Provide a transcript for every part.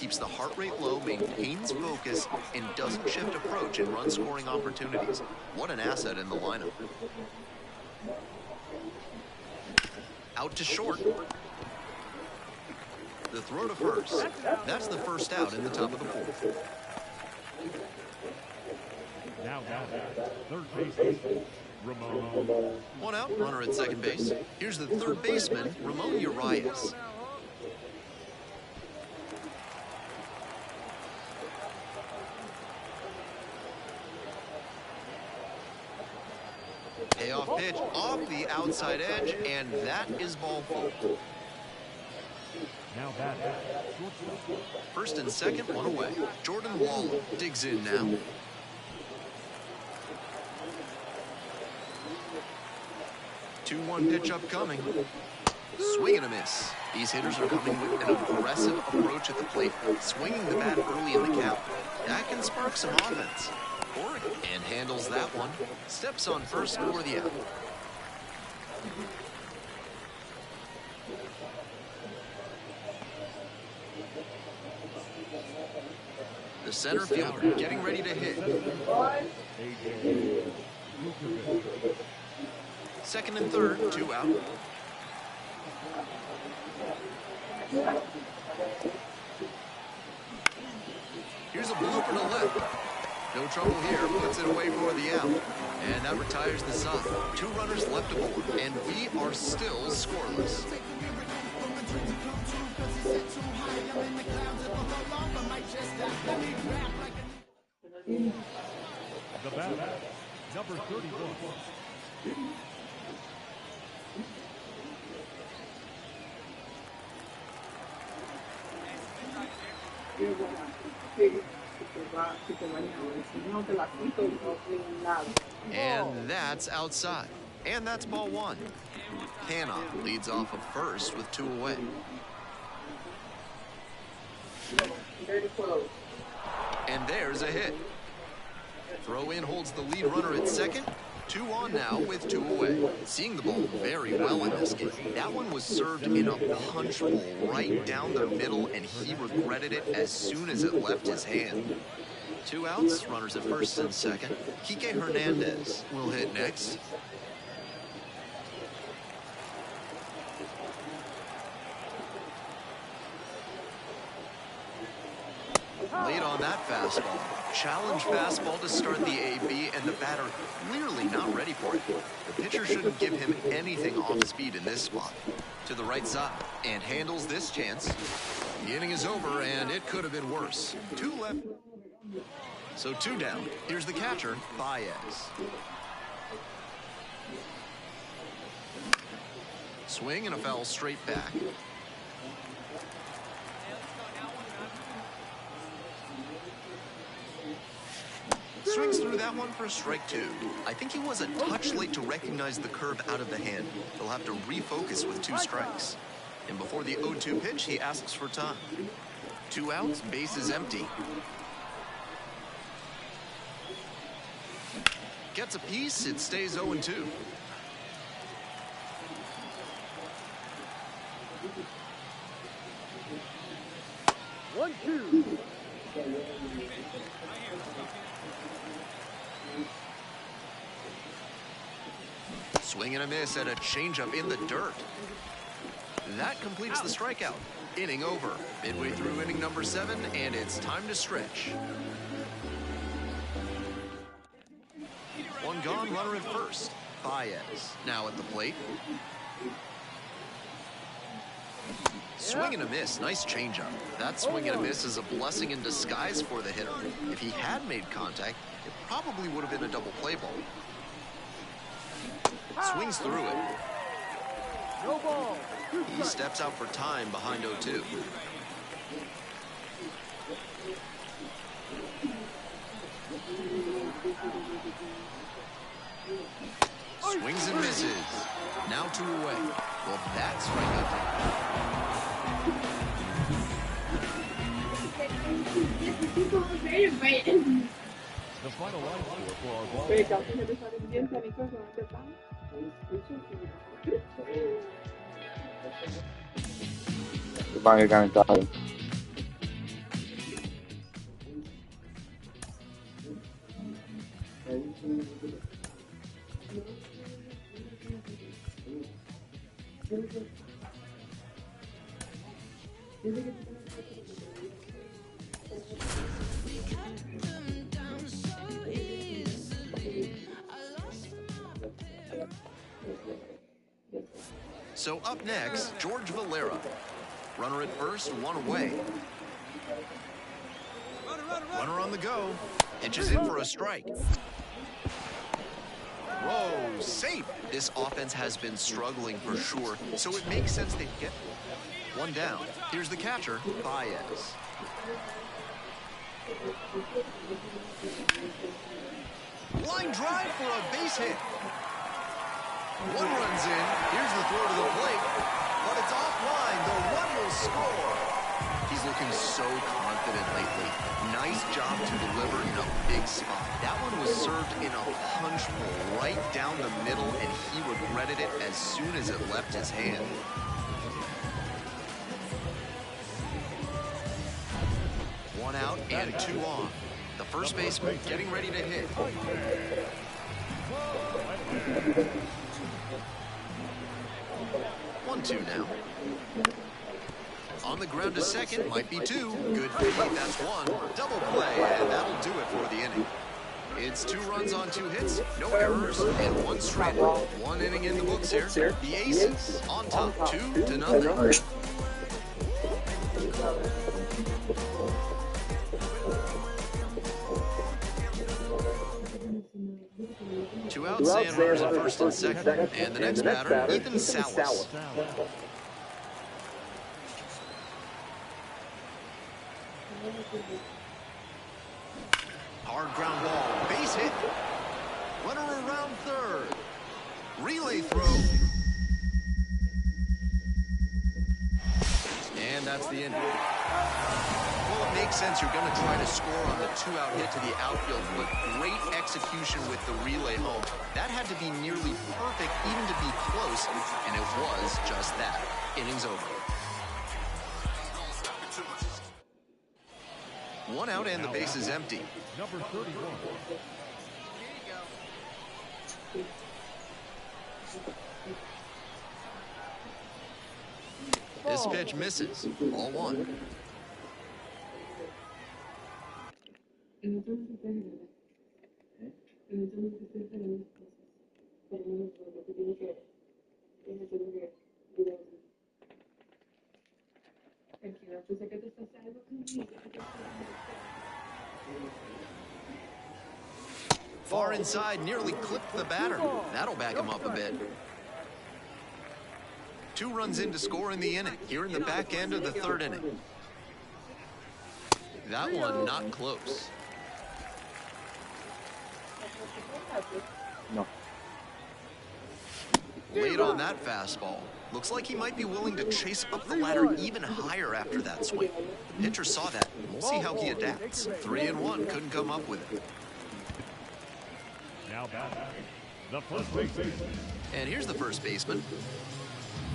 keeps the heart rate low, maintains focus, and doesn't shift approach in run-scoring opportunities. What an asset in the lineup. Out to short. The throw to first. That's the first out in the top of the fourth. Now, third baseman, Ramon. One out, runner at second base. Here's the third baseman, Ramon Urias. Payoff pitch off the outside edge, and that is ball four. Now back. First and second, one away. Jordan Wall digs in now. Two-one pitch upcoming. Swing and a miss. These hitters are coming with an aggressive approach at the plate, swinging the bat early in the count. That can spark some offense. And handles that one. Steps on first for the out. The center fielder getting ready to hit. Second and third, two out. Here's a blooper to left. No trouble here, puts it away for the out. And that retires the side. Two runners left aboard, and we are still scoreless. The batter, number 31. And that's outside. And that's ball one. Hanna leads off of first with two away. And there's a hit. Throw in holds the lead runner at second. Two on now with two away. Seeing the ball very well in this game. That one was served in a punch bowl right down the middle, and he regretted it as soon as it left his hand. Two outs, runners at first and second. Kike Hernandez will hit next. Late on that fastball. Challenge fastball to start the AB, and the batter clearly not ready for it. The pitcher shouldn't give him anything off speed in this spot. To the right side, and handles this chance. The inning is over, and it could have been worse. Two left. So two down. Here's the catcher, Baez. Swing and a foul straight back. Swings through that one for strike two. I think he was a touch late to recognize the curve out of the hand. He'll have to refocus with two strikes. And before the 0-2 pitch, he asks for time. Two outs, base is empty. Gets a piece, it stays 0-2. One, two. Swing and a miss at a changeup in the dirt. That completes the strikeout. Inning over. Midway through inning number 7, and it's time to stretch. One gone, runner at first. Baez now at the plate. Swing and a miss, nice changeup. That swing and a miss is a blessing in disguise for the hitter. If he had made contact, it probably would have been a double play ball. Swings through it. No ball. He steps out for time behind 0-2. Swings and misses. Now 2 away. Well, that's right. The final line for our ball. Van a cantar. So up next, George Valera. Runner at first, one away. Runner on the go. Pitches in for a strike. Whoa, safe. This offense has been struggling for sure, so it makes sense they get one down. Here's the catcher, Baez. Line drive for a base hit. One runs in. Here's the throw to the plate, but it's offline. The run will score. He's looking so confident lately. Nice job to deliver in a big spot. That one was served in a punch bowl right down the middle, and he regretted it as soon as it left his hand. One out and two on. The first baseman getting ready to hit. 1-2 now. On the ground to second, might be two. Good feed, that's one. Double play, and that'll do it for the inning. It's 2 runs on 2 hits, no errors, and 1 stranded. 1 inning in the books here. The Aces on top, 2-0. Two outs, and runners at first and second. And the next batter, Ethan Salas. Hard ground ball, base hit. Runner around third. Relay throw. And that's the inning. Well, it makes sense you're going to try to score on the 2-out hit to the outfield, but great execution with the relay home. That had to be nearly perfect even to be close, and it was just that. Inning's over. 1 out and the base is empty. Number 31. This pitch misses. Ball 1. Far inside, nearly clipped the batter. That'll back him up a bit. 2 runs in to score in the inning, here in the back end of the 3rd inning. That one not close. No. Late on that fastball. Looks like he might be willing to chase up the ladder even higher after that swing. The pitcher saw that. We'll see how he adapts. 3-1, couldn't come up with it. Now back. The first baseman. And here's the first baseman.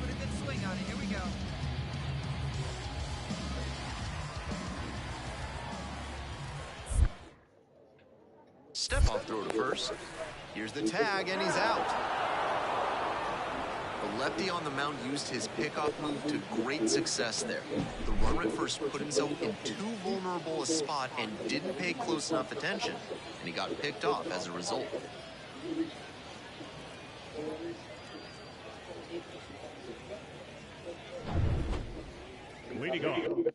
Put a good swing on it. Here we go. Step off throw to first. Here's the tag, and he's out. The lefty on the mound used his pickoff move to great success there. The runner at first put himself in too vulnerable a spot and didn't pay close enough attention, and he got picked off as a result. Leading off.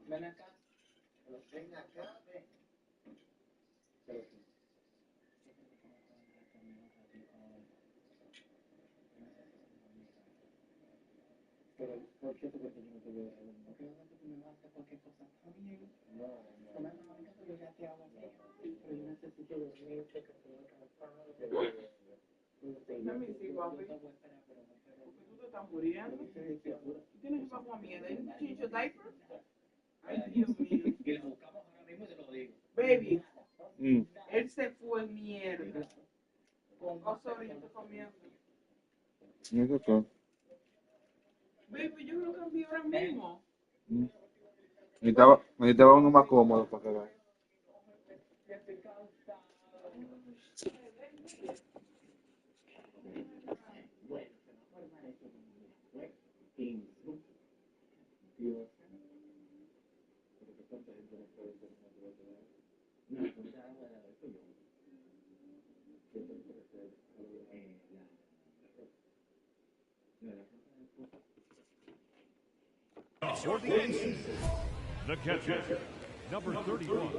Ven acá. Ven acá, ven. Pero, ¿por qué tú crees que yo no te voy a dar uno? Porque no tú me vas a hacer cualquier cosa. Está bien. No. Tomando la banca, pero ya te hago así. Pero yo necesito dormir, que te voy a trabajar. No me sigo a ver. Porque tú te estás muriendo. Tienes que pasar miedo. ¿El chicho diaper? Ay, Dios mío. Baby, él se fue en mierda. Con cosas ahorita comiendo. ¿Eso qué? Baby, yo lo cambié ahora mismo. Necesitaba uno más cómodo para cagar. For the aces, the catcher, number 31.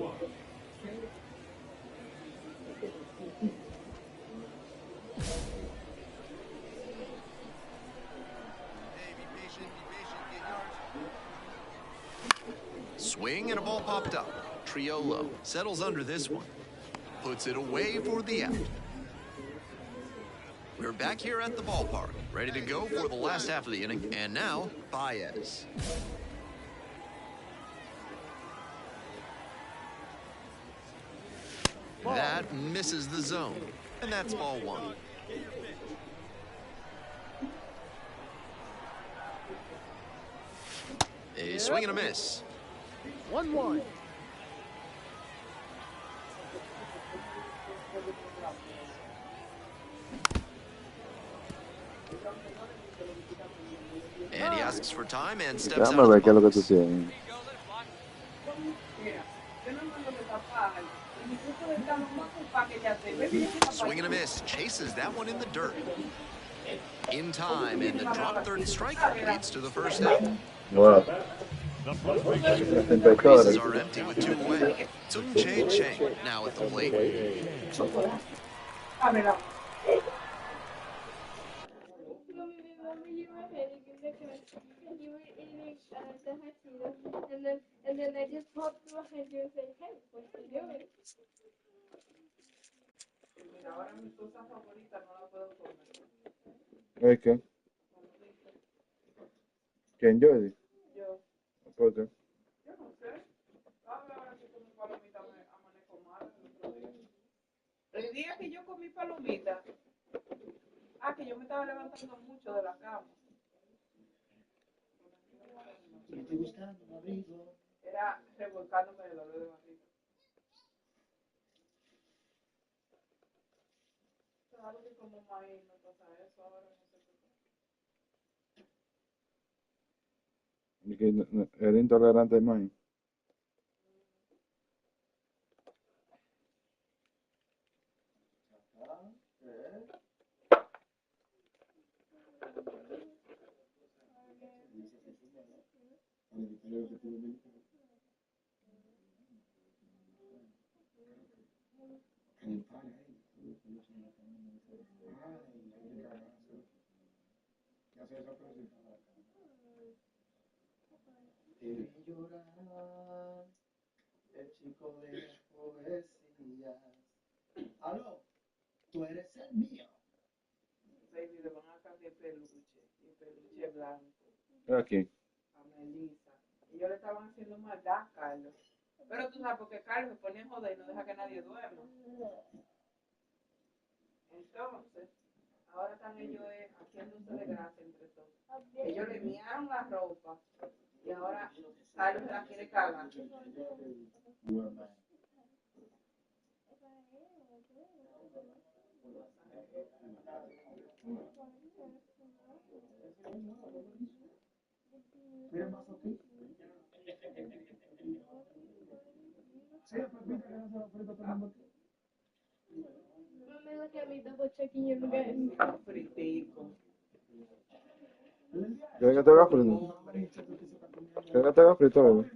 Swing and a ball popped up. Triolo settles under this one. Puts it away for the out. We're back here at the ballpark, ready to go for the last half of the inning. And now, Baez. That misses the zone, and that's ball one. A swing and a miss. 1-1. And he asks for time and steps out Déjame of ver the qué es lo que box. tú tienes. Mira, yo no mando de tapar. Y mi grupo de estar más culpable que ya te. Baby, yo soy Swing and a miss, chases that one in the dirt. In time, and the drop third strike leads to the first out. Wow. The first baseman, Los Bases inspectores. are empty with two away. Sung Chae Cheng now at the plate. Ah, mira. And then I just popped behind you and said, hey, what you doing? Mira, ahora mi cosa favorita no la puedo comer. ¿Es qué? ¿Quién, Jordi? Yo, ¿Por qué? yo no sé. Ahora que comí palomita me amanezco mal el otro día. El día que yo comí palomita, que yo me estaba levantando mucho de la cama. Era revolcándome de dolor de barriga. Claro que como maíz no pasa eso ahora, no sé por qué. ¿Y que era intolerante al maíz? El chico de las poesías. Aló, tú eres el mío. Baby, le van a cambiar peluche, y peluche blanco. Aquí. A Melissa. Y ellos le estaban haciendo maldad a Carlos. Pero tú sabes, porque Carlos se pone a joder y no deja que nadie duerma. Entonces, ahora están ellos haciéndose de gracia entre todos. Ellos le miaron la ropa y ahora Carlos se la quiere cagar. Mira más aquí. Sí, pues mira que no se lo frito tomando aquí. Mommy, look at me double checking your gun. Fritico. ¿Quieres que te haga frito? ¿Quieres que te haga frito, bebé?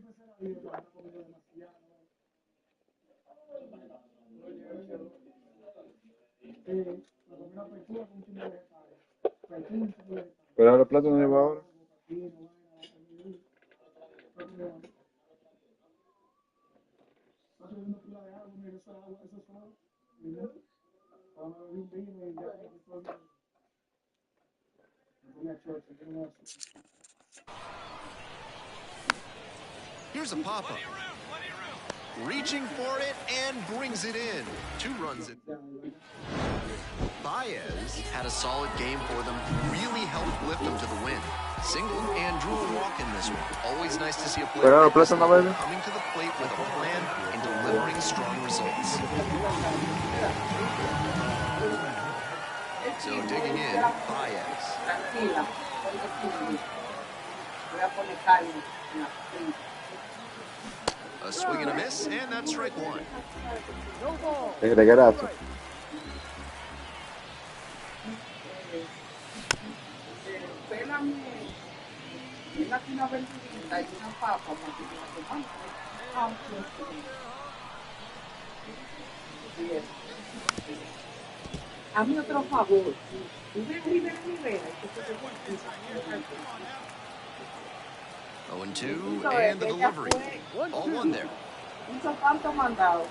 Pero los platos no llevo ahora. Here's a pop-up. Reaching for it and brings it in. 2 runs it. Baez had a solid game for them, really helped lift them to the win. Singled and drew a walk in this one. Always nice to see a player Pero like this plata no baby. coming to the plate with a plan and delivering strong results. So digging in, Baez. Tranquila. Voy a poner calma. A swing and a miss, and that's strike 1. Regreso. Pélame. Pélame una verdurita y una papa para que me coman. A mí otro favor. Tú ves Rivera y que se te pone 0-2, and the delivery. All 1 there. hizo tanto mandado.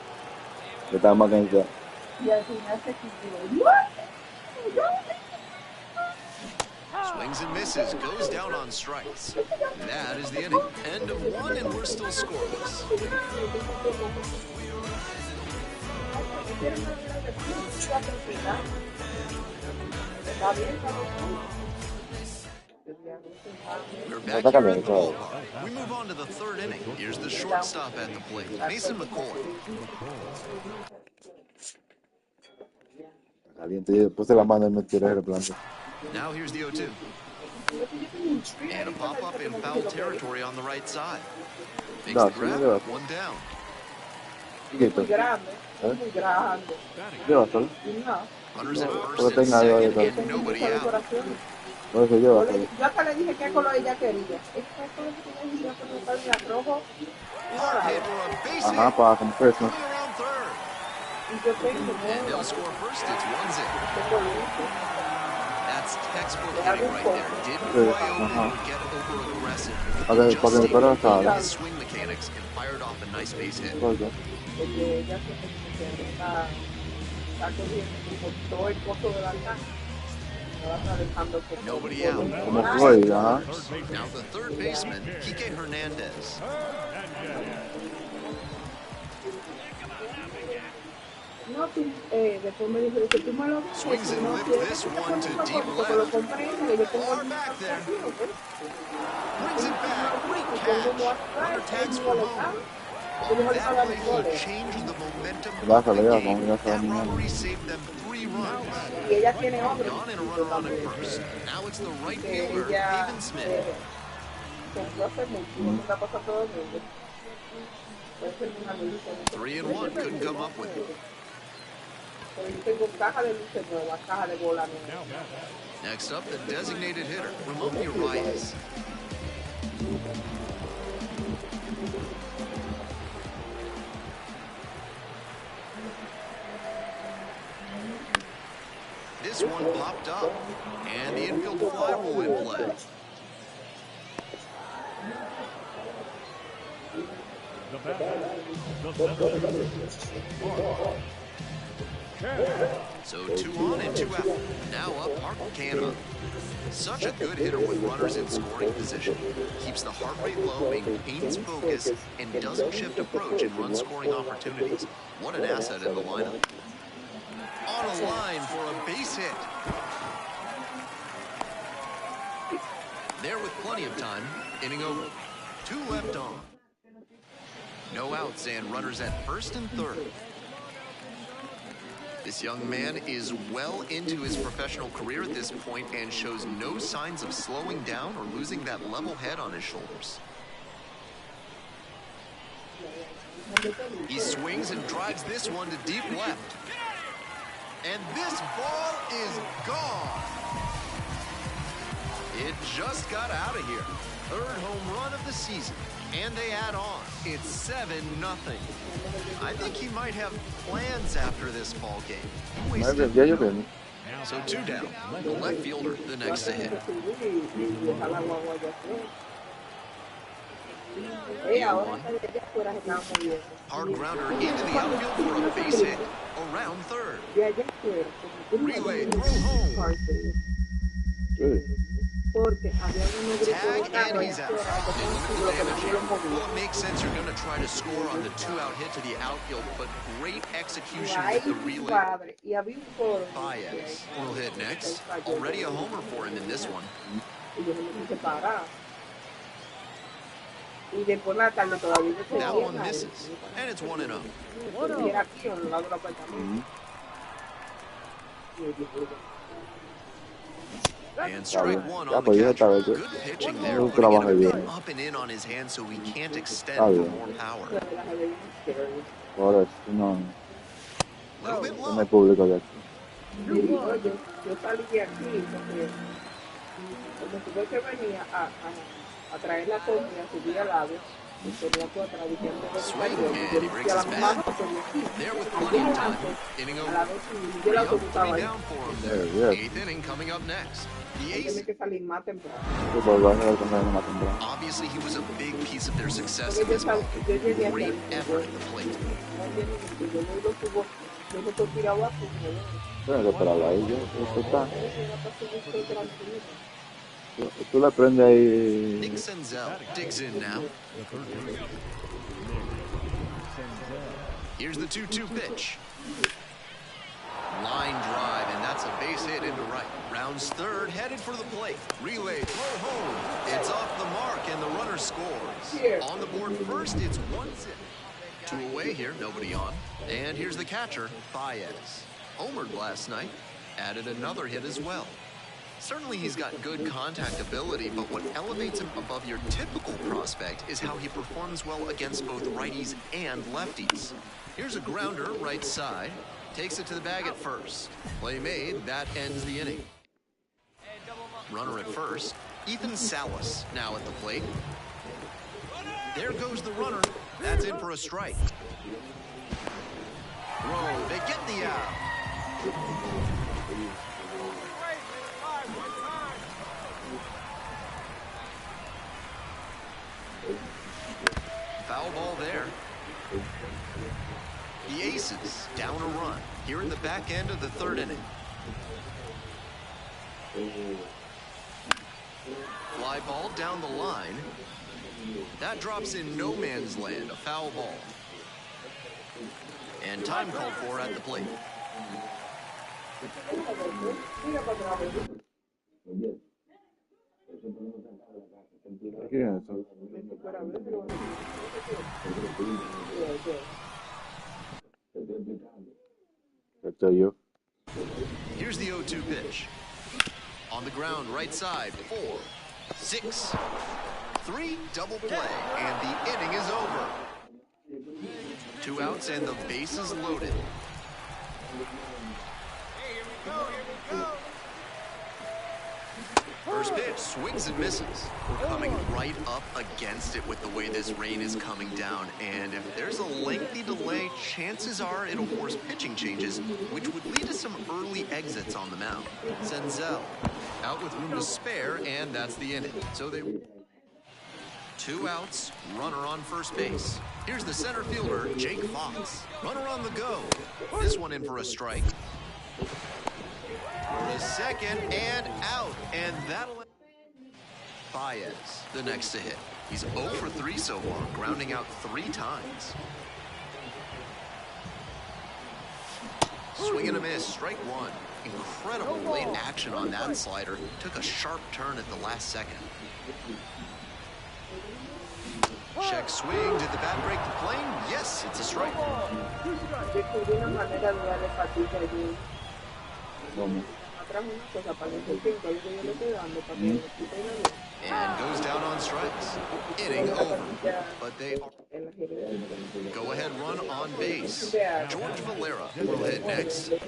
Le estamos cansando. Y al final se quitó. ¿What? Swings and misses, goes down on strikes. That is the inning. End of 1, and we're still scoreless. We're back here at the ballpark. We move on to the 3rd inning. Here's the shortstop at the plate, Mason McCoy. Caliente, puse la mano y me tiré el plante. Now here's the 0-2. And a pop-up in foul territory on the right side. Makes the grab, 1 down. Chiquito. Muy grande. Muy grande. Llévatelo. No. Runners at Pero first and tenga algo de second, todo. and nobody out. Por eso llévatelo. Yo hasta le dije qué color ella quería. Es que color que ella quería poner rojo y Hard hit dorado. for a base Ajá, hit. para como Christmas. Coming around 3rd. Y yo tengo And they'll score first. It's 1-0. That's textbook hitting right there. Didn't fly open or get over-aggressive. He just stayed his swing mechanics and fired off a nice base hit. Porque Porque ella se está cogiendo todo el costo de la casa. No va a estar dejando que Nobody out. como Floyd, ajá. Now the 3rd baseman, Kike Hernandez. No, tú, después me dijo que tú me lo dices. Swings and No, lift si es this que te one to pones deep porque lo left. compré y yo tengo Far el back there. mismo partido, Brings it back. Great y tengo catch. atrás, Runner tags y for lo home. está. Yo le voy a That dar play los will goles. change the momentum Vas of a the leer, game. como ya That sabemos. robbery saved them 3 runs. Y ella tiene otro. Gone and a runner on at first. Now it's the right Que fielder, ella Haven Smith. compró hace mucho, no me la pasa a todo el mundo. Puede ser una lucha. 3-1, couldn't come up with it. Pero yo tengo caja de luces nuevas, caja de bola nueva. Next up, the designated hitter, Ramon Urias. This one popped up, and the infield fly rule in play. The batter, the center fielder, So 2 on and 2 out. Now up Mark Canha. Such a good hitter with runners in scoring position. Keeps the heart rate low, maintains focus, and doesn't shift approach in run scoring opportunities. What an asset in the lineup. On a line for a base hit. There with plenty of time. Inning over. 2 left on. No outs and runners at first and third. This young man is well into his professional career at this point and shows no signs of slowing down or losing that level head on his shoulders. He swings and drives this one to deep left. And this ball is gone. It just got out of here. 3rd home run of the season. And they add on. It's 7-0. I think he might have plans after this ball game. Wasted. Ya yo tengo. So 2 down. The left fielder, the next to hit. Hard grounder into the outfield for a base hit. Around 3rd. Relay, throw home. Sí. porque había unos grupos de Tag, carro and allá he's out. afuera que They tenían un limit the siglo que damage nadie here. los movía. Well, it makes sense you're going to try to score on the 2-out hit to the outfield, but great execution Ay, with the mi relay. padre. Y había un coro. Baez will hit next. Already a homer for him in this one. Y yo no me quise parar. Y después la tarde todavía no That seguía one ahí. misses, and it's 1-0. Y era aquí, en el lado del apartamento. And strike one Ya, on the pues ya está catcher. bien. Good pitching there, No putting it a trabaja bit bien. up and in on his hand so he can't extend Está for bien. more power. Por eso, no, Little bit no low. me publico de aquí. Y digo, yo salí de aquí porque como tuve que venir a traer la comida, subí al lado, y tenía tú atrás diciendo que Swing, yo and he breaks a la his mamá bat. no tenía aquí. There with plenty of time. Inning A over. la vez y yo 3 la up, 3 autobusaba ahí. down for him Very there. good. 8th inning coming up next. The Tiene ace. que salir más temprano. Yo por lo menos con más temprano. Obviously, he was a big piece of their success Porque in this ball. yo llegué aquí Great al effort at the plate. yo no lo subo, yo no estoy tirado así, Tienes que esperarlo ahí, yo, esto está. ¿no? Tú le prendes ahí. Nick Senzel digs in now. The third baseman, Here's the 2-2 pitch. Line drive, and that's a base hit into right. Rounds third, headed for the plate. Relay, throw home. It's off the mark, and the runner scores. On the board first, it's 1-0. 2 away here, nobody on. And here's the catcher, Baez. Homered last night, added another hit as well. Certainly he's got good contact ability, but what elevates him above your typical prospect is how he performs well against both righties and lefties. Here's a grounder, right side. Takes it to the bag at first. Play made, that ends the inning. Runner at first. Ethan Salas now at the plate. There goes the runner. That's in for a strike. Throw, they get the out. Foul ball there. The Aces down a run here in the back end of the 3rd inning. Fly ball down the line. That drops in no man's land, a foul ball. And time called for at the plate. ¿Quién es eso? Estoy yo. Here's the 0-2 pitch. On the ground, right side, 4, 6, 3, double play, and the inning is over. 2 outs and the bases loaded. First pitch, swings and misses. We're coming right up against it with the way this rain is coming down. And if there's a lengthy delay, chances are it'll force pitching changes, which would lead to some early exits on the mound. Senzel out with room to spare, and that's the inning. So they 2 outs, runner on first base. Here's the center fielder, Jake Fox. Runner on the go. This one in for a strike. The second and out, and that'll Baez, the next to hit. He's 0 for 3 so far, grounding out 3 times. Swing and a miss, strike 1. Incredible late action on that slider. Took a sharp turn at the last second. Check swing, did the bat break the plane? Yes, it's a strike. And goes down on strikes. Inning over. But they go ahead run on base. George Valera will hit next. And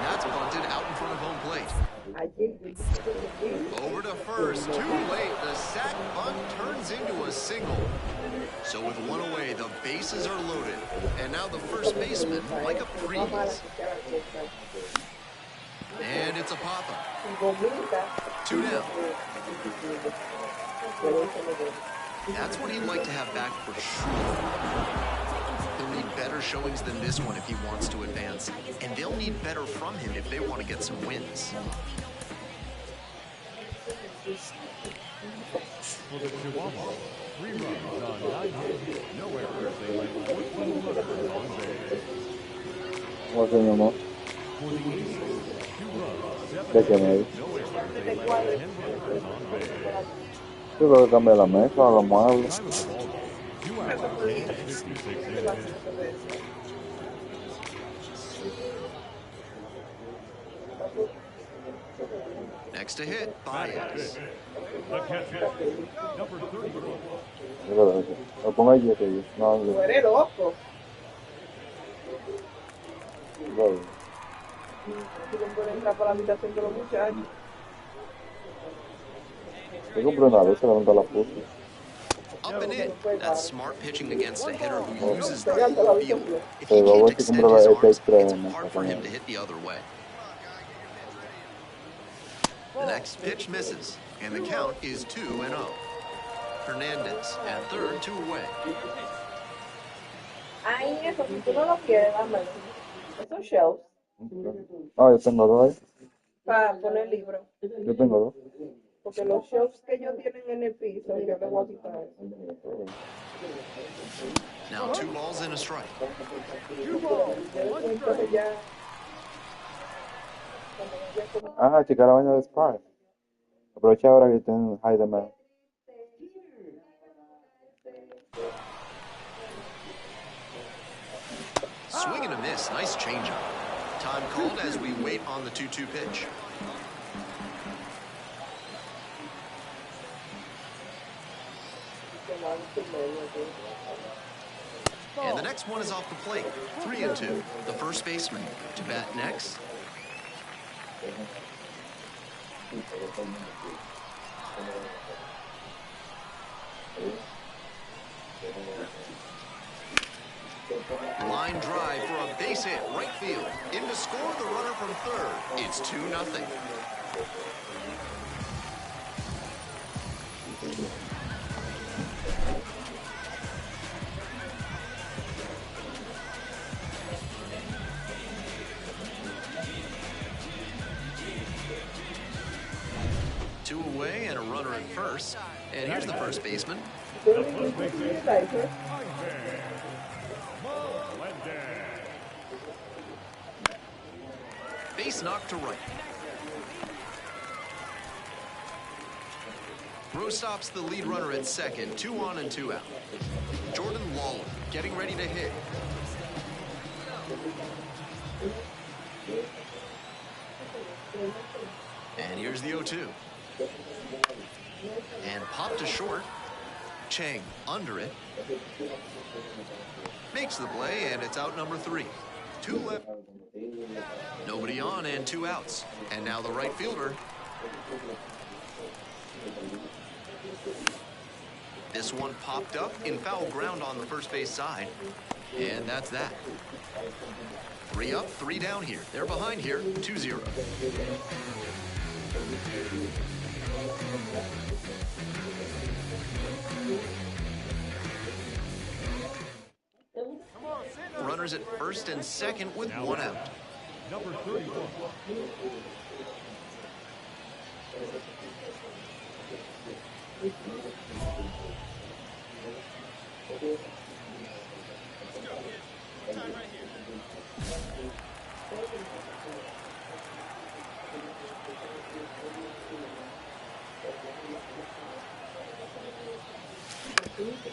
that's bunted out in front of home plate. Over to first, too late. The sac bunt turns into a single. So with 1 away, the bases are loaded. And now the first baseman, like a freeze. And it's a pop-up. 2 down. That's what he'd like to have back for sure. He'll need better showings than this one if he wants to advance. need better from him if they want to get some wins. For the Chihuahuas, 3 runs on 9 hits, no errors. They led 14 runners on base. ¿Cómo se llamó? For the Aces, 2 runs, 7 ¿De qué me hits, no errors. They led 10 runners on base. Yo creo que cambia la mesa o los muebles. Time of the ball game, 2 hours, 56 minutes. Next to hit, Baez. The catcher, number 31. Lo pongo ahí, que yo. No, Tú eres loco. no. Tú no puedes entrar para la habitación de los muchachos. Yo compré una vez, se levantó la puta. Up and in. That's smart pitching against a hitter who uses the Pegarte la whole field. habitación. If he Pero can't voy a extend comprar his el arms, extra it's en hard esta for him mañana. to hit the other way. The next pitch misses, and the count is 2-0. Hernandez at third, 2 away. Ay, eso, si tú no lo quieres, dámelo. Esos shelves Ah, yo tengo dos ahí. para poner libros. Yo tengo dos. Porque los shelves que ellos tienen en el piso, yo le voy a quitar eso. Now 2 balls and a strike. Entonces ya. Ah, chica, la vaina de Spark. Aprovecha ahora que tienen high demand. Swing and a miss. Nice changeup. Time called as we wait on the 2-2 pitch. And the next one is off the plate. 3-2. The first baseman to bat next. Line drive for a base hit, right field. In to score the runner from third. It's 2-0. Two away and a runner at first. And here's the first baseman. The first baseman, Melendez. Base knocked to right. Throw stops the lead runner at second. 2 on and 2 out. Jordan Lawler getting ready to hit. And here's the 0-2. And popped to short. Chang under it. Makes the play, and it's out number 3. 2 left. Nobody on and 2 outs. And now the right fielder. This one popped up in foul ground on the first base side. And that's that. 3 up, 3 down here. They're behind here, 2-0. Runners at first and second with 1 out. Number 31.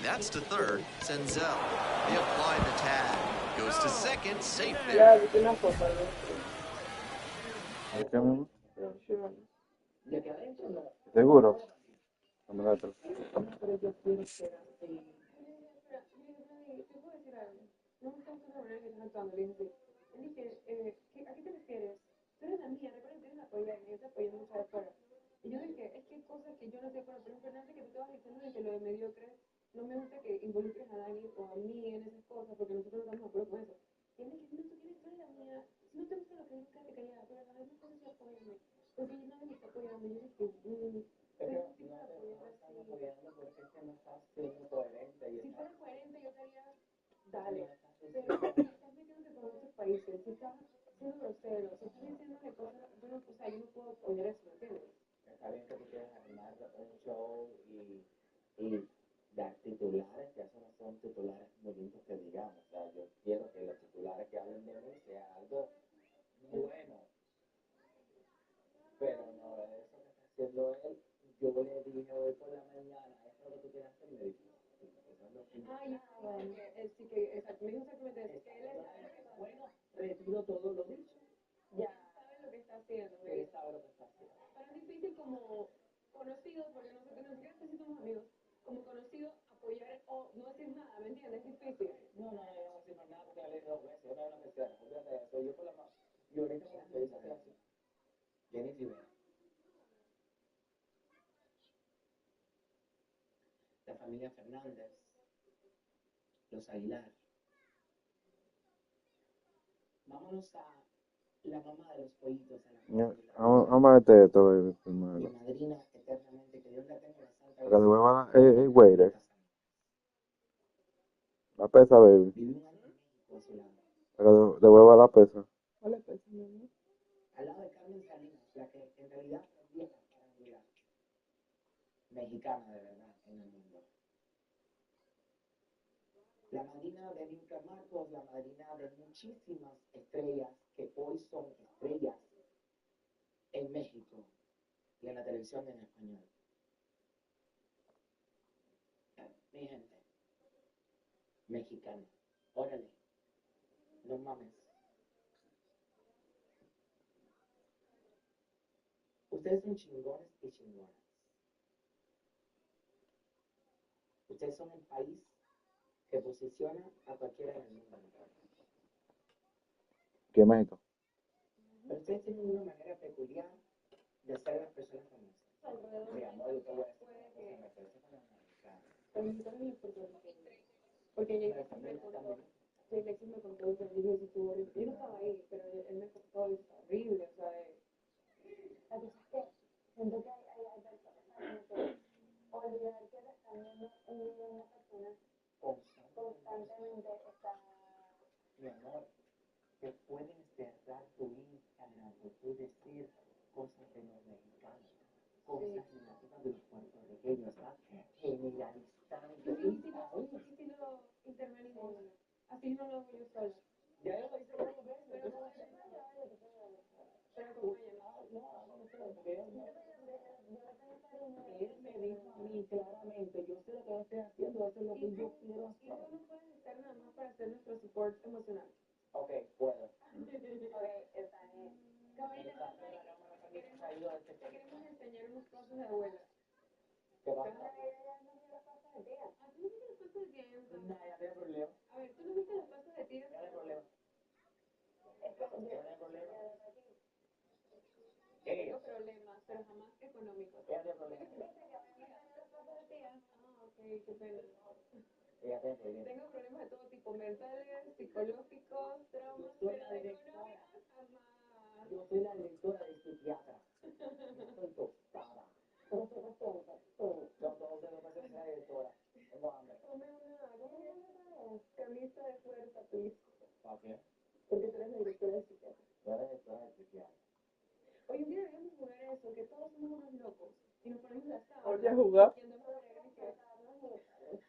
That's to third. Senzel. They apply the tag. Goes to second. Safe Ya, there. dice una cosa, ¿no? ¿De qué mismo? Insurance. ¿Seguro? Dame la otra. Pero yo quiero ser así. No me gusta mucho la manera que estás actuando. Le dije, ¿a qué te refieres? Tú eres la mía, recuerda que eres la apoya y yo te apoyo mucho de afuera. Y yo dije, es que hay cosas que yo no estoy de acuerdo. Por ejemplo, antes que tú estabas diciendo de que lo de mediocre, no me gusta que involucres a Dani o a mí en esas cosas, porque nosotros no estamos de acuerdo con eso. Y él me dice, no, tú eres la mía. Si no te gusta lo que digo, quédate callada, pero las demás cosas sí apóyame. Porque yo nadie me está apoyando. Yo dije, pero si no te apoyas así. Si fuera coherente, yo estaría, dale. Pero estás metiéndote con otros países. Si siendo grosero, si estás diciéndole cosas, yo no, o sea, yo no puedo apoyar eso, ¿me entiendes? Está bien que tú quieras armar un show y dar titulares, que eso no son titulares muy lindos que digamos. O sea, yo quiero que los titulares que hablen de mí sea algo bueno, pero no es eso que está haciendo él. Yo le dije hoy por la mañana, esto es lo que tú quieres hacer, y me dijo, sí, eso es lo que Ah, ya, él sí que, exacto, me dijo exactamente eso, que él sabe lo que está, bueno, retiro todo lo dicho. ya, sabe lo que está haciendo, me Él dijo. sabe lo que está haciendo. Pero es difícil como conocidos, porque nosotros ni siquiera si somos amigos, como conocidos apoyar o no decir nada, ¿me entiendes? Es difícil. No, yo no voy a decir más nada porque le dije 2 veces, yo no era una persona, olvídate de eso, yo por la mano. Y ahorita con la dice así, Jenny Rivera. La familia Fernández, los Aguilar. Vámonos a la mamá de los pollitos, a la Ya, familia. vamos a meter esto, baby, Mi primero. madrina eternamente, que Dios la tenga en la santa Para que devuelva el waiter. La pesa, baby. Viví un año en México a su lado. Para que devuelva la pesa. ¿Cuál es ese, mi amor? Al lado de Carmen Salinas, la que en realidad es vieja farándula mexicana de verdad en el mundo. La madrina de Milka Marcos, la madrina de muchísimas estrellas que hoy son estrellas en México y en la televisión en español. Mi gente, mexicana, órale, no mames. Ustedes son chingones y chingonas. Ustedes son el país que posiciona a cualquiera en el mundo. ¿Qué México? Pero ustedes tienen una manera peculiar de ser las personas famosas. Mi amor, yo te voy a decir una cosa, me parece fenomenal. Pero mi historia es puertorriqueña. Porque Alexis me contó que dijo que estuvo horrible. Yo no estaba ahí, pero él me contó y está horrible, o sea, la cosa es que siento que hay personas que olvidar que te están viendo un millón de personas constantemente está... Mi amor, te pueden cerrar tu Instagram por tú decir cosas de los mexicanos, cosas negativas de los puertorriqueños, ¿verdad? Generalizando. Y si lo internalizamos, así no lo hago yo sola. Ya lo hice varias veces. Pero con ella. Él me dijo a mí claramente, yo sé lo que estoy haciendo, eso es lo que yo quiero hacer. Y tú no puedes estar nada más para hacer nuestro support emocional. Ok, puedo. Está bien. Cabrita, te queremos enseñar unos pasos de abuela. ¿Qué pasa? ¿Ah, tú no viste los pasos de tía? No, ya no hay problema. A ver, ¿tú no viste los pasos de tía? Ya no hay problema. Ya no hay problema. Tengo problemas, pero jamás económicos. Ya no hay problema. Ah, ok, qué pena. Ya no hay problema. Tengo problemas de todo tipo, mentales, psicológicos, traumas, Yo soy pero la directora. económicos jamás. Yo soy la directora del psiquiatra. Yo estoy tostada. Yo todo de lo que soy la directora. Tengo hambre. Come una camisa de fuerza, please. ¿Para qué? Porque tú eres la directora del psiquiatra. Yo era directora del psiquiatra. Oye, un día deberíamos jugar eso, que todos somos unos locos. Y nos ponemos la sábana. Oye, a jugar. Y andamos a ver qué es.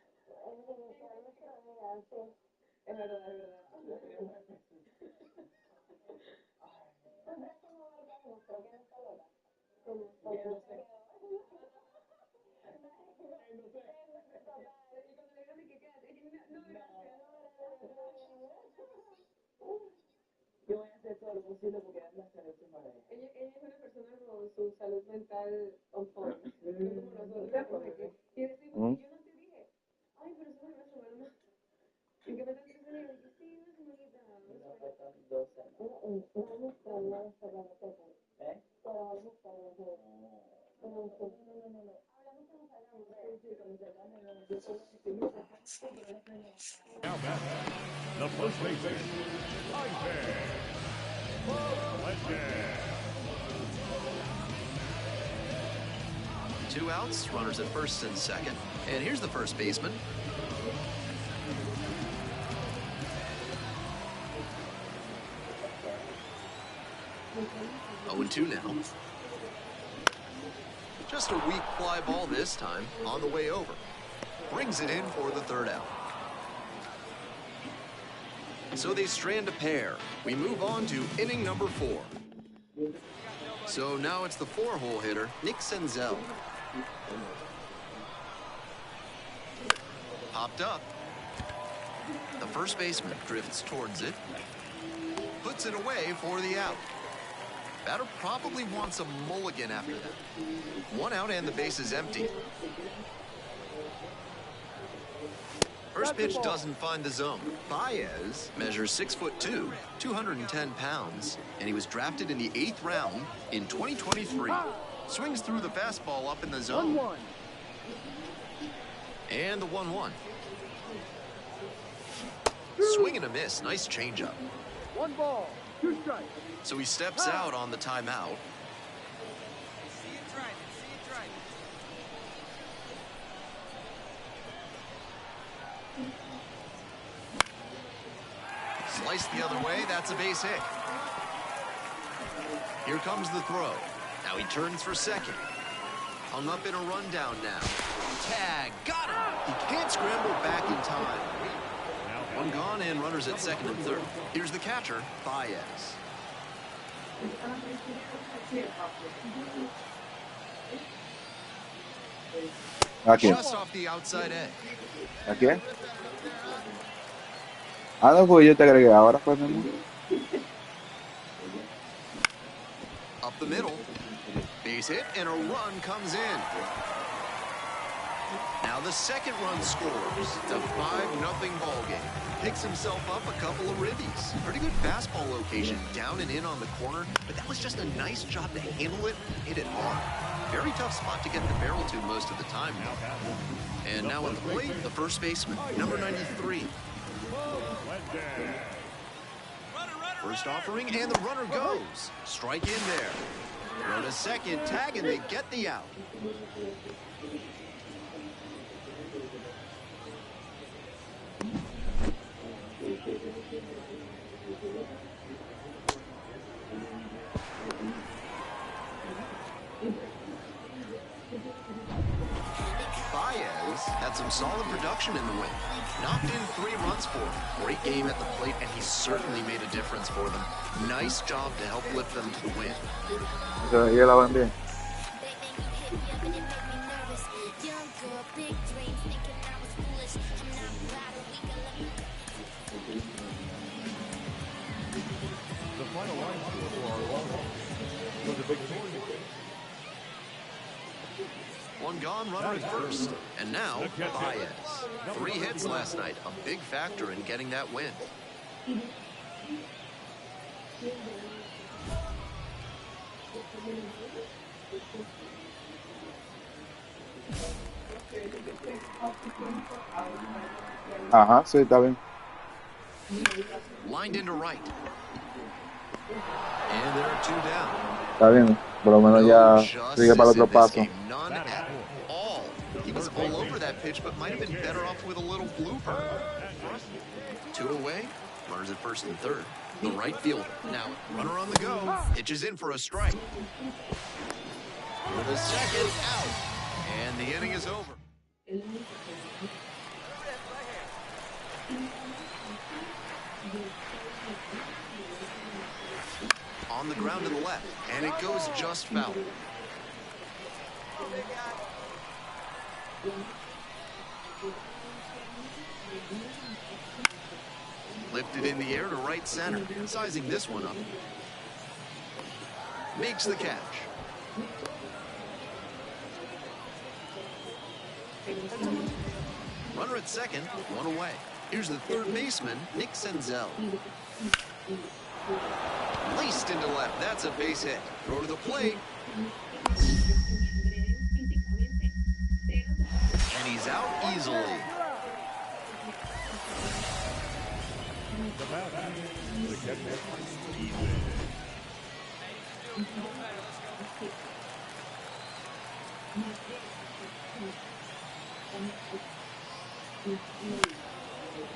Es verdad, es verdad. Yo voy a hacer todo lo posible porque es la selección para ella. Ella es una persona con su salud mental on point, no como nosotros que estamos aquí. Y decimos, yo no te dije, ay, pero solo una semana más. ¿En qué me estás diciendo? Y dije, sí, una semanita. No faltan 2 semanas. Vamos a hablar hasta la noche. ¿Eh? Pero vamos a hablar de No. Hablamos cuando salgamos. Sí, cuando salgamos. Yo te voy a decir, Now back, the first baseman, Ivan Melendez. 2 outs, runners at first and second. And here's the first baseman. 0-2 now. Just a weak fly ball this time, on the way over. Brings it in for the third out. So they strand a pair. We move on to inning number 4. So now it's the 4-hole hitter, Nick Senzel. Popped up. The first baseman drifts towards it. Puts it away for the out. Batter probably wants a mulligan after that. 1 out and the base is empty. First pitch doesn't find the zone. Baez measures 6'2", 210 pounds, and he was drafted in the 8th round in 2023. Swings through the fastball up in the zone. And the 1-1. Swing and a miss. Nice changeup. 1 ball, 2 strikes. So he steps out on the timeout. See it driving. See it driving. Sliced the other way, that's a base hit. Here comes the throw. Now he turns for second. Hung up in a rundown now. Tag, got him. He can't scramble back in time. 1 gone and runners at second and third. Here's the catcher, Baez. Aquí. Just off the outside edge. Aquí. Ah, no, porque yo te agregué ahora, pues, mi amor. Up the middle. Base hit and a run comes in. Now the second run scores. It's a 5-0 ball game. Picks himself up a couple of ribbies. Pretty good fastball location down and in on the corner, but that was just a nice job to handle it, hit it hard. Very tough spot to get the barrel to most of the time. And now at the plate, the first baseman, number 93. First offering, and the runner goes. Strike in there. Throw to second, tag, and they get the out. Baez had some solid production in the win. Knocked in 3 runs for him. Great game at the plate, and he certainly made a difference for them. Nice job to help lift them to the win. Ya la van bien. The final line score for our ball game was a victorious. 1 gone, runner at first. And now, Baez. 3 hits last night, a big factor in getting that win. Ajá, sí, está bien. Lined into right. And there are 2 down. Está bien. Por lo menos ya sigue para el otro paso. None at all. He was all over that pitch, but might have been better off with a little blooper. 2 away. Runners at first and third. The right fielder. Now, runner on the go. Pitches in for a strike. For the second out. And the inning is over. On the ground to the left, and it goes just foul. Lifted in the air to right center, sizing this one up. Makes the catch. Runner at second, 1 away. Here's the third baseman, Nick Senzel. Laced into left. That's a base hit. Throw to the plate. And he's out easily. The batter, the catcher,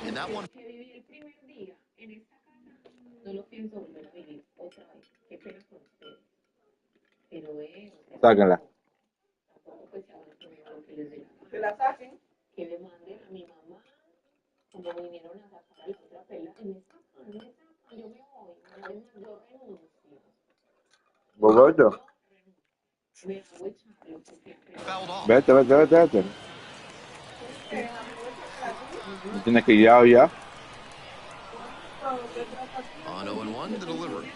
And that one. Que viví el primer día en esta casa, no lo pienso volver a vivir otra vez. Qué pena con Sáquenla. Pues se hagan primero lo que les dé la gana. Que la saquen. Que le manden a mi mamá, como vinieron a sacar a la otra pela, y me sacan, yo me voy, yo renuncio. Bogocho. Me hago echarlo porque Fouled off. Vete. No tienes que ir ya. On 0-1, the delivery.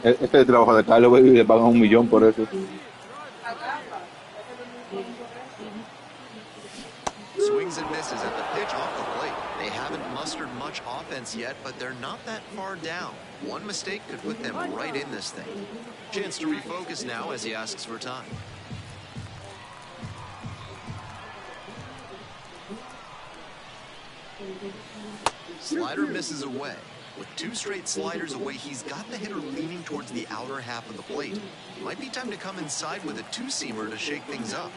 Este es el trabajo de Carlos, baby, y le pagan $1 millón por eso. Swings and misses at the pitch off the plate. They haven't mustered much offense yet, but they're not that far down. One mistake could put them right in this thing. Chance to refocus now as he asks for time. Slider misses away. With 2 straight sliders away, he's got the hitter leaning towards the outer half of the plate. Might be time to come inside with a 2-seamer to shake things up.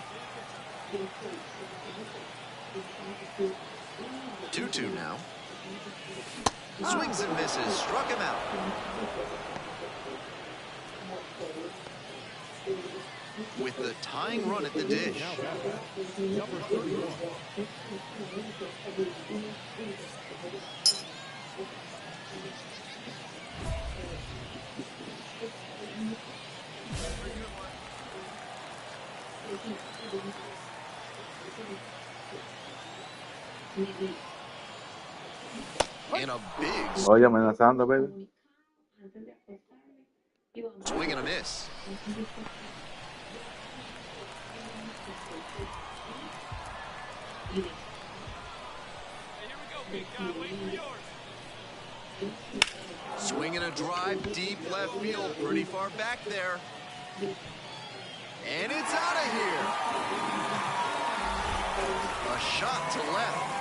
2-2 now. Swings and misses, struck him out. With the tying run at the dish. Number 31. And a big Oye, amenazando, baby. swing and a miss. Swing and a drive, deep left field, pretty far back there. And it's out of here. A shot to left.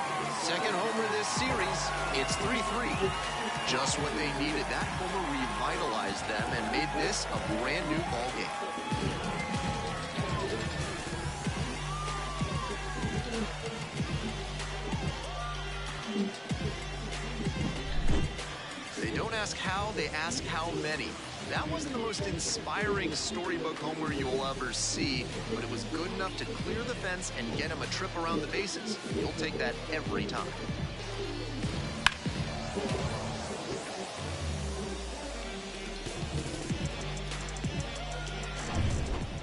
Second homer this series. It's 3-3. Just what they needed. That homer revitalized them and made this a brand new ball game. They don't ask how, they ask how many. That wasn't the most inspiring storybook homer you'll ever see, but it was good enough to clear the fence and get him a trip around the bases. You'll take that every time.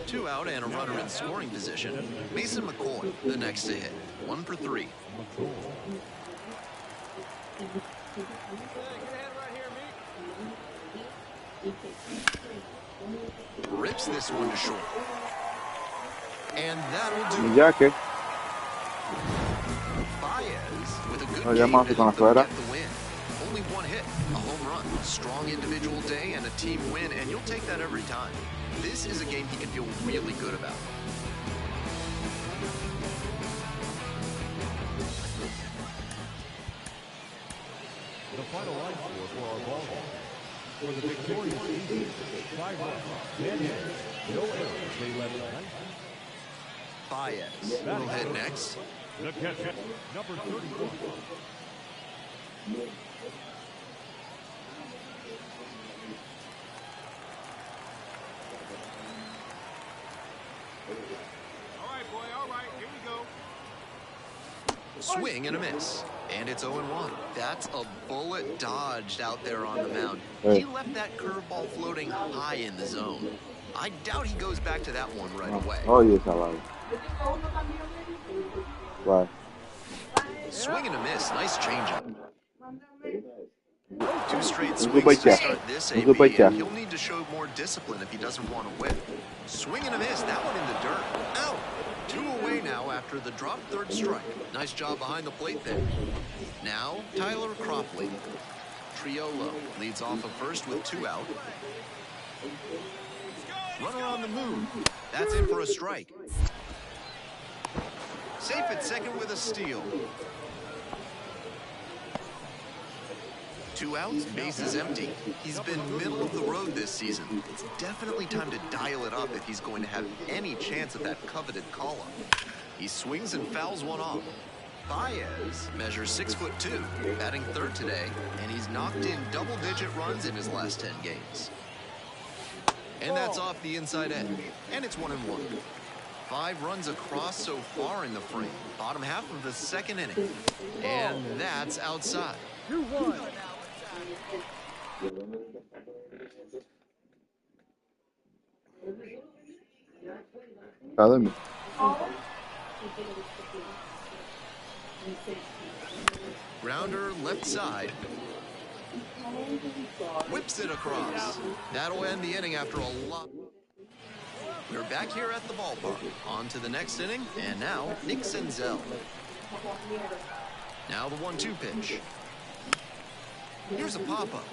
Two out and a runner in scoring position. Mason McCoy, the next to hit. 1 for 3. Rips this one to short. And that'll do it. Ya que. Baez with a good No, game ya más to con help them afuera. get the win. Only 1 hit, a home run, strong individual day, and a team win, and you'll take that every time. This is a game he can feel really good about. The final line score for our ball game. For the victorious Eagles, 5 runs, 10 hits, no errors. They led 19. Baez will hit next. The catcher, number 31. All right, boy, all right, here we go. Swing and a miss. And it's 0-1. That's a bullet dodged out there on the mound. Hey. He left that curveball floating high in the zone. I doubt he goes back to that one right away. Oye, chaval. Right. Swing and a miss. Nice changeup. 2 straight Un swings super to chat. start this Un AB, super and chat. he'll need to show more discipline if he doesn't want to whip. Swing and a miss. That one in the dirt. Out. 2 away now after the drop third strike. Nice job behind the plate there. Now, Tyler Cropley. Triolo leads off of first with 2 out. Runner on the move. That's in for a strike. Safe at second with a steal. 2 outs, bases empty. He's been middle of the road this season. It's definitely time to dial it up if he's going to have any chance at that coveted call-up. He swings and fouls one off. Baez measures 6'2", batting third today, and he's knocked in double-digit runs in his last 10 games. And that's off the inside edge, and it's 1-1. 5 runs across so far in the frame, bottom half of the second inning, and that's outside. 2-1. Academy. Grounder left side. Whips it across. That'll end the inning after a lot. We're back here at the ballpark. On to the next inning, and now Nick Senzel. Now the 1-2 pitch. Here's a pop-up.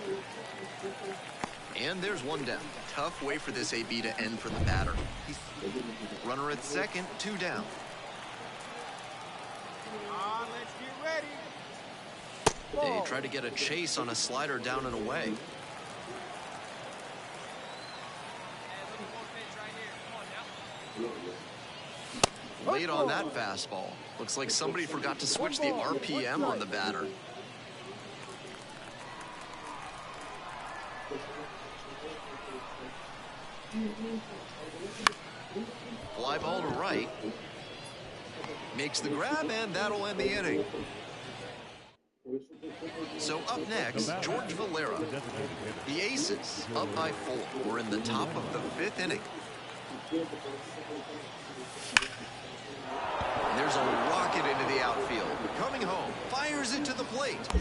And there's one down. Tough way for this AB to end for the batter. Runner at second, 2 down. Let's get ready. They try to get a chase on a slider down and away. Late on that fastball. Looks like somebody forgot to switch the RPM on the batter. Fly ball to right. Makes the grab, and that'll end the inning. So up next, George Valera. The Aces, up by 4. We're in the top of the 5th inning. And there's a rocket into the outfield. Coming home, fires it to the plate. The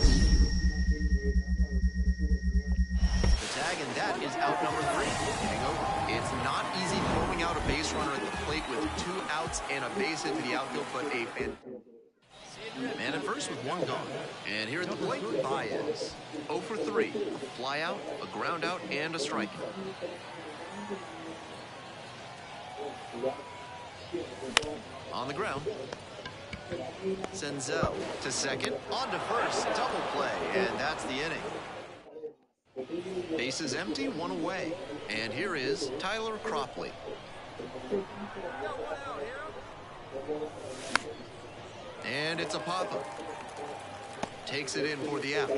tag, and that is out number 3. Getting over. It's not easy throwing out a base runner at the plate with 2 outs and a base hit to the outfield, but a man at first with 1 gone. And here at the plate, Baez. 0 for 3. A fly out, a ground out, and a strikeout. On the ground. Senzel to second. On to first. Double play. And that's the inning. Bases empty, 1 away. And here is Tyler Cropley. And it's a pop-up. Takes it in for the out.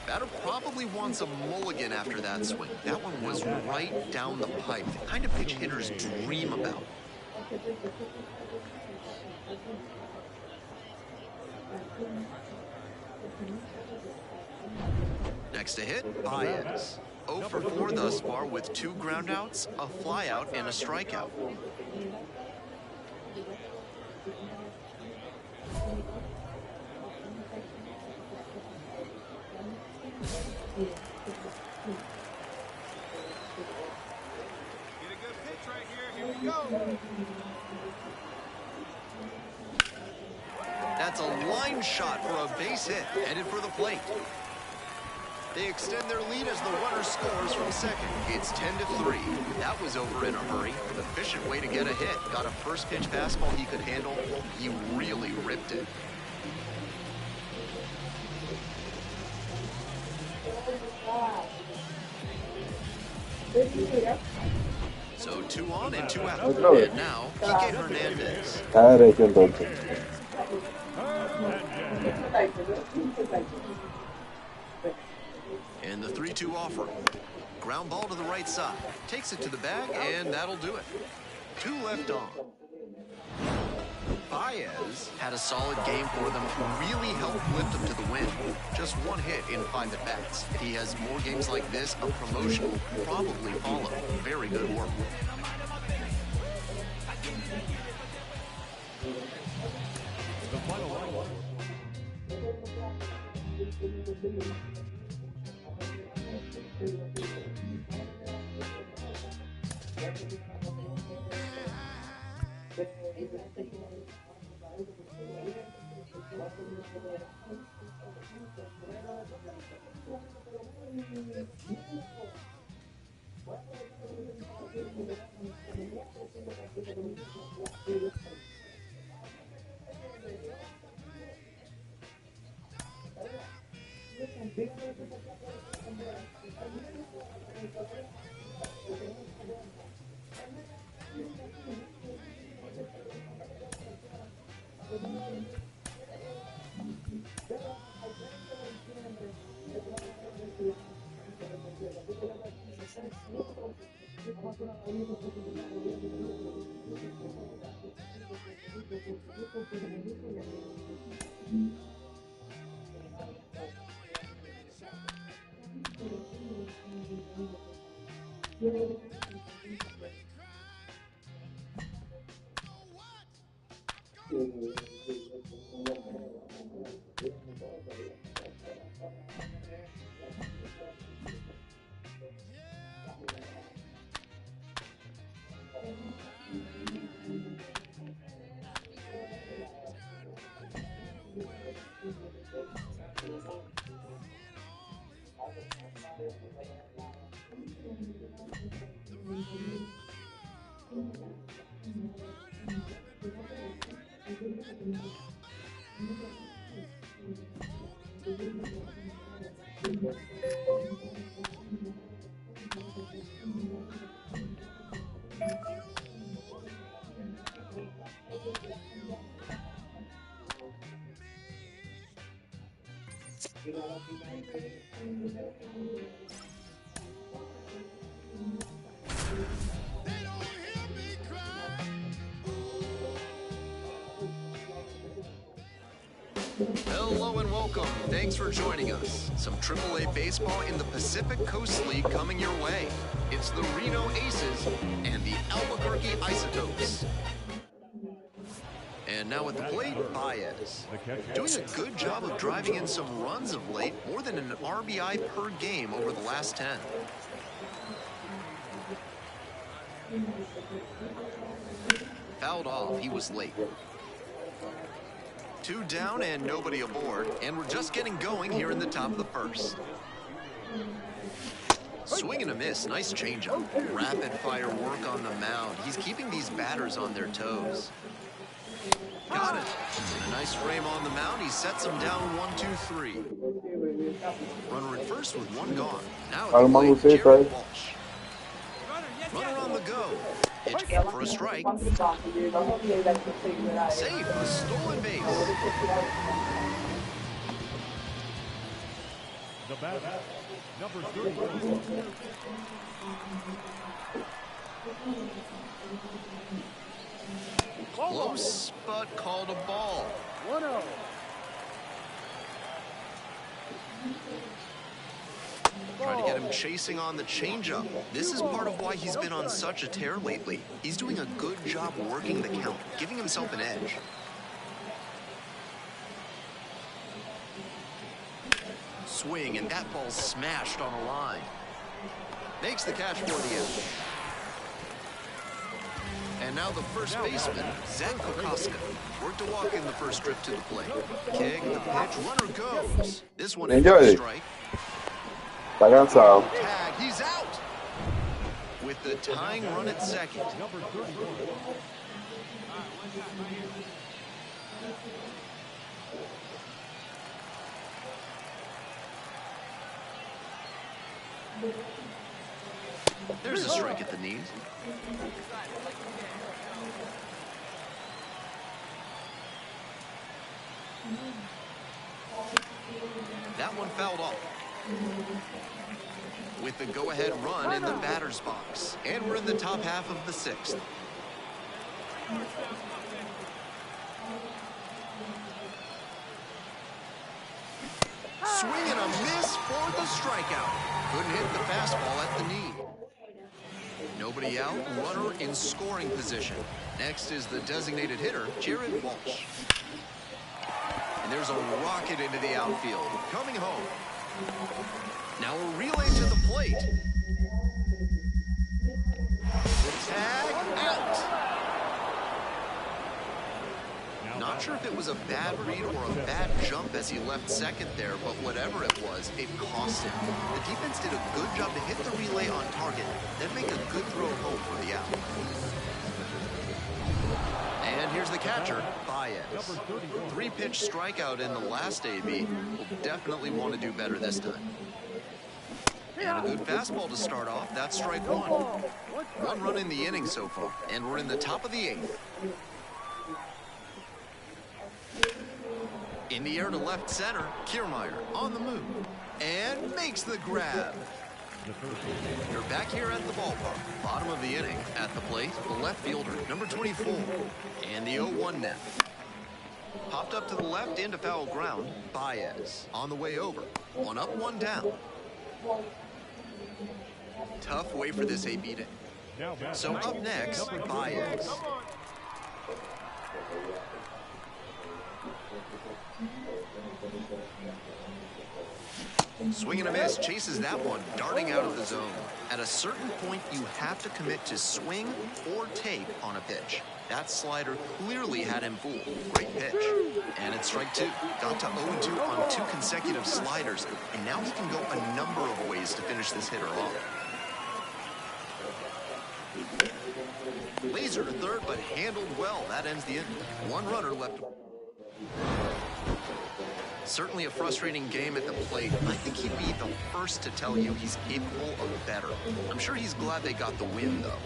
Batter probably wants a mulligan after that swing. That one was right down the pipe. The kind of pitch hitters dream about. Next to hit, Baez. 0 for 4 thus far with 2 groundouts, a flyout, and a strikeout. Get a good pitch right here. Here we go. That's a line shot for a base hit, headed for the plate. They extend their lead as the runner scores from second. It's 10-3. That was over in a hurry. An efficient way to get a hit. Got a first pitch fastball he could handle. He really ripped it. So 2 on and 2 out. And now, Kike Hernandez. Cada derecho entonces. And the 3-2 offer. Ground ball to the right side. Takes it to the bag, and that'll do it. 2 left on. Baez had a solid game for them, really helped lift them to the win. Just 1 hit in 5 at-bats. If he has more games like this, a promotion will probably follow. Very good work. The final line. Hello and welcome. Thanks for joining us. Some AAA baseball in the Pacific Coast League coming your way. It's the Reno Aces and the Albuquerque Isotopes. And now at the plate, Baez. Doing a good job of driving in some runs of late, more than an RBI per game over the last 10. Fouled off, he was late. 2 down and nobody aboard, and we're just getting going here in the top of the first. Swing and a miss, nice changeup. Rapid fire work on the mound. He's keeping these batters on their toes. Got it. A nice frame on the mound. He sets him down 1-2-3. Runner at first with 1 gone. Now at the plate, Jared Walsh. Runner on the go. Pitch for a strike. Safe, a stolen base. The batter, number 31. Close, but called a ball. 1-0. Try to get him chasing on the changeup. This is part of why he's been on such a tear lately. He's doing a good job working the count, giving himself an edge. Swing, and that ball's smashed on a line. Makes the catch for the out. And now the first baseman, Zach Kokoska, worked a walk in the first trip to the plate. Kick, the pitch, runner goes. This one is a strike. Está cansado. Tag, he's out. With the tying run at second. Number 31. There's a strike at the knees. That one fouled off. With the go-ahead run in the batter's box. And we're in the top half of the 6th. Swing and a miss for the strikeout. Couldn't hit the fastball at the knee. Nobody out, runner in scoring position. Next is the designated hitter, Jared Walsh. And there's a rocket into the outfield. Coming home. Now a relay to the plate. Tag out. Not sure if it was a bad read or a bad jump as he left second there, but whatever it was, it cost him. The defense did a good job to hit the relay on target, then make a good throw home for the out. And here's the catcher, Baez. 3-pitch strikeout in the last AB. Will definitely want to do better this time. And a good fastball to start off. That's strike 1. 1 run in the inning so far, and we're in the top of the 8th. In the air to left center, Kiermaier on the move and makes the grab. The first inning. You're back here at the ballpark. Bottom of the inning. At the plate, the left fielder, number 24. And the 0-1 now. Popped up to the left into foul ground. Baez on the way over. 1 up, 1 down. Tough way for this AB to. Now back. So up next, Baez. Swing and a miss, chases that one, darting out of the zone. At a certain point, you have to commit to swing or take on a pitch. That slider clearly had him fooled. Great pitch. And it's strike 2. Got to 0-2 on 2 consecutive sliders, and now he can go a number of ways to finish this hitter off. Laser to third, but handled well. That ends the inning. 1 runner left. Certainly a frustrating game at the plate. I think he'd be the first to tell you he's capable of better. I'm sure he's glad they got the win, though.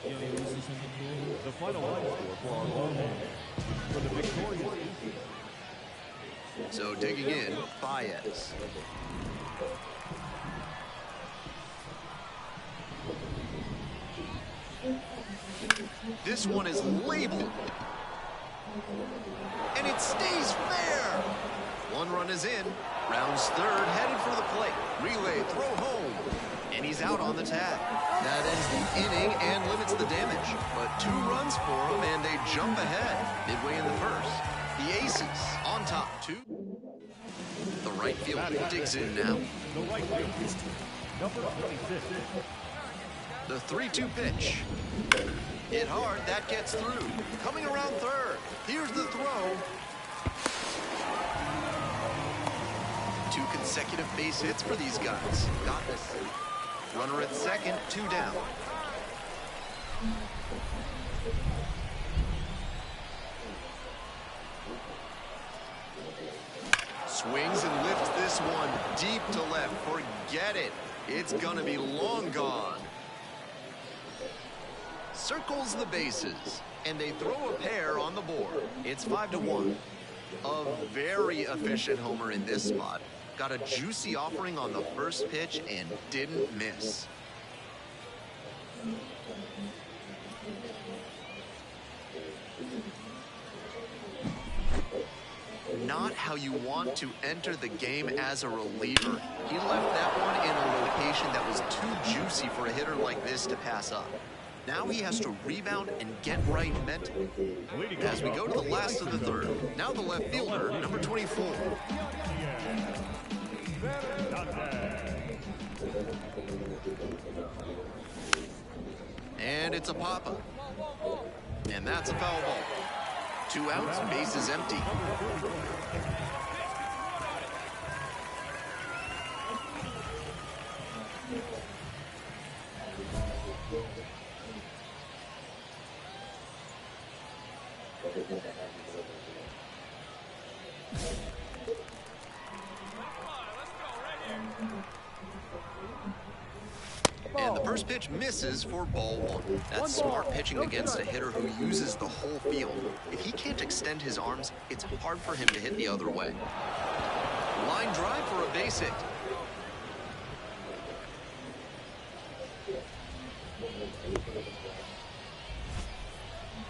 The final line score for our ball game. For the victorious Indians. So digging in, Baez. This one is labeled. And it stays fair. 1 run is in. Rounds third, headed for the plate. Relay, throw home. And he's out on the tag. That ends the inning and limits the damage. But 2 runs for him, and they jump ahead midway in the first. The Aces on top, 2. The right field digs in now. The right field. Number 26. The 3-2 pitch. Hit hard, that gets through. Coming around third. Here's the throw. 2 consecutive base hits for these guys. Got this. Runner at second, 2 down. Swings and lifts this one deep to left. Forget it. It's gonna be long gone. Circles the bases, and they throw a pair on the board. It's 5-1. A very efficient homer in this spot. Got a juicy offering on the first pitch and didn't miss. Not how you want to enter the game as a reliever. He left that one in a location that was too juicy for a hitter like this to pass up. Now he has to rebound and get right mentally. As we go to the last of the third, now the left fielder, number 24. And it's a pop-up. And that's a foul ball. 2 outs, bases empty. And the first pitch misses for ball 1. That's smart pitching against a hitter who uses the whole field. If he can't extend his arms, it's hard for him to hit the other way. Line drive for a base hit.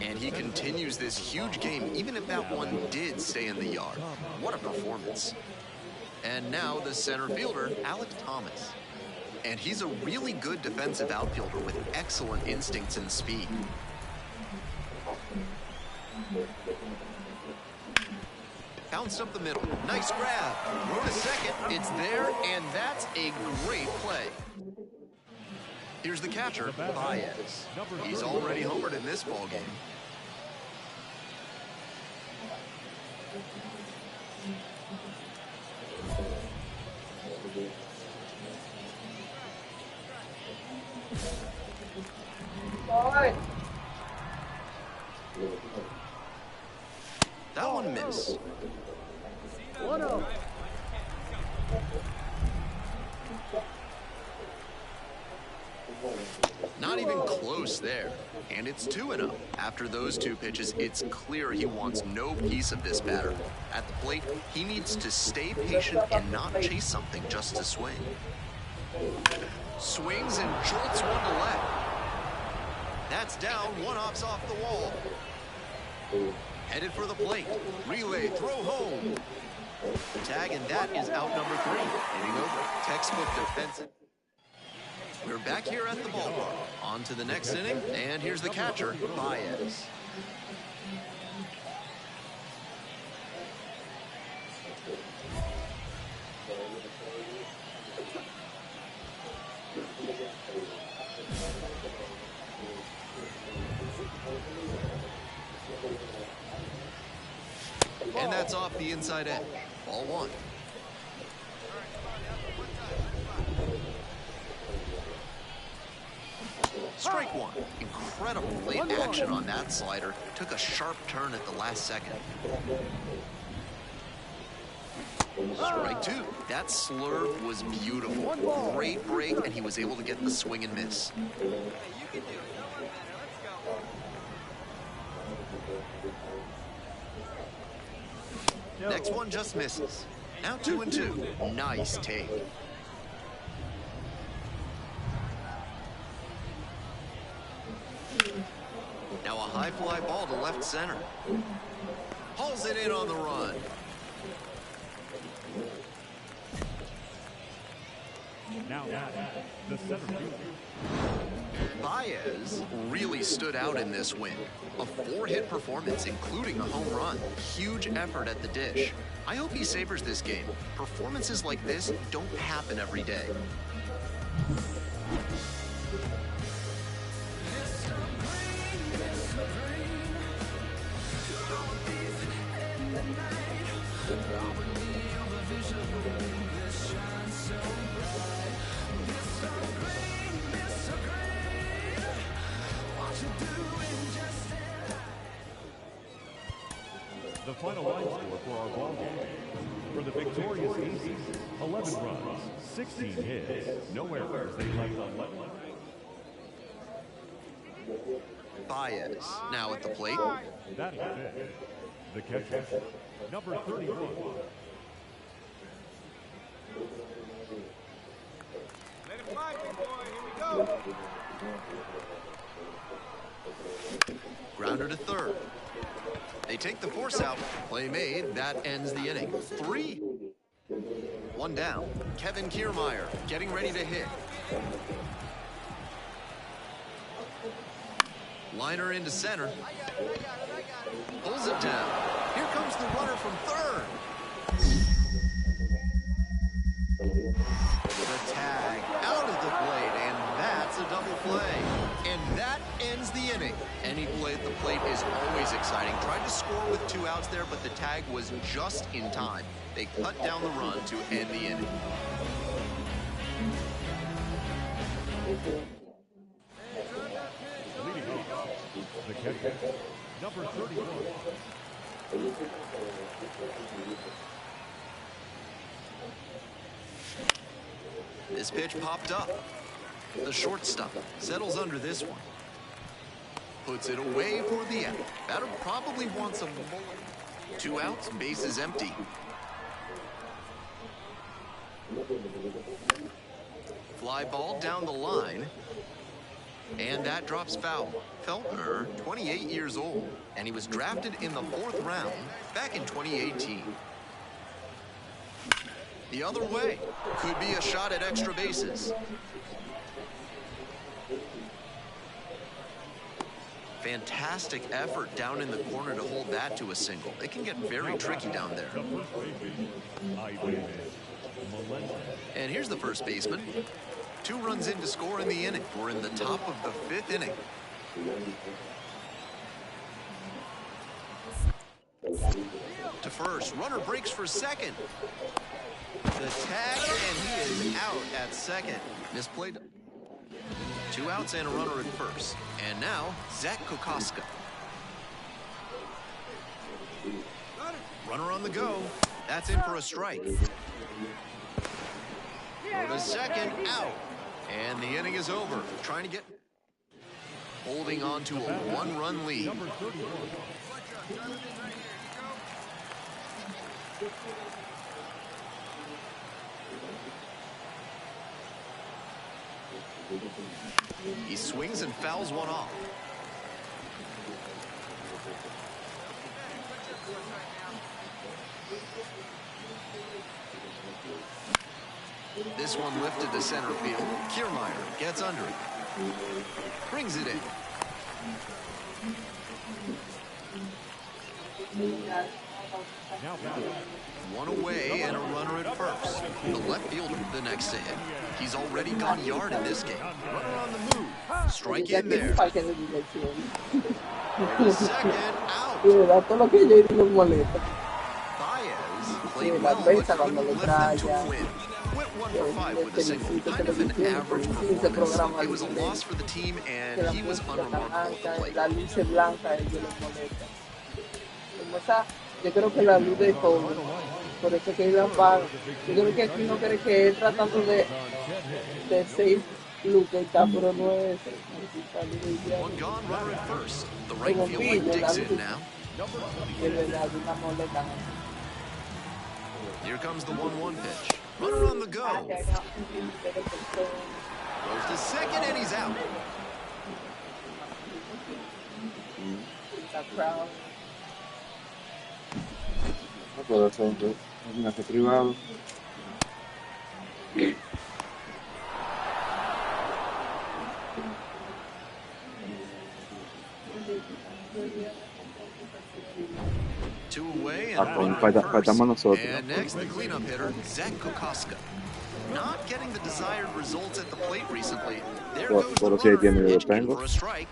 And he continues this huge game, even if that one did stay in the yard. What a performance. And now the center fielder, Alek Thomas. And he's a really good defensive outfielder with excellent instincts and speed. Bounced up the middle. Nice grab. Throw to second. It's there, and that's a great play. Here's the catcher, Baez. He's already homered in this ballgame. That one missed. 1-0. Not Not even close there. And it's 2-0. After those two pitches, it's clear he wants no piece of this batter. At the plate, he needs to stay patient and not chase something just to swing. Swings and jolts one to left. That's down, one hops off the wall. Headed for the plate. Relay, throw home. Tag, and that is out number 3. Hitting over. Textbook defensive. We're back here at the ballpark. On to the next inning, and here's the catcher, Baez. And that's off the inside edge. Ball 1. Strike 1. Incredible late action on that slider. Took a sharp turn at the last second. Strike 2. That slurve was beautiful. Great break, and he was able to get the swing and miss. Hey, you can do it. No one better. Let's go. Next one just misses. Now 2-2. Nice take. Now a high fly ball to left center. Hauls it in on the run. Now, the center fielder. Baez really stood out in this win. A 4-hit performance, including a home run. Huge effort at the dish. I hope he savors this game. Performances like this don't happen every day. The final line score for our ball game. For the victorious Aces, 11 runs, 16 hits, no errors, they left unleft. Baez now at the plate. That is it. The catcher, number 31. Let it fly, big boy. Here we go. Grounder to third. They take the force out. Play made. That ends the inning. 3. 1 down. Kevin Kiermaier getting ready to hit. Liner into center. Pulls it down. Here comes the runner from third. The tag out of the plate, and that's a double play. And that ends the inning. Any play at the plate is always exciting. Tried to score with 2 outs there, but the tag was just in time. They cut down the run to end the inning. Leading off, the catcher, number 31. This pitch popped up. The shortstop settles under this one. Puts it away for the out. Batter probably wants a bullet. 2 outs, bases empty. Fly ball down the line. And that drops foul. Feltner, 28 years old, and he was drafted in the 4th round back in 2018. The other way. Could be a shot at extra bases. Fantastic effort down in the corner to hold that to a single. It can get very tricky down there. And here's the first baseman. 2 runs in to score in the inning. We're in the top of the 5th inning. To first, runner breaks for second. The tag, and he is out at second. Misplayed. 2 outs and a runner at first. And now, Zach Kokoska. Runner on the go. That's in for a strike. For the second, out. And the inning is over. Trying to get... holding on to a one-run lead. Number 31. He swings and fouls one off. This one lifted to center field. Kiermaier gets under it. Brings it in. Now batting. One away and a runner at first. The left fielder, the next to hit. He's already gone yard in this game. Runner on the move. Strike in there. Parque de diversión. The second out. Sí, ¿verdad? Todo lo que yo digo molesta. Baez Sí, played la well, but prensa cuando couldn't lo lift them to traya. a win. Went 1 for 5 with a single. Felicito Kind of an televisión average por 15 performance. programas It was a de loss for the team, que and la he was música unremarkable at the blanca, plate. la luz es blanca, a ellos les molesta. Como esa, yo creo que la luz de joven, por eso que ellos la apagan. Yo creo que aquí no cree que él tratando de seis luz que está, pero no es One gone, runner at first. The right como fielder pillo, la digs luz in now. que le da una molesta. Here comes the 1-1 pitch. Runner on the go. Goes to second, and he's out. No puedo hacer un gimnasio privado. Two away and Ah, runner falta- at first. faltamos nosotros. And next, the cleanup hitter, Zach Kokoska. Not getting the desired results at the plate recently. There Por- goes por the lo que runner. tiene de Pitch in tengo. for a strike.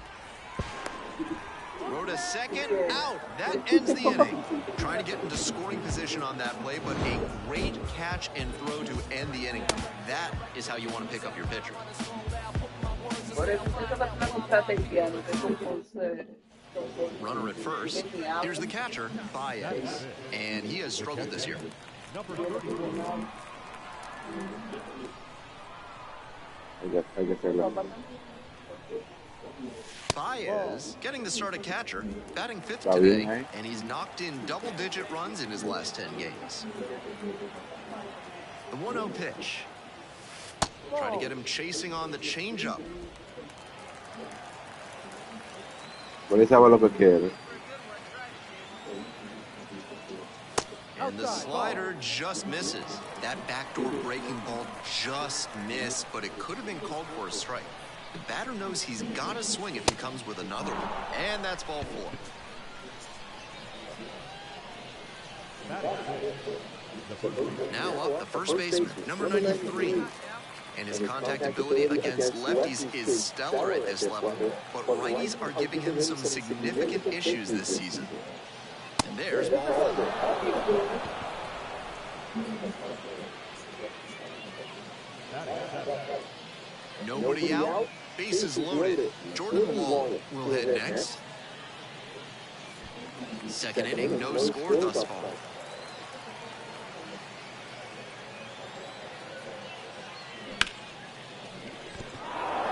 Throw to second, out. That ends the inning. Trying to get into scoring position on that play, but a great catch and throw to end the inning. That is how you want to pick up your pitcher. Por eso esa persona con estrategia, no sé cómo se- Runner at first. Here's the catcher, Baez. And he has struggled this year. Number 31. Hay que hacerlo. Baez getting the start at catcher, batting fifth Está today, bien, eh? and he's knocked in double-digit runs in his last 10 games. The 1-0 pitch. Try to get him chasing on the changeup. Por eso hago lo que quiere. And the slider just misses. That backdoor breaking ball just missed, but it could have been called for a strike. The batter knows he's got to swing if he comes with another one. And that's ball 4. Now up, the first baseman, number 93. And his contact ability against lefties is stellar at this level. But righties are giving him some significant issues this season. And there's ball 4. Nobody out, bases loaded. Jordan Wall will hit next. Second inning, no score thus far.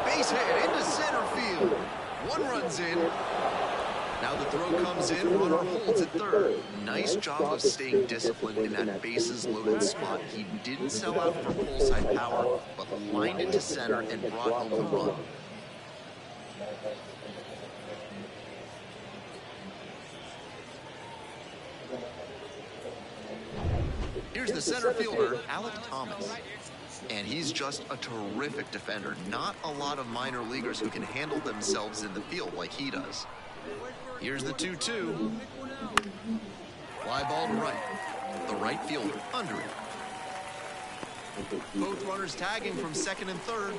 Base hit into center field. One runs in. Now the throw comes in, runner holds at third. Nice job of staying disciplined in that bases loaded spot. He didn't sell out for pull side power, but lined it to center and brought home the run. Here's the center fielder, Alec Thomas. And he's just a terrific defender. Not a lot of minor leaguers who can handle themselves in the field like he does. Here's the 2-2. Fly ball to right. The right fielder under it. Both runners tagging from second and third.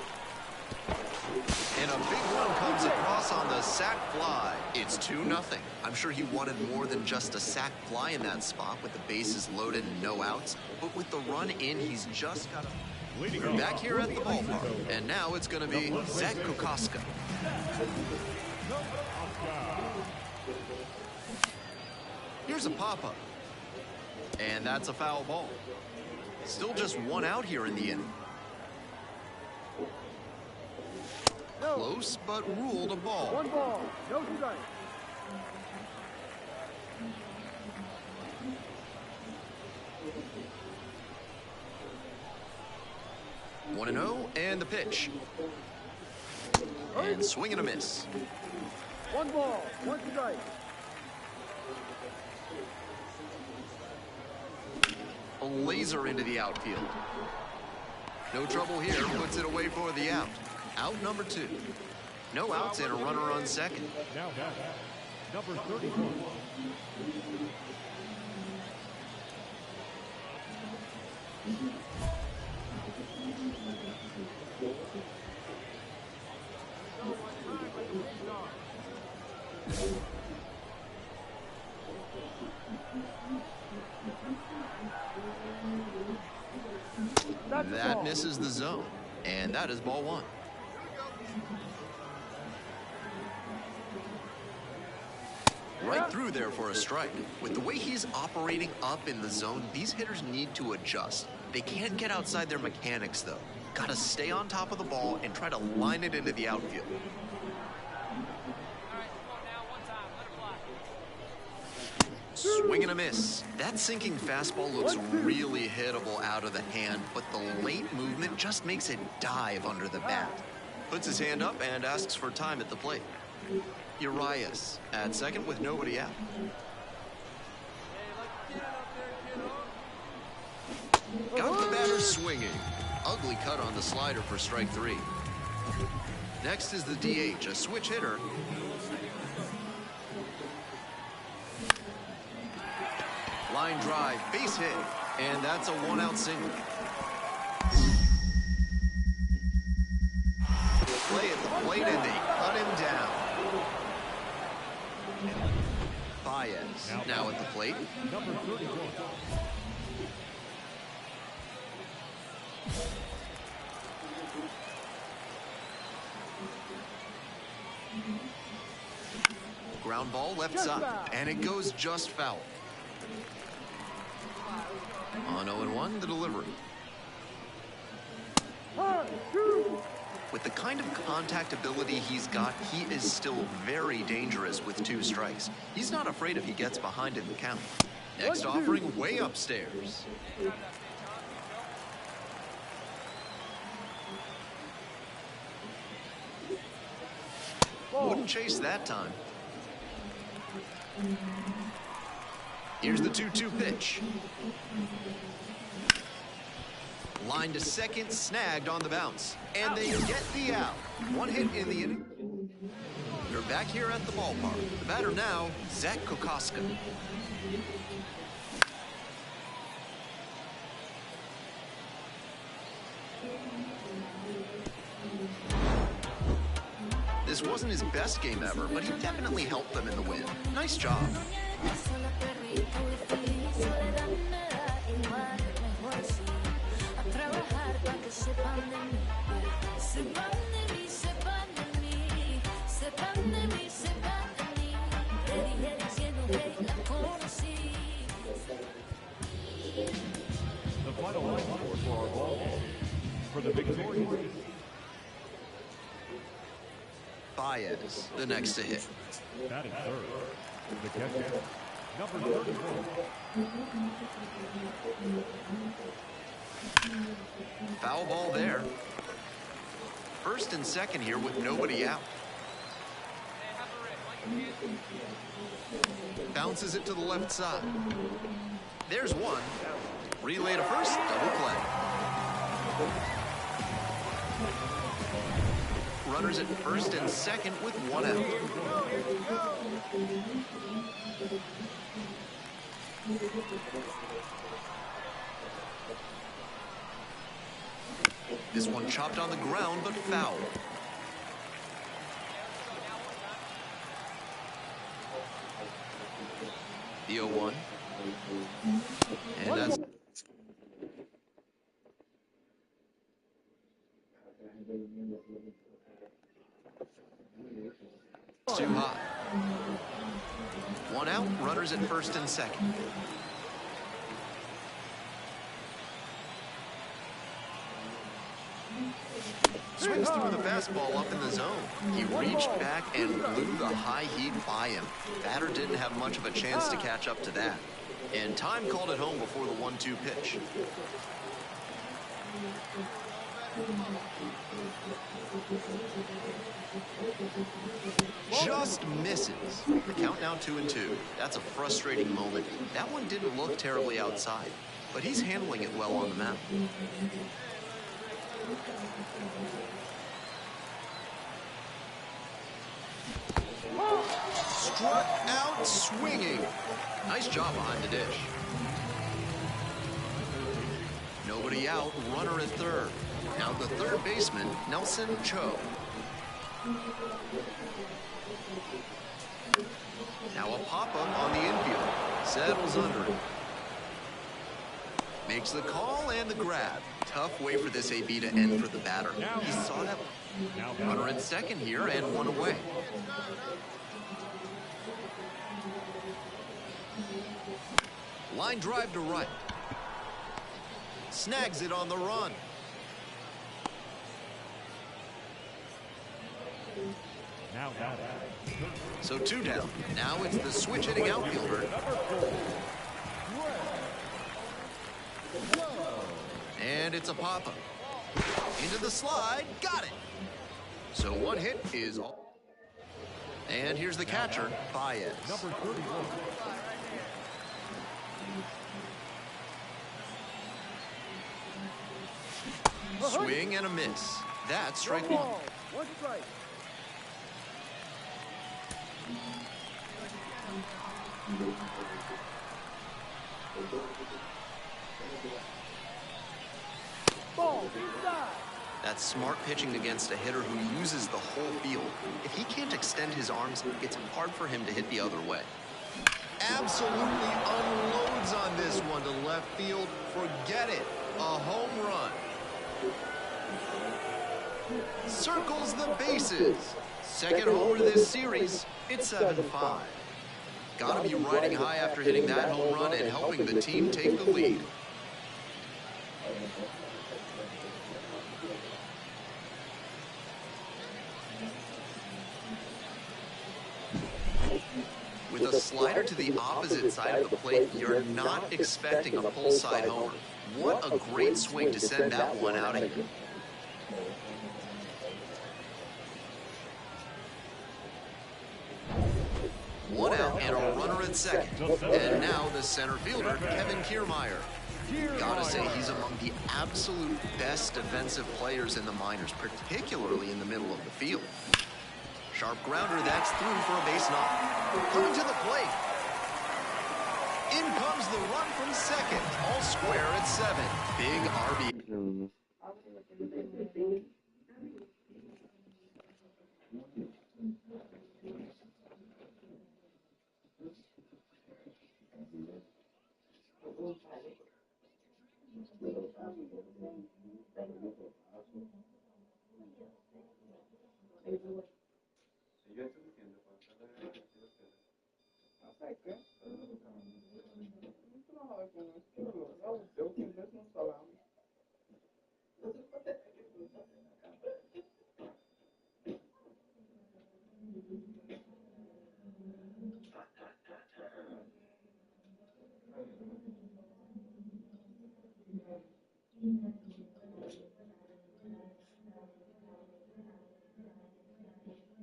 And a big one comes across on the sac fly. It's 2-0. I'm sure he wanted more than just a sac fly in that spot with the bases loaded and no outs. But with the run in, he's just got to... We're back here at the ballpark. And now it's going to be Zach Kokoska. Here's a pop-up. And that's a foul ball. Still just one out here in the inning. Close, but ruled a ball. 1 ball, no strike. One and 0, and the pitch. And swing and a miss. 1 ball, 1 strike. A laser into the outfield. No trouble here, puts it away for the out. Out number 2. No outs and a runner on second. Now back, number 31. That misses the zone, and that is ball 1. Right through there for a strike. With the way he's operating up in the zone, these hitters need to adjust. They can't get outside their mechanics, though. Gotta stay on top of the ball and try to line it into the outfield. Swing and a miss. That sinking fastball looks really hittable out of the hand, but the late movement just makes it dive under the bat. Puts his hand up and asks for time at the plate. Urias at second with nobody out. Got the batter swinging. Ugly cut on the slider for strike 3. Next is the DH, a switch hitter. Line drive, base hit, and that's a 1-out single. Play at the plate, and they cut him down. Baez now at the plate. Number 31. Ground ball left side, and it goes just foul. On 0-1, the delivery. With the kind of contact ability he's got, he is still very dangerous with 2 strikes. He's not afraid if he gets behind in the count. Next offering, way upstairs. Wouldn't chase that time. Here's the 2-2 pitch. Line to second, snagged on the bounce. And they get the out. 1 hit in the inning. They're back here at the ballpark. The batter now, Zach Kokoska. This wasn't his best game ever, but he definitely helped them in the win. Nice job. The final line score for our ball game. For the victorious team. Baez, the next to hit. Batting third. The catcher, number 31. Foul ball there. First and second here with nobody out. Bounces it to the left side. There's one. Relay to first, double play. Runners at first and second with 1 out. This one chopped on the ground, but foul. The 0-1. And that's too high. 1 out, runners at first and second. Swings through the fastball up in the zone. He reached back and blew the high heat by him. Batter didn't have much of a chance to catch up to that. And time called it home before the 1-2 pitch. Just misses. The count now 2-2. That's a frustrating moment. That one didn't look terribly outside, but he's handling it well on the mound. Struck out swinging. Nice job behind the dish. Nobody out, runner at third. Now the third baseman, Nelson Cho. Now a pop-up on the infield. Settles under it. Makes the call and the grab. Tough way for this AB to end for the batter. He saw that runner at second here and one away. Line drive to right. Snags it on the run. So 2 down. Now it's the switch hitting outfielder. And it's a pop-up. Into the slide. Got it. So 1 hit is all. And here's the catcher, Baez. Number 31. Swing and a miss. That's strike 1. One strike. Ball inside. That's smart pitching against a hitter who uses the whole field. If he can't extend his arms, it's hard for him to hit the other way. Absolutely unloads on this one to left field. Forget it. A home run. Circles the bases. Second homer this series. It's 7-5. Gotta be riding high after hitting that home run and helping the team take the lead. With a slider to the opposite side of the plate, you're not expecting a full side homer. What a great swing to send that one out of here. One out and a runner at second. And now the center fielder, Kevin Kiermaier. Gotta say, he's among the absolute best defensive players in the minors, particularly in the middle of the field. Sharp grounder, that's through for a base knock. Coming to the plate. In comes the run from second. All square at 7. Big RB.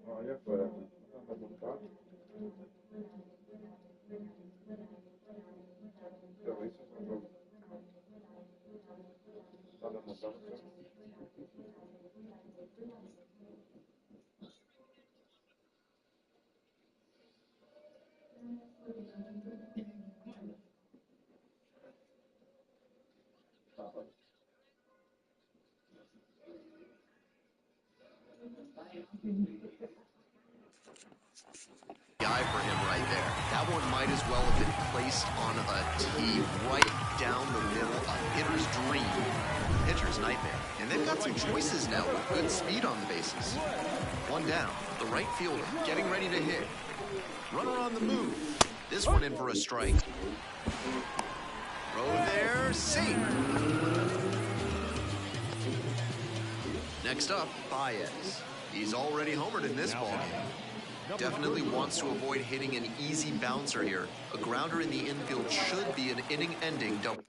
Olha, foi. Tá montado. Então, isso é bom. Tá montado. Eye for him right there. That one might as well have been placed on a tee right down the middle. A hitter's dream. Pitcher's nightmare. And they've got some choices now with good speed on the bases. One down. The right fielder getting ready to hit. Runner on the move. This one in for a strike. Throw there. Safe. Next up, Baez. He's already homered in this ballgame. Definitely wants to avoid hitting an easy bouncer here. A grounder in the infield should be an inning-ending double.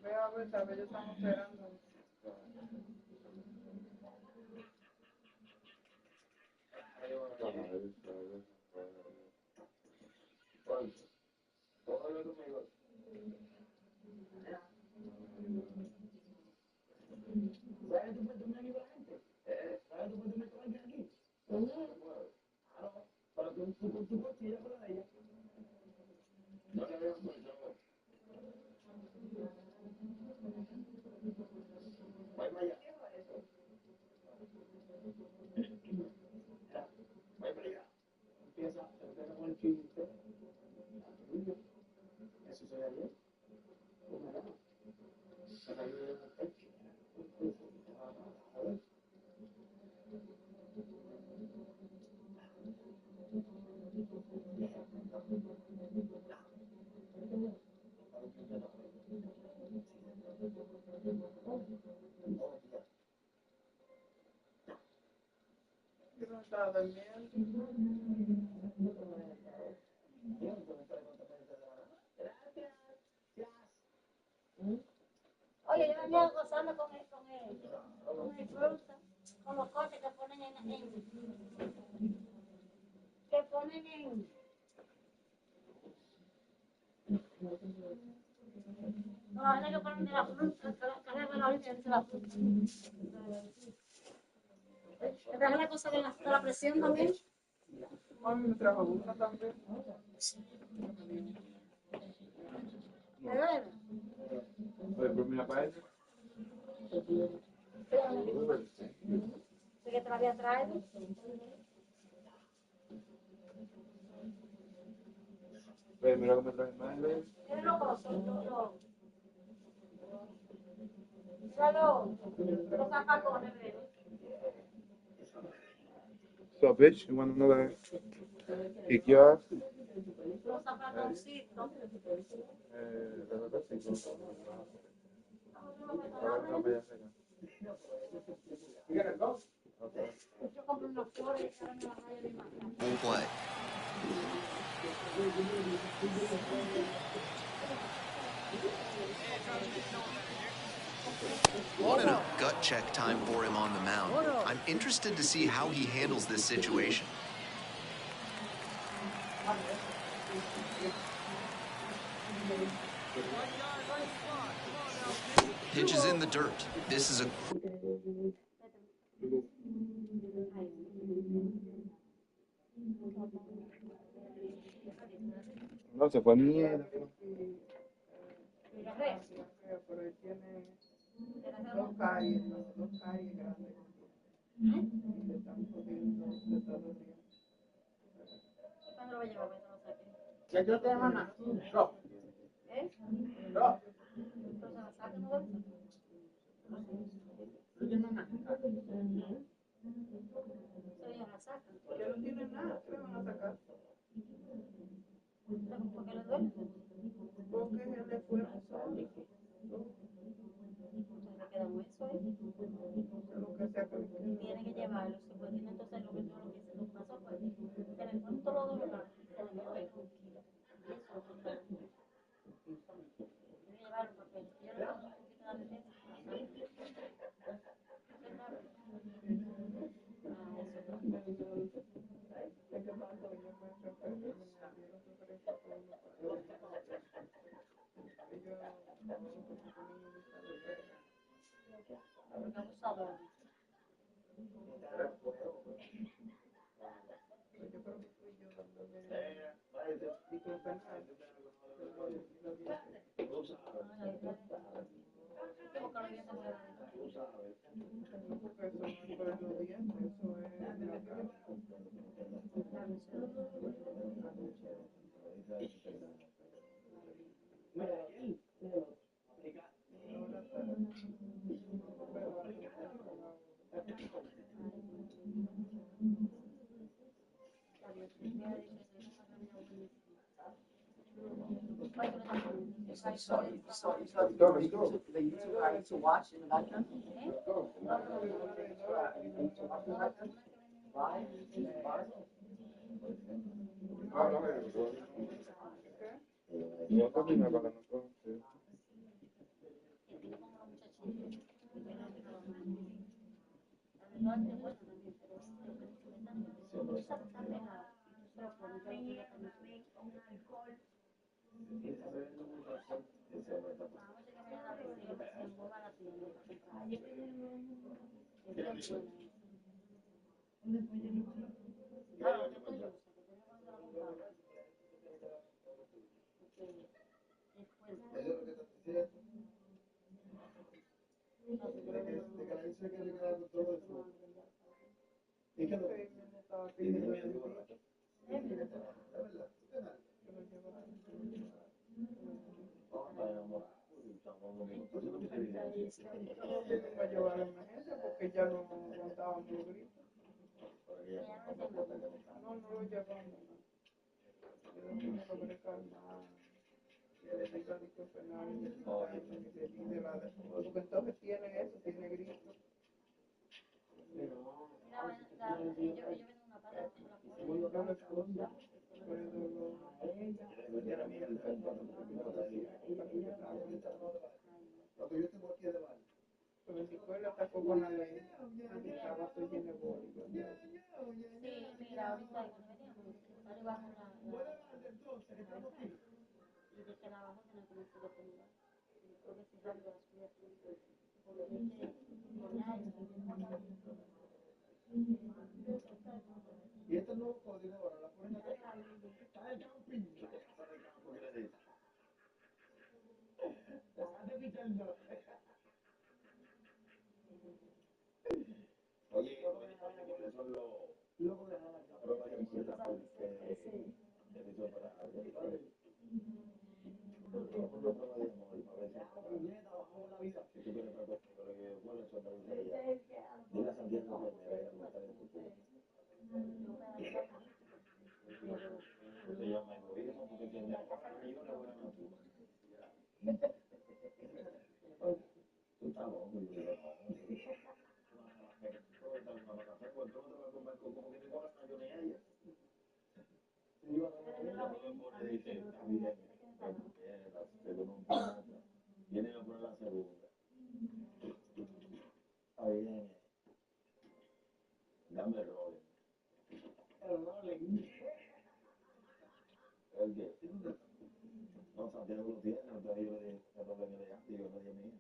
Ve a ver, tal vez ya están esperando. Yo no estaba durmiendo. Oye, yo venía gozando con el fruto, con los cortes que ponen que ponen en, no, la que ponen de la fruta, que la orilla de la fruta. ¿Te traje la cosa de la presión también? A mí me trajo una también. ¿De verdad? ¿De que te la había traído? Mira cómo trae más. Mira los zapacones, ¿verdad? So, bitch, you want another kick your ass? Los zapatoncitos. Yo compré unos flores y ahora me las voy a animar. Full play. Wanted a gut check time for him on the mound. I'm interested to see how he handles this situation. Pitch is in the dirt. This is a No, se fue mierda. Pero él tiene dos calles grandes. Y le están jodiendo de todos los días. ¿Cuándo lo va a llevar? Ya yo te mamá. No. ¿Eh? No. Entonces la saca, ¿no? Oye, mamá. Eso ya la saca. Ya no tiene nada, ¿qué le van a sacar? ¿Por qué le duele? Porque él le fue solo. Entonces le queda un hueso ahí. Lo que sea que le quede. Tiene que llevarlo. Si pues tiene entonces lo que pasó fue que en el punto lo dobla, se le quedó ahí. Y eso es lo que está. Tiene que llevar los papeles. Yo le pongo un poquito de defensa. Abusador. noviembre, eso es la cara. To watch in the background. Yo también me para nosotros. Va a llevar a emergencia porque ya no aguantábamos los gritos. No, no lo llevamos. No logré calmar. Necesita diclofenac, porque entonces tiene eso, tiene gritos. Pero en mi escuela atacó con la ley, estaba todo lleno de bólicos. Sí, mira, ahorita ahora vamos a y de que la vamos a tener como que tener. Creo que si salgo a estudiar, y este nuevo código ahora la ponen acá. Está de camping. Oye, ¿cuáles son los la prueba de muestra para se llama egoísmo porque tiene una buena natura. Tú estás loco, yo digo, viene a poner la segunda. Está bien. Dame el rolling. El rolling. ¿El qué? No, Santiago lo tiene, entonces yo le dije, el rolling de antes, yo no dije mío.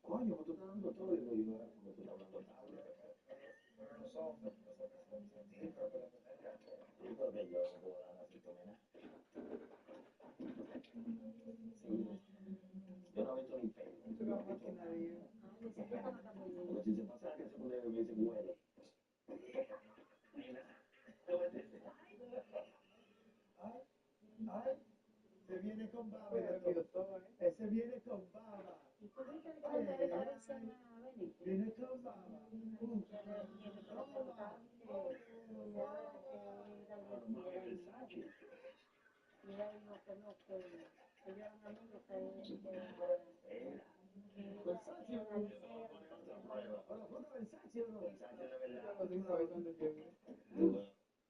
Coño, tú estás dando todo, digo yo, me estoy hablando tarde. Pero no son, sí, porque yo no puedo dar así como nada. Sí. Yo no he visto ni pelo. Porque si se pasa que se pone, me dice, huele. Ay, se viene con baba. Ese viene con baba. Viene con baba.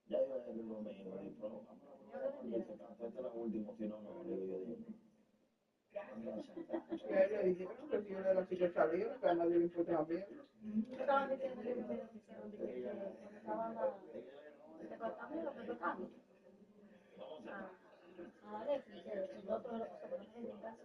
Ya yo le digo lo mismo, pero vamos a poner ese canto, este es la última, si no, no, le digo yo. Y a él le dijeron que si una de las chicas salieron, que a nadie le importa la mierda. Estaban diciendo que me hicieron de que estaban tratando lo que tocamos. A Alexis, que el otro de los cosas, pero no es el caso.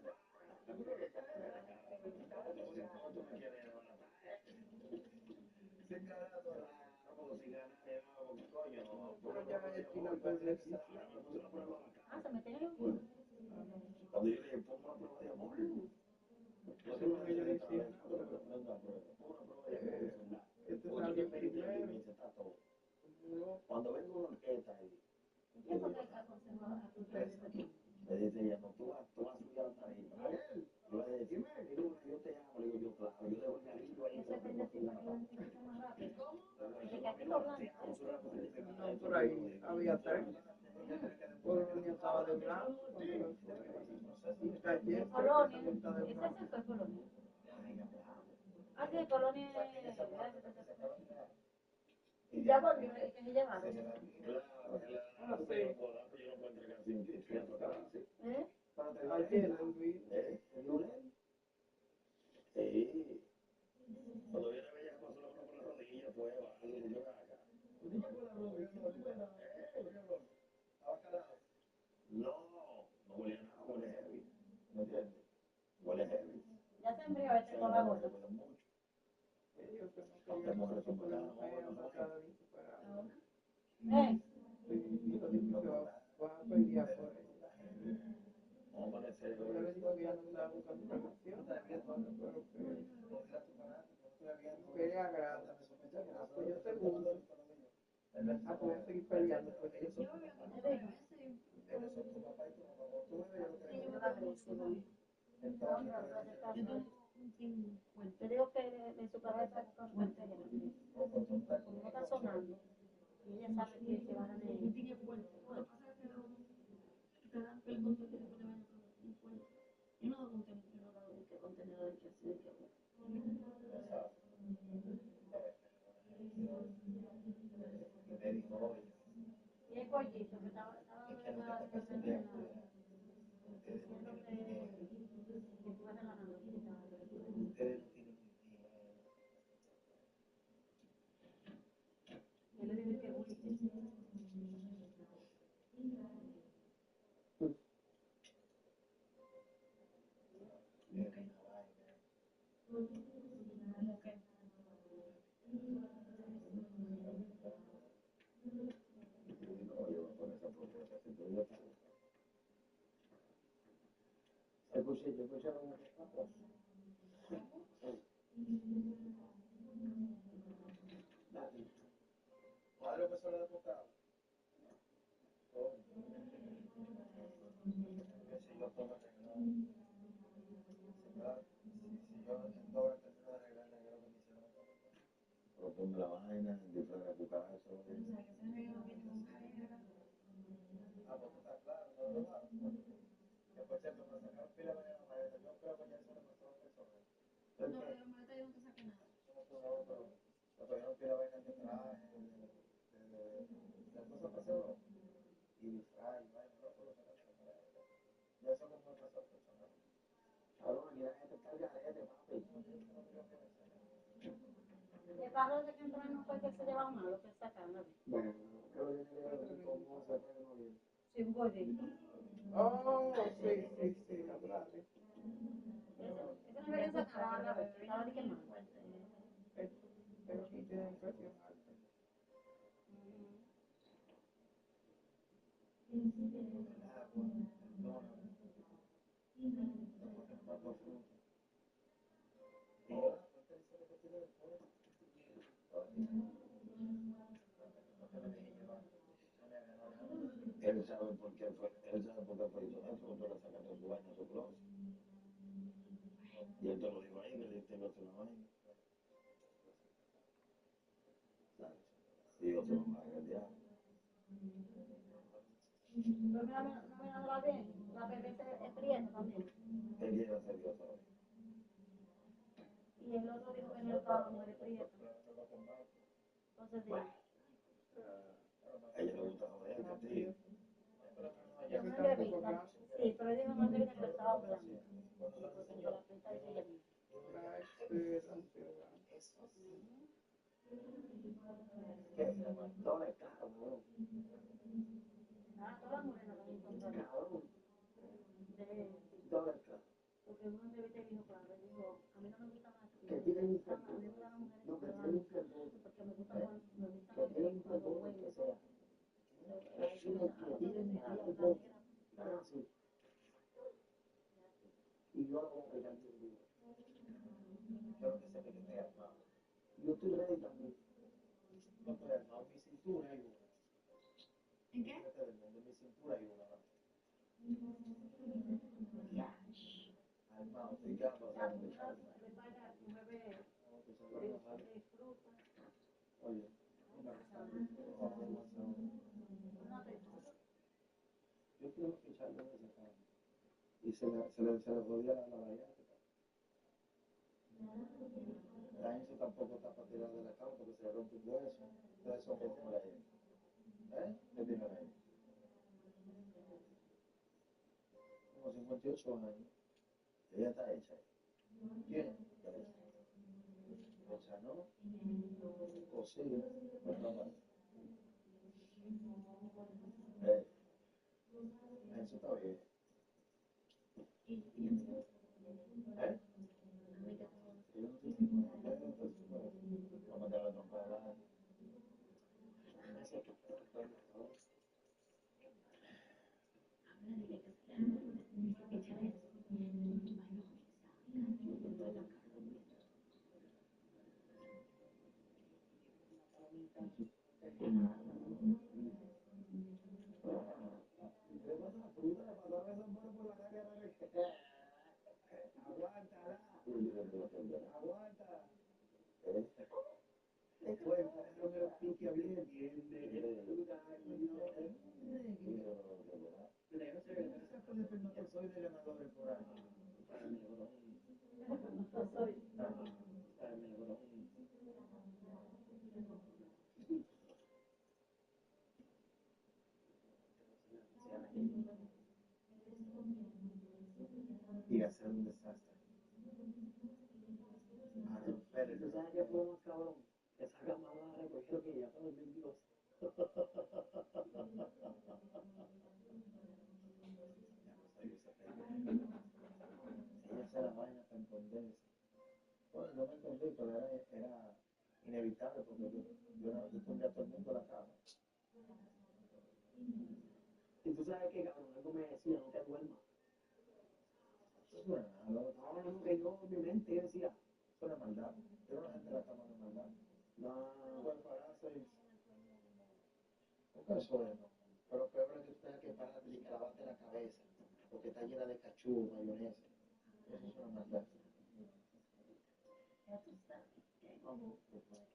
Pero ya hay esquina por el éxito. Se meten en un culo. Cuando yo le dije, pongo una prueba de amor. No sé lo que yo decía. Una prueba de amor. Cuando venga una orquesta ahí, ¿Qué fue que aconsejó a tu esa, me dice ella, no, tú vas a subir a la tarima. Yo le dije, dime, y digo, yo te llamo, le digo, yo claro, yo dejo el anillo ahí. Ese que identifica más rápido? Porque que aquí No, por ahí había tres. Colonia estaba de blanco. De Colonia, ese se fue Colonia. Ah, sí, Colonia. Ya volvió, ¿y que se llevaron? Ah, sí. ¿Eh? Ayer el vi. Sí. Cuando viene Bella se pasó la mano por la rodilla, fue bajarlo, yo ven acá. No huele a nada, huele heavy. ¿Me entiendes? Huele heavy. Ya se enfrió este con la gorda. Las mujeres son bacanas, Va a pelear por ella. vamos a amanecer. Yo le digo que ella no está buscando relación, pero que pelea grande. Pues yo seguro a poder seguir peleando por eso. Yo digo que de su cabeza es constante, como no está sonando, y ella sabe que van a ir. Te dan perdón que te ponen en cuenta. Yo no doy un contenedor de que así de que. Y el pollito que estaba viendo la situación diciendo que tú vas ganando. Yo le dije que Ponme la vaina, disfraz de cucaracho. el carro de que entró no fue que se llevaba malo, que sacaron. Bueno, creo que como se fue no bien. Sí, un gordito. Oh, sí, hablar. Ese no había sacado la vez, estaba de que mal. Pero sí tiene impresión alta. Él sabe por qué fue, él sabe por qué fue hizo eso, cuando le sacaron su vaina a su closet. Y él te lo dijo ahí, que le diste el otro la vaina. Y otro lo va a regatear. Pero no me habla bien, la bebé se prieta también. Él quiere hacer Dios ahora. Y el otro dijo que no estaba mujer prieta. Entonces digo, A ella le gusta joder, que a ti. yo no le vi, sí, pero él dijo no que estaba hablando. Porque la pinta de ella. Doble caro, bro. Ah, todas las mujeres también encontraron. Doble caro. Porque uno de te dijo, claro, dijo, a mí no me gusta más. Que tienen un A mí me gustan las mujeres no, que que tienen un fervor. porque me gustan cuando Que tienen un fervor, que sea. Que tienen un fervor. Ah, sí. Y yo lo voy a pegar en el día. Quiero que sepa que estoy armado. Yo estoy ready también. No estoy armado, mi sí. cintura hay una. ¿En qué? De mi cintura hay una. Armado, estoy quedando pasando de chavo. Oye, yo quiero que echarle esa cara. Y se le jodía la variante. La Enzo tampoco está para tirar de la cama porque se le rompe un hueso. Entonces son como la ¿eh? ¿Qué tiene la como 58 años. Ella está hecha. ¿Quién? Hecha, ¿no? Cosida. Eso está bien. ¿Eh? Vamos a dar la trompada. Aguántala. Aguántala. Después, no me lo pique bien, soy de ganadores por ahí. Y hacer un desastre. A romper. ¿Tú sabes qué fue más cabrón? Esa camada recogió que ya para el 22. Ella se la vaina para esconderse. Bueno, no me escondí, pero era inevitable porque yo escondía a todo el mundo en la cama. Y tú sabes que cabrón, algo me decía, no te duermas. Eso es no, que yo en mi mente decía, eso no es maldad. Yo no la gente de la cama no es maldad. No, puedes pararse y... Nunca eso es, ¿no? Pero peor es que tú tengas que pararte y clavarte la cabeza, porque está llena de cachú, mayonesa. Eso es una maldad.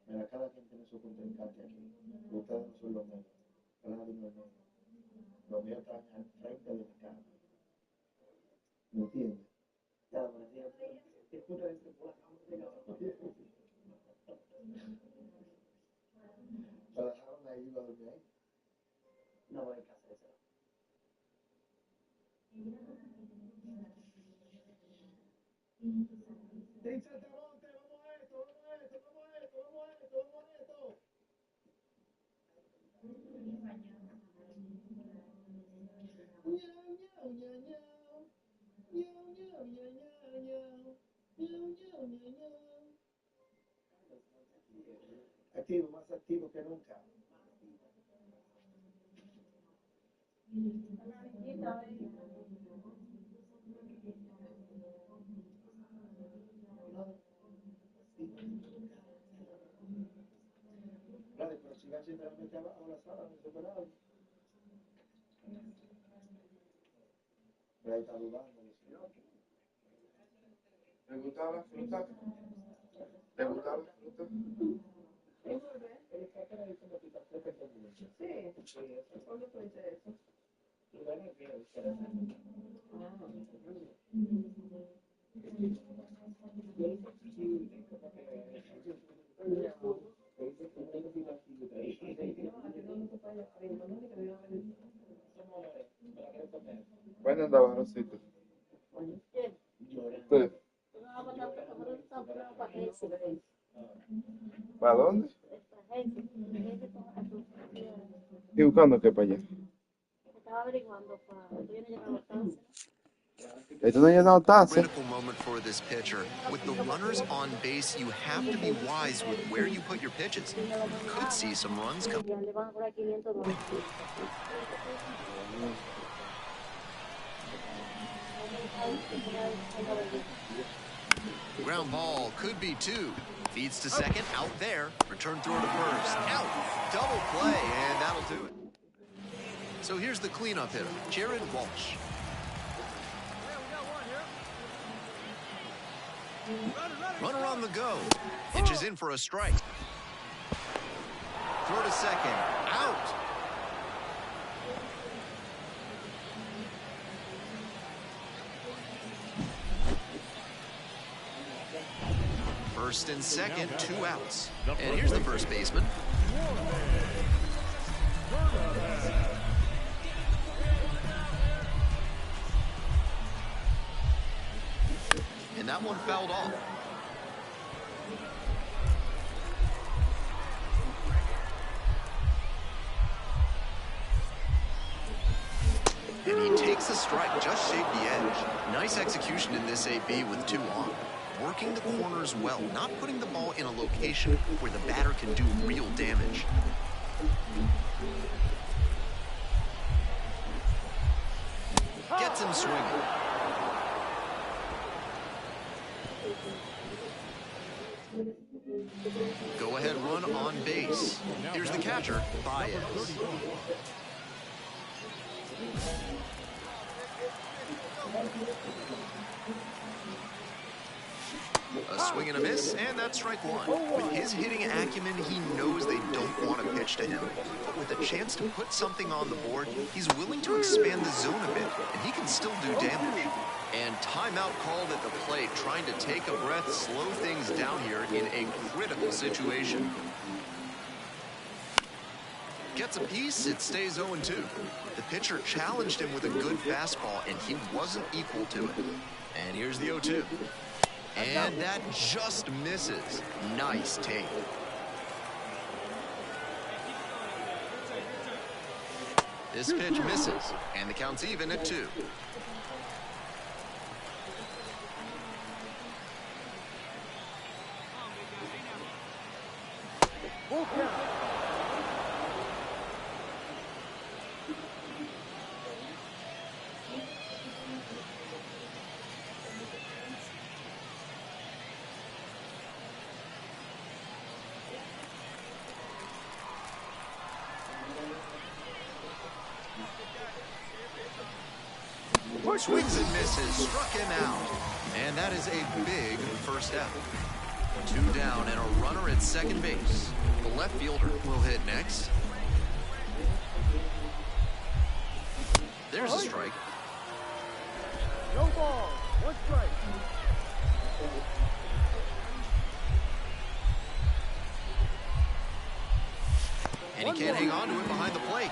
Mira, cada quien tiene su contrincante aquí. Ustedes no son los míos. Cada uno es mío. Los míos están al frente de mi cama. ¿Me entiendes? Ya lo parecía. Escucha este por la cama de cabrón. ¿Lo dejaron ahí y lo dormí ahí? No voy a hacer eso. Dice el monte, vamos a esto, vamos a esto, vamos a esto, vamos a esto, vamos a esto. Activo, más activo que nunca. Vale, pero si va generalmente abajo la sala, no se puede. Pero ahí está dudando. ¿Te gustaba la fruta? ¿Te gustaba la fruta? Sí, ¿por qué tú dices eso? Y bueno, que interesante. ¿Cuándo andaba Rosita? ¿Usted? ¿Para dónde? ¿Y buscando qué para allá? Estaba averiguando para... Estoy llenando taza. ¿Esto no llenado taza? Critical moment for this pitcher. With the runners on base, you have to be wise with where you put your pitches. You could see some runs come. Le van a cobrar 500 dólares. Ground ball could be two. Feeds to second, out there. Return throw to first, out. Double play, and that'll do it. So here's the cleanup hitter, Jared Walsh. Runner on the go. Pitches in for a strike. Throw to second, out. First and second, 2 outs. And here's the first baseman. And that one fouled off. And he takes a strike, just shaved the edge. Nice execution in this AB with 2 on. Working the corners well, not putting the ball in a location where the batter can do real damage. Gets him swinging. Go ahead run on base. Here's the catcher, Baez. A swing and a miss, and that's strike 1. With his hitting acumen, he knows they don't want to pitch to him. But with a chance to put something on the board, he's willing to expand the zone a bit, and he can still do damage. And timeout called at the plate, trying to take a breath, slow things down here in a critical situation. Gets a piece, it stays 0-2. The pitcher challenged him with a good fastball, and he wasn't equal to it. And here's the 0-2. And that just misses. Nice take. This pitch misses, and the count's even at 2. Swings and misses, struck him out. And that is a big first out. 2 down and a runner at second base. The left fielder will hit next. There's a strike. No ball, 1 strike. And he can't hang on to it behind the plate.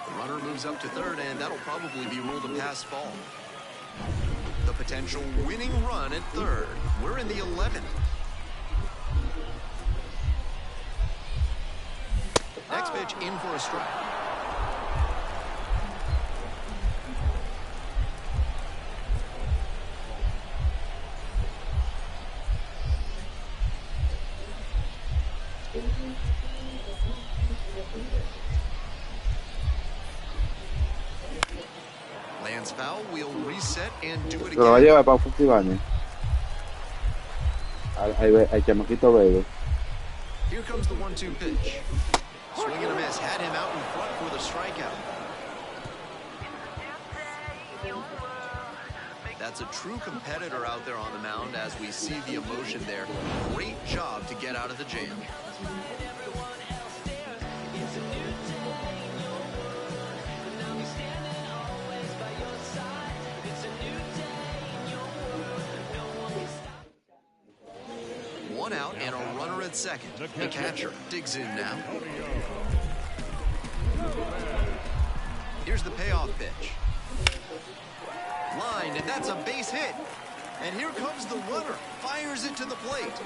The runner moves up to third, and that'll probably be ruled a pass ball. The potential winning run at third. We're in the 11th. Next pitch in for a strike. Lands foul, we'll reset and do it Se lo va a again. llevar para un festival. Al chamaquito verde. Here comes the 1-2 pitch. Swing and a miss, had him out in front for the strikeout. That's a true competitor out there on the mound as we see the emotion there. Great job to get out of the jam. One out and a runner at second. The catcher digs in now. Here's the payoff pitch. Line, and that's a base hit. And here comes the runner. Fires it to the plate.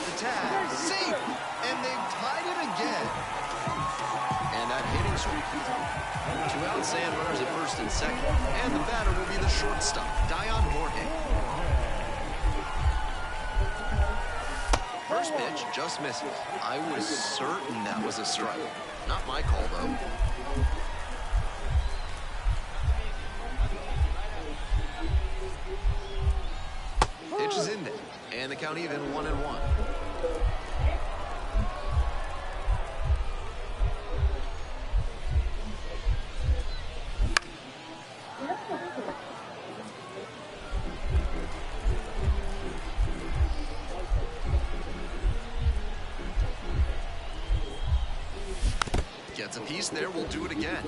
The tag, safe. And they've tied it again. And that hitting streak. 2 outs and runners at first and second. And the batter will be the shortstop, Dion Jorge. First pitch just misses. I was certain that was a strike. Not my call, though. count even 1-1. Gets a piece there, we'll do it again.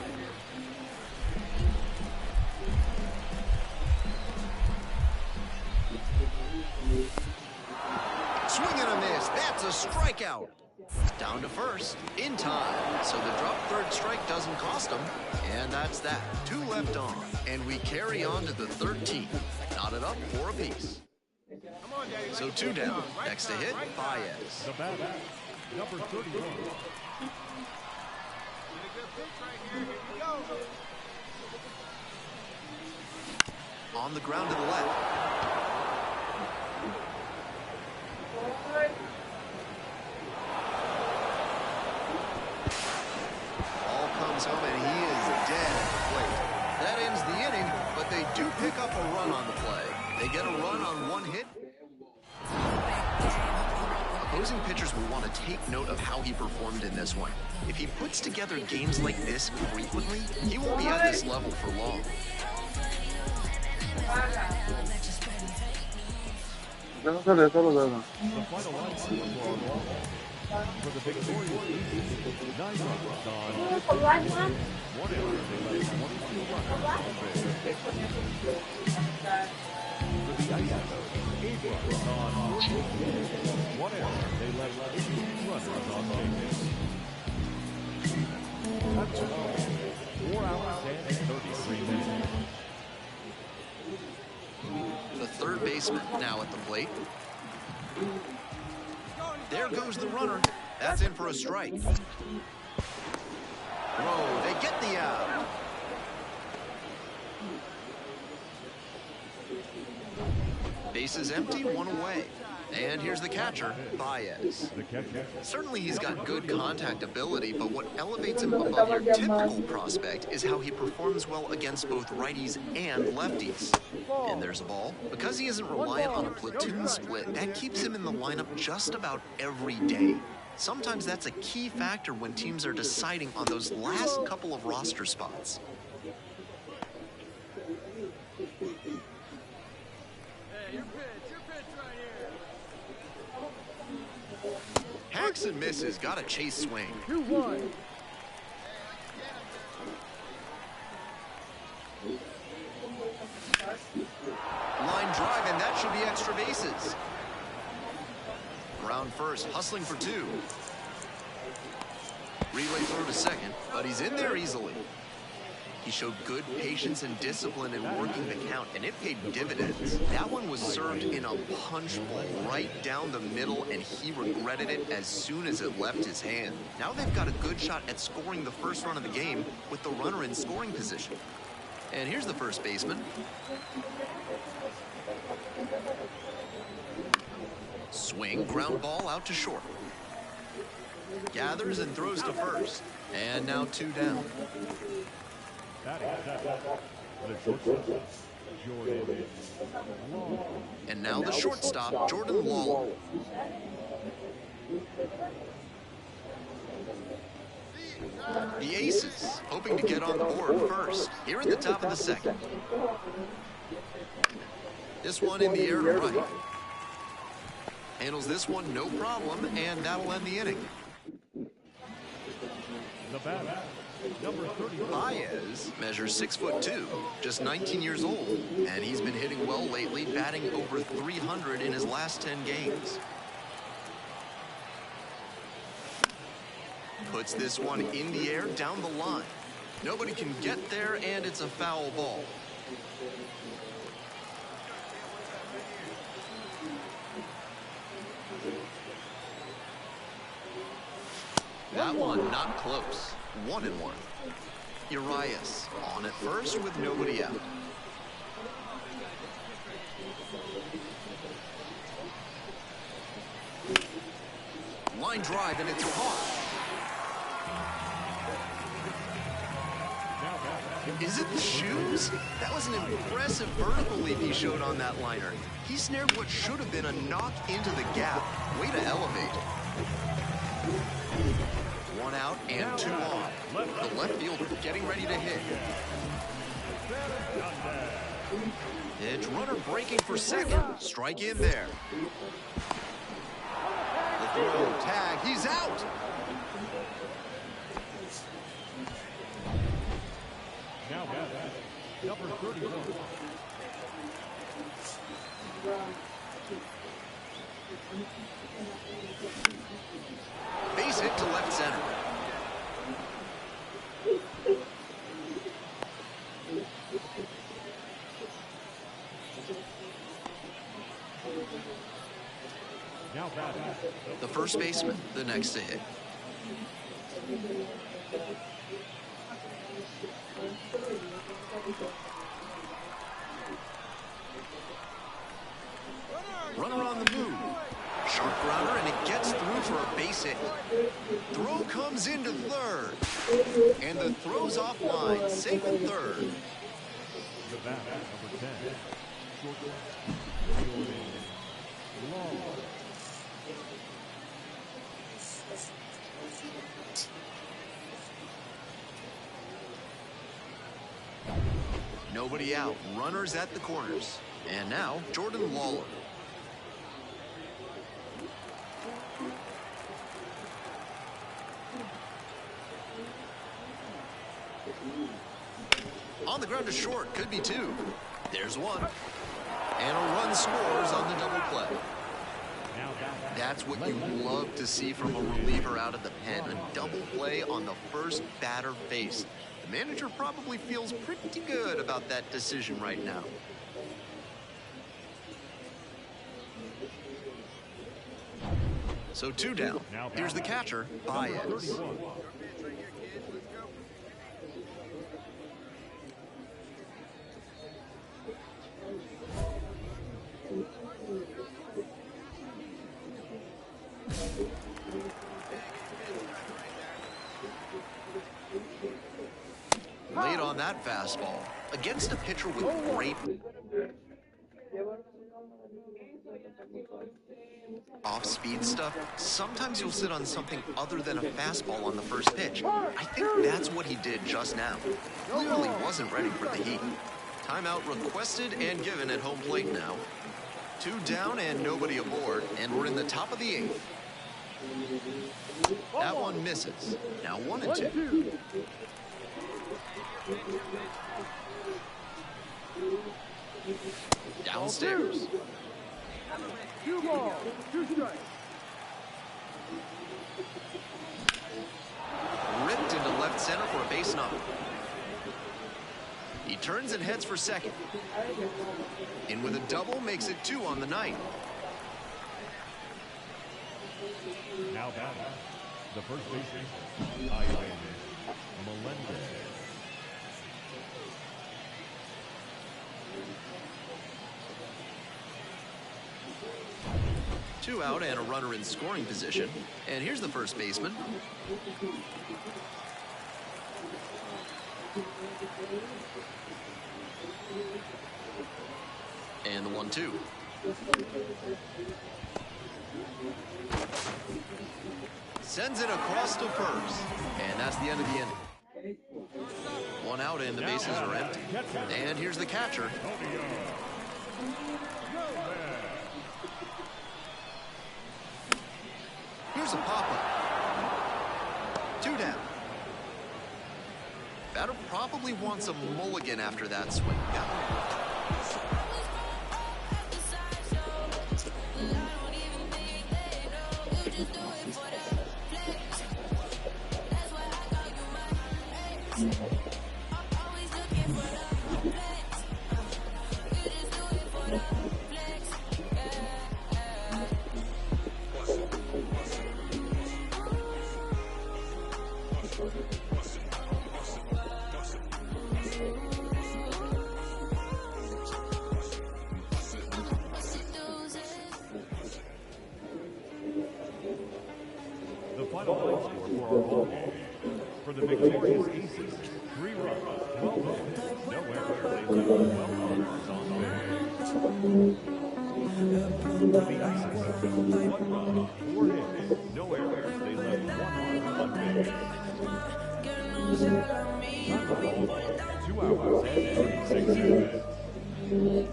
Swing and a miss, that's a strikeout. Down to first, in time. So the drop third strike doesn't cost him. And that's that. 2 left on. And we carry on to the 13th. Knotted up 4 apiece. So 2 down. Next to hit, Baez. The batter, number 31. On the ground to the left. Ball comes home and he is dead at the plate. That ends the inning, but they do pick up a run on the play. They get a run on 1 hit. Opposing pitchers will want to take note of how he performed in this one. If he puts together games like this frequently, he won't be at this level for long. The final line for the victorious Eagles, 9 runs on 1 error. They led 22 runners on base. For the Ice House, 8 runs on 14 hits. 1 error. They led 18 runners on base. That's 4 hours and 33 minutes. The third baseman now at the plate. There goes the runner. That's in for a strike. Throw, they get the out. Bases empty, 1 away. And here's the catcher, Baez. Certainly he's got good contact ability, but what elevates him above your typical prospect is how he performs well against both righties and lefties. And there's a ball. Because he isn't reliant on a platoon split, that keeps him in the lineup just about every day. Sometimes that's a key factor when teams are deciding on those last couple of roster spots. Hacks and misses, got a chase swing. 2-1. Line drive, and that should be extra bases. Ground first, hustling for 2. Relay throw to second, but he's in there easily. He showed good patience and discipline in working the count, and it paid dividends. That one was served in a punch bowl right down the middle, and he regretted it as soon as it left his hand. Now they've got a good shot at scoring the first run of the game with the runner in scoring position. And here's the first baseman. Swing, ground ball out to short. Gathers and throws to first. And now 2 down. And now the shortstop, Jordan Lawler. The Aces, hoping to get on the board first, here at the top of the second. This one in the air to right. Handles this one no problem, and that'll end the inning. The batter, number 30. Baez measures 6'2", just 19 years old, and he's been hitting well lately, batting over 300 in his last 10 games. Puts this one in the air down the line. Nobody can get there, and it's a foul ball. That one not close. 1-1. Urias on at first with nobody out. Line drive, and it's caught. Is it the shoes? That was an impressive vertical leap he showed on that liner. He snared what should have been a knock into the gap. Way to elevate. 1 out and 2 on. The left fielder getting ready to hit. Pitch runner breaking for second. Strike in there. The throw, tag, he's out. Now batting, number 31. Base hit to left center. Now batting, The first baseman, the next to hit. Runner on the move. Sharp grounder, and it gets through for a base hit. Throw comes into third. And the throw's offline. Safe at third. the bat, number 10. Jordan Long. Nobody out. Runners at the corners. And now, Jordan Lawler. On the ground to short. Could be two. There's one. And a run scores on the double play. That's what you love to see from a reliever out of the pen. A double play on the first batter faced. The manager probably feels pretty good about that decision right now. So two down. Here's the catcher, Baez. Late on that fastball against a pitcher with great off-speed stuff. Sometimes you'll sit on something other than a fastball on the first pitch. I think that's what he did just now. Clearly wasn't ready for the heat. Timeout requested and given at home plate now. Two down and nobody aboard, and we're in the top of the eighth. That one misses. Now 1-2. Downstairs. 2 balls, 2 strikes. Ripped into left center for a base knock. He turns and heads for second. In with a double makes it 2 on the night. Now batting, the first baseman, Ivan Melendez. Two out and a runner in scoring position. And here's the first baseman. And the 1-2. Sends it across to first. And that's the end of the inning. One out and the bases are empty. And here's the catcher. Here's a pop-up. 2 down. Batter probably wants a mulligan after that swing. The final score for our ball game. For the victorious Aces, 3 runs, well hit. No errors. They left 12 runners on base. The Icers, 1 run, 4 hits, no errors. They left 1 runner on base. Time of ball, 2 hours and 56 seconds.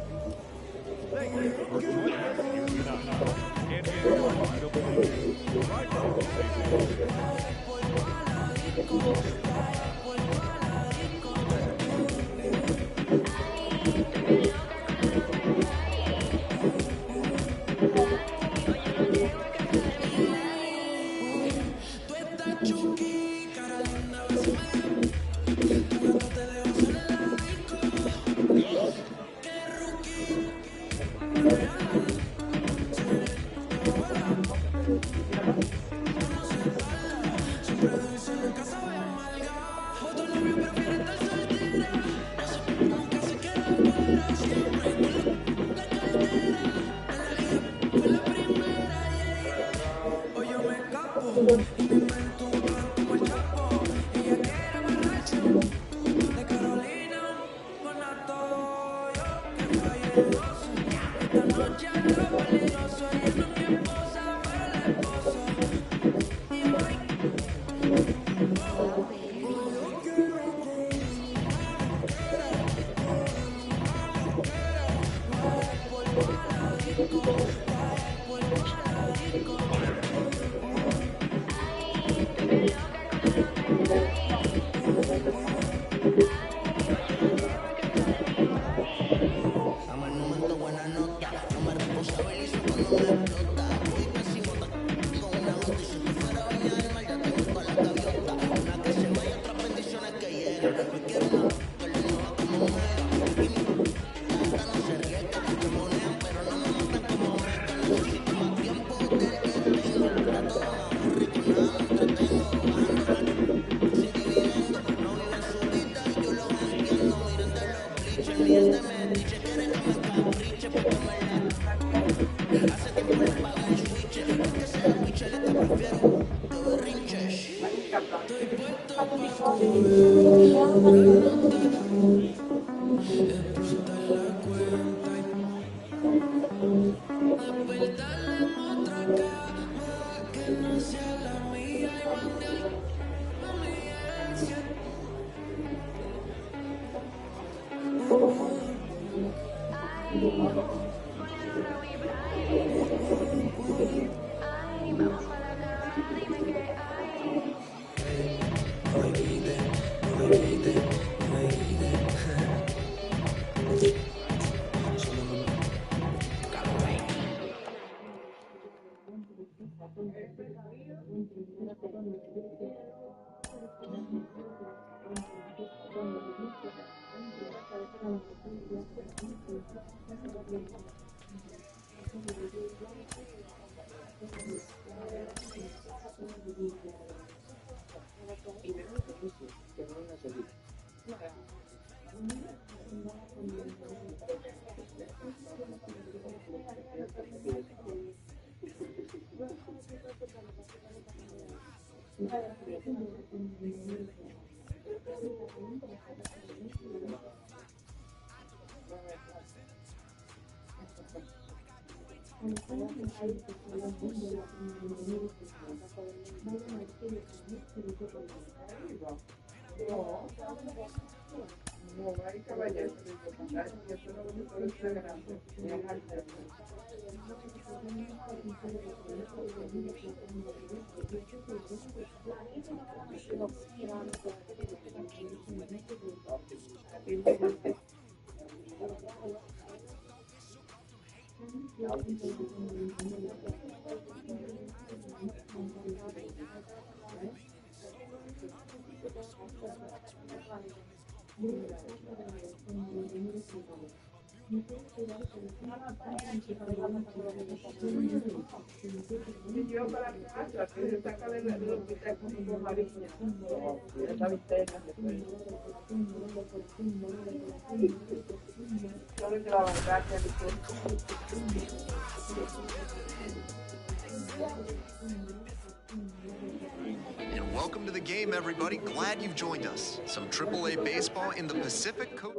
Thank you for joining us here tonight. And may your ride of blues ride Yo para casa, que se saca del hospital con Mariña. Esa vistena después. Solo que la vanguardia de And welcome to to the game, everybody. Glad you've joined us. Some AAA baseball in the Pacific Coast.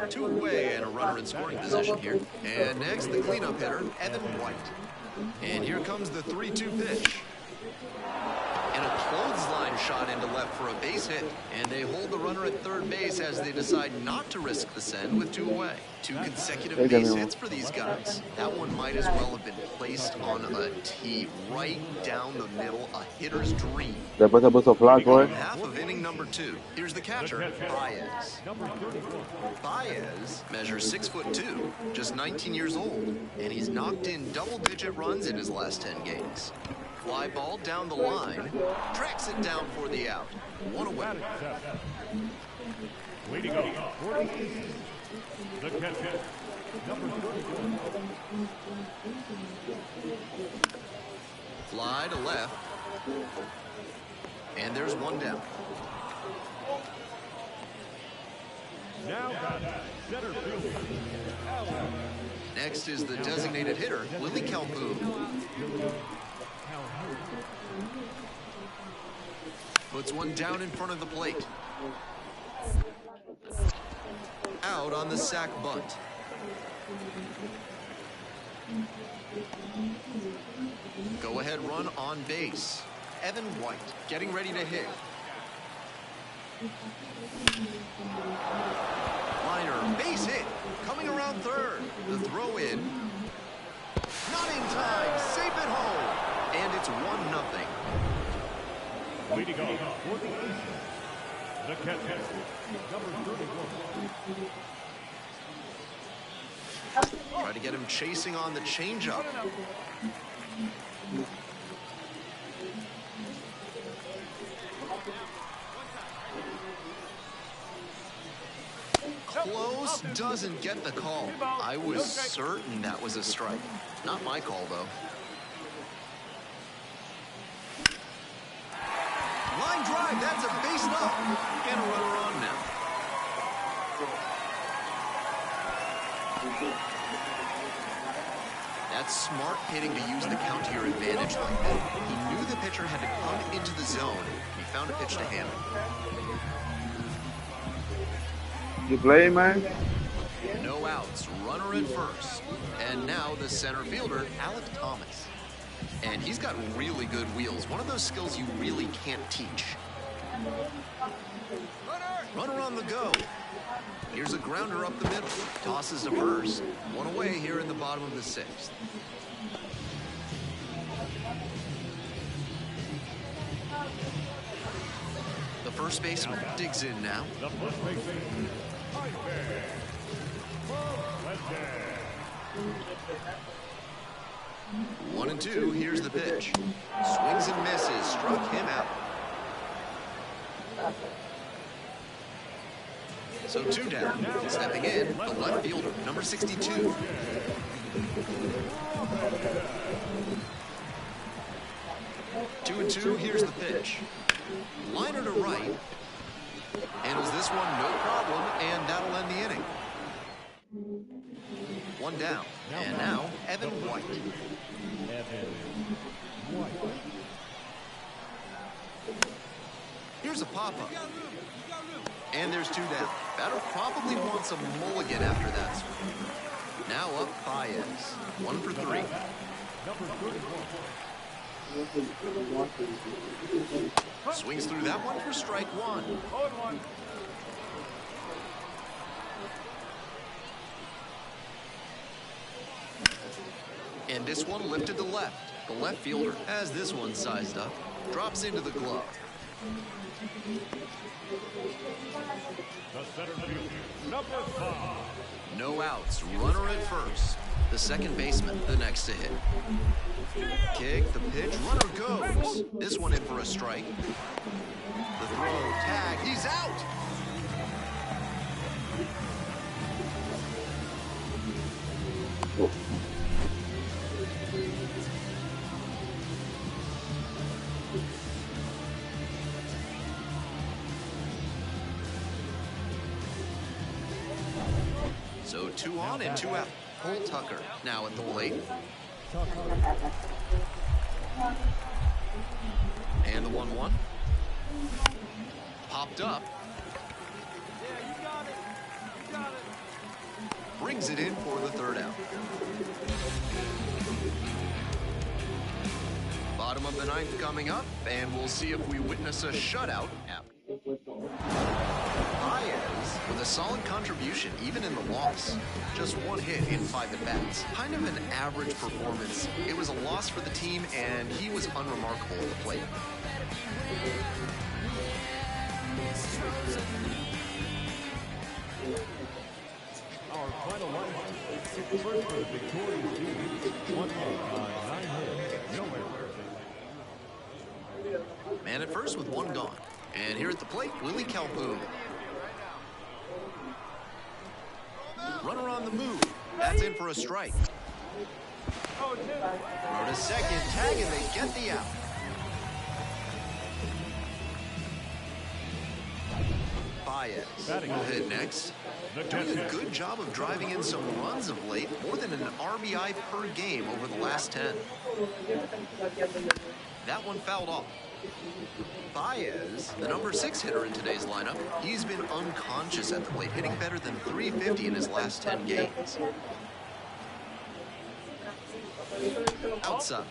Two away and a runner in scoring position here. And next, the cleanup hitter, Evan White. And here comes the 3-2 pitch. And a clothesline shot into left for a base hit. And they hold the runner at third base as they decide not to risk the send with 2 away. 2 consecutive base hits for these guys. That one might as well have been placed on a tee right down the middle, a hitter's dream. Después se puso flaco, eh. Half of inning number 2. Here's the catcher, Baez. Baez measures 6'2", just 19 years old, and he's knocked in double-digit runs in his last 10 games. Fly ball down the line, tracks it down for the out. 1 away. Way to go. The catcher, number 34. Fly to left. And there's 1 down. Now center fielder, Alan. Next is the designated hitter, Willie Calhoun. Puts 1 down in front of the plate. Out on the sac bunt. Go ahead run on base. Evan White getting ready to hit. Liner, base hit, coming around third. The throw in. Not in time, safe at home. And it's 1-0. Way to go for the Aces. The catcher, number 31. Try to get him chasing on the changeup. Close, doesn't get the call. I was certain that was a strike. Not my call, though. Line drive, that's a base knock. And a runner on now. That's smart hitting to use the count to your advantage like that. He knew the pitcher had to come into the zone. He found a pitch to handle. You play, man? No outs, runner at first. And now the center fielder, Alec Thomas. And he's got really good wheels. One of those skills you really can't teach. Runner on the go. Here's a grounder up the middle. Tosses to first. 1 away here in the bottom of the 6th. The first baseman digs in now. The first baseman, Jaime Fuentes. 1-2, here's the pitch. Swings and misses, struck him out. So 2 down. Stepping in, the left fielder, number 62. Two and two, here's the pitch. Liner to right. Handles this one, no problem, and that'll end the inning. 1 down. And now, Evan White. Here's a pop-up. And there's 2 down. Batter probably wants a mulligan after that swing. Now up Baez. 1 for 3. Swings through that one for strike 1. And this one lifted to left. The left fielder has this one sized up. Drops into the glove. The center fielder, number 5. No outs. Runner at first. The second baseman, the next to hit. Kick, the pitch, runner goes. This one in for a strike. The throw, tag, he's out. So 2 on and 2 out. Cole Tucker now at the plate. And the 1-1. popped up. Brings it in for the third out. Bottom of the ninth coming up, and we'll see if we witness a shutout. Baez with a solid contribution, even in the loss. Just one hit in 5 at-bats. Kind of an average performance. It was a loss for the team, and he was unremarkable at the plate. Our final lineup. First for the victorious team. 1 by 9 hits. No errors. Man at first with 1 gone. And here at the plate, Willie Calhoun. Runner on the move. That's in for a strike. Throw to second, tag, and they get the out. Baez will hit next. Doing a good job of driving in some runs of late, more than an RBI per game over the last 10. That one fouled off. Baez, the number 6 hitter in today's lineup, he's been unconscious at the plate, hitting better than .350 in his last 10 games. Outside.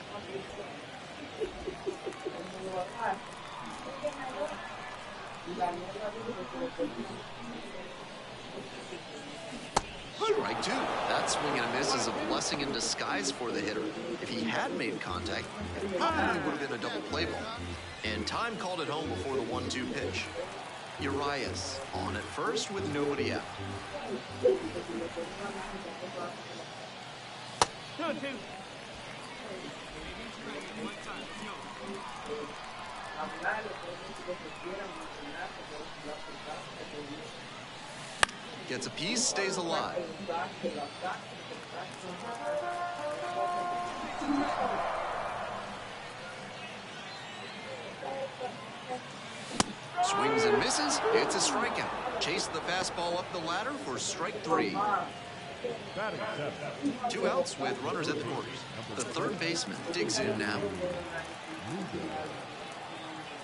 Strike 2. That swing and a miss is a blessing in disguise for the hitter. If he had made contact, it probably would have been a double play ball. And time called it home before the 1-2 pitch. Urias on at first with nobody out. 2-2. Gets a piece, stays alive. Swings and misses. It's a strikeout. Chase the fastball up the ladder for strike 3. 2 outs with runners at the corners. The third baseman digs in now.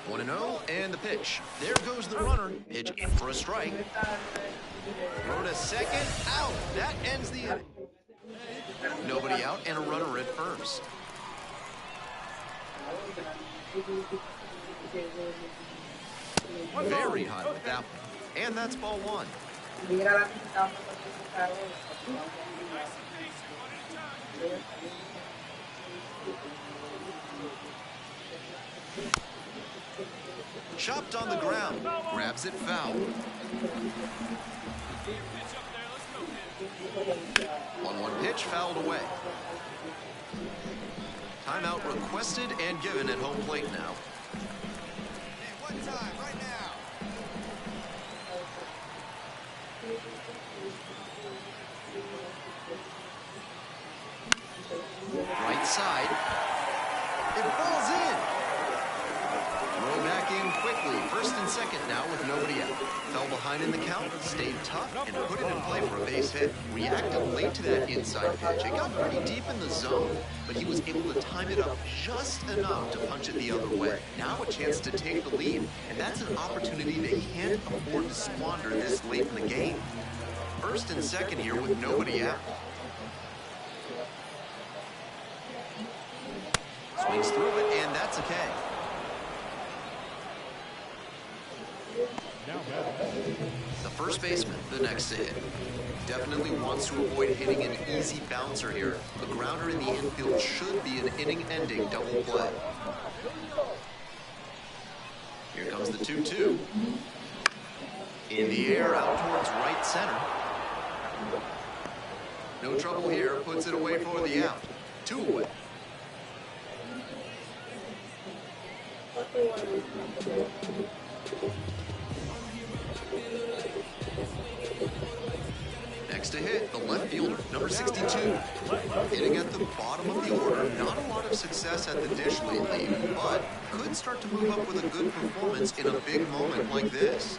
1-0, and the pitch. There goes the runner. Pitch in for a strike. Throw to second. Out. That ends the inning. Nobody out and a runner at first. Very high with that one. And that's ball 1. Chopped on the ground. Grabs it foul. 1-1 pitch fouled away. Timeout requested and given at home plate now. One time, right now. Right side. It falls in. Throw back in quickly. First and second now with nobody out. Fell behind in the count, stayed tough, and put it in play for a base hit. Reacted late to that inside pitch. It got pretty deep in the zone, but he was able to time it up just enough to punch it the other way. Now a chance to take the lead, and that's an opportunity they can't afford to squander this late in the game. First and second here with nobody out. Swings through it, and that's a K. The first baseman, the next to hit. Definitely wants to avoid hitting an easy bouncer here. The grounder in the infield should be an inning-ending double play. Here comes the 2-2. In the air, out towards right center. No trouble here, puts it away for the out. 2 away. Next to hit, the left fielder, number 62. Hitting at the bottom of the order. Not a lot of success at the dish lately, but could start to move up with a good performance in a big moment like this.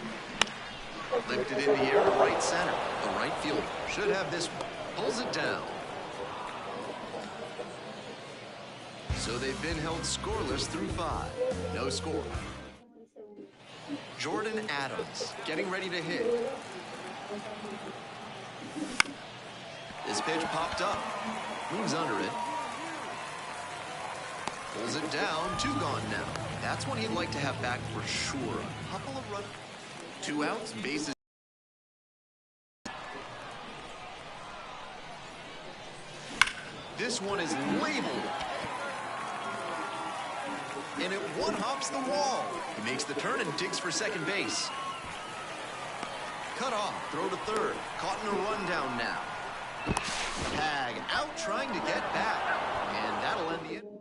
Lifted in the air to right center. The right fielder should have this one. Pulls it down. So they've been held scoreless through 5. No score. Jordan Adams getting ready to hit. This pitch popped up. Moves under it. Pulls it down. 2 gone now. That's one he'd like to have back for sure. A couple of runs. 2 outs, bases. This one is labeled. And it one-hops the wall. He makes the turn and digs for second base. Cut off, throw to third. Caught in a rundown now. Tag out trying to get back. And that'll end the inning.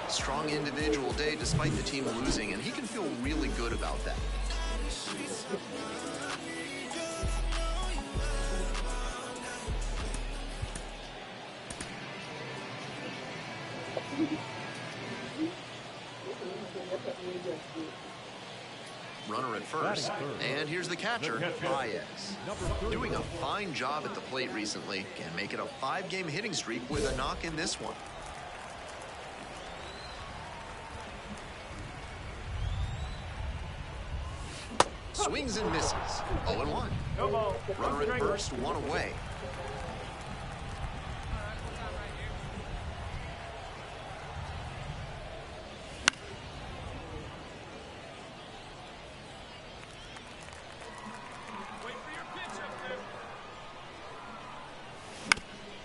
Strong individual day despite the team losing, and he can feel really good about that. Runner at first, and here's the catcher, Baez. Doing a fine job at the plate recently. Can make it a 5-game hitting streak with a knock in this one. Swings and misses. 0-1. Runner at first, 1 away.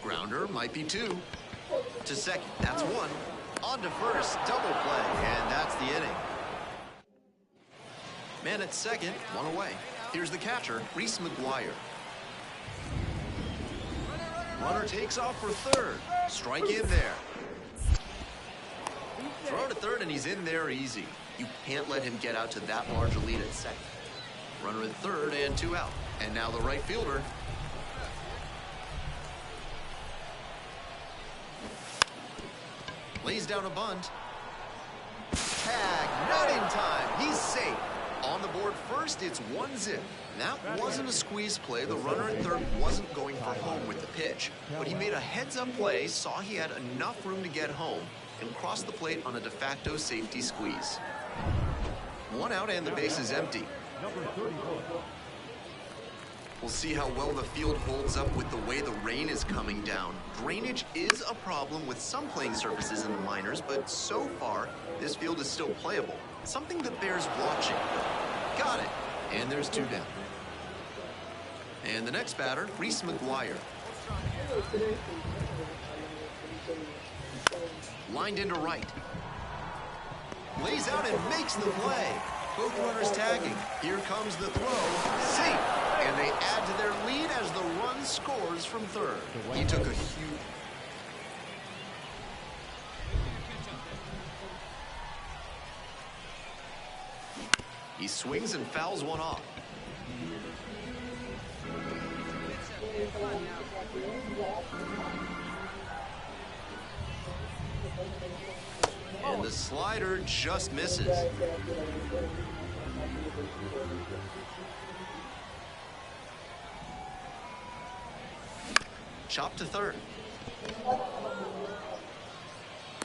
Grounder might be 2. To second, that's 1. On to first, double play, and that's the inning. Man at second, 1 away. Here's the catcher, Reese McGuire. Runner takes off for third. Strike in there. Throw to third, and he's in there easy. You can't let him get out to that large a lead at second. Runner at third and 2 out. And now the right fielder. Lays down a bunt. Tag, not in time. He's safe. On the board first, it's 1-0. That wasn't a squeeze play. The runner at third wasn't going for home with the pitch, but he made a heads-up play, saw he had enough room to get home, and crossed the plate on a de facto safety squeeze. 1 out and the base is empty. We'll see how well the field holds up with the way the rain is coming down. Drainage is a problem with some playing surfaces in the minors, but so far, this field is still playable. Something that bears watching. Got it. And there's 2 down. And the next batter, Reese McGuire. Lined into right. Lays out and makes the play. Both runners tagging. Here comes the throw. Safe. And they add to their lead as the run scores from third. He took a huge... He swings and fouls one off. And the slider just misses. Chop to third.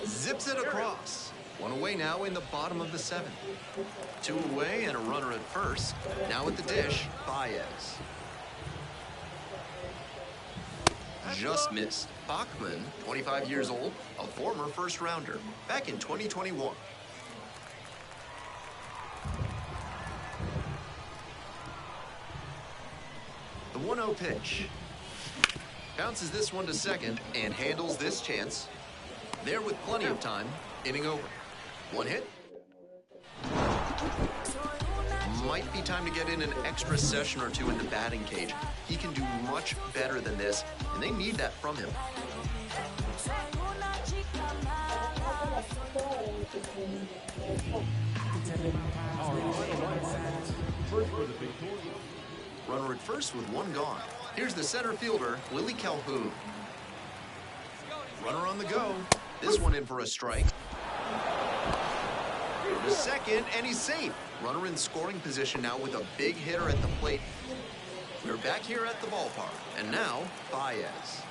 Zips it across. 1 away now in the bottom of the 7th. 2 away and a runner at first. Now at the dish, Baez. Just missed. Bachman, 25 years old, a former first-rounder, back in 2021. The 1-0 pitch. Bounces this one to second and handles this chance. There with plenty of time, inning over. 1 hit. Might be time to get in an extra session or 2 in the batting cage. He can do much better than this, and they need that from him. Runner at first with 1 gone. Here's the center fielder, Willie Calhoun. Runner on the go. This one in for a strike. To second, and he's safe. Runner in scoring position now with a big hitter at the plate. We're back here at the ballpark, and now Baez.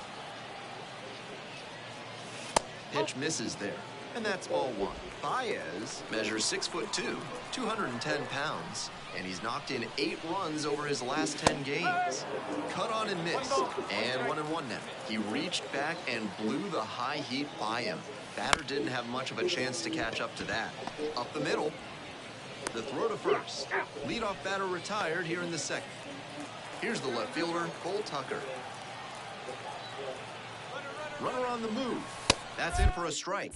Pitch misses there. And that's ball one. Baez measures 6'2", 210 pounds, and he's knocked in 8 runs over his last 10 games. Cut on and miss, and 1-1 now. He reached back and blew the high heat by him. Batter didn't have much of a chance to catch up to that. Up the middle, the throw to first. Leadoff batter retired here in the second. Here's the left fielder, Cole Tucker. Runner on the move. That's in for a strike.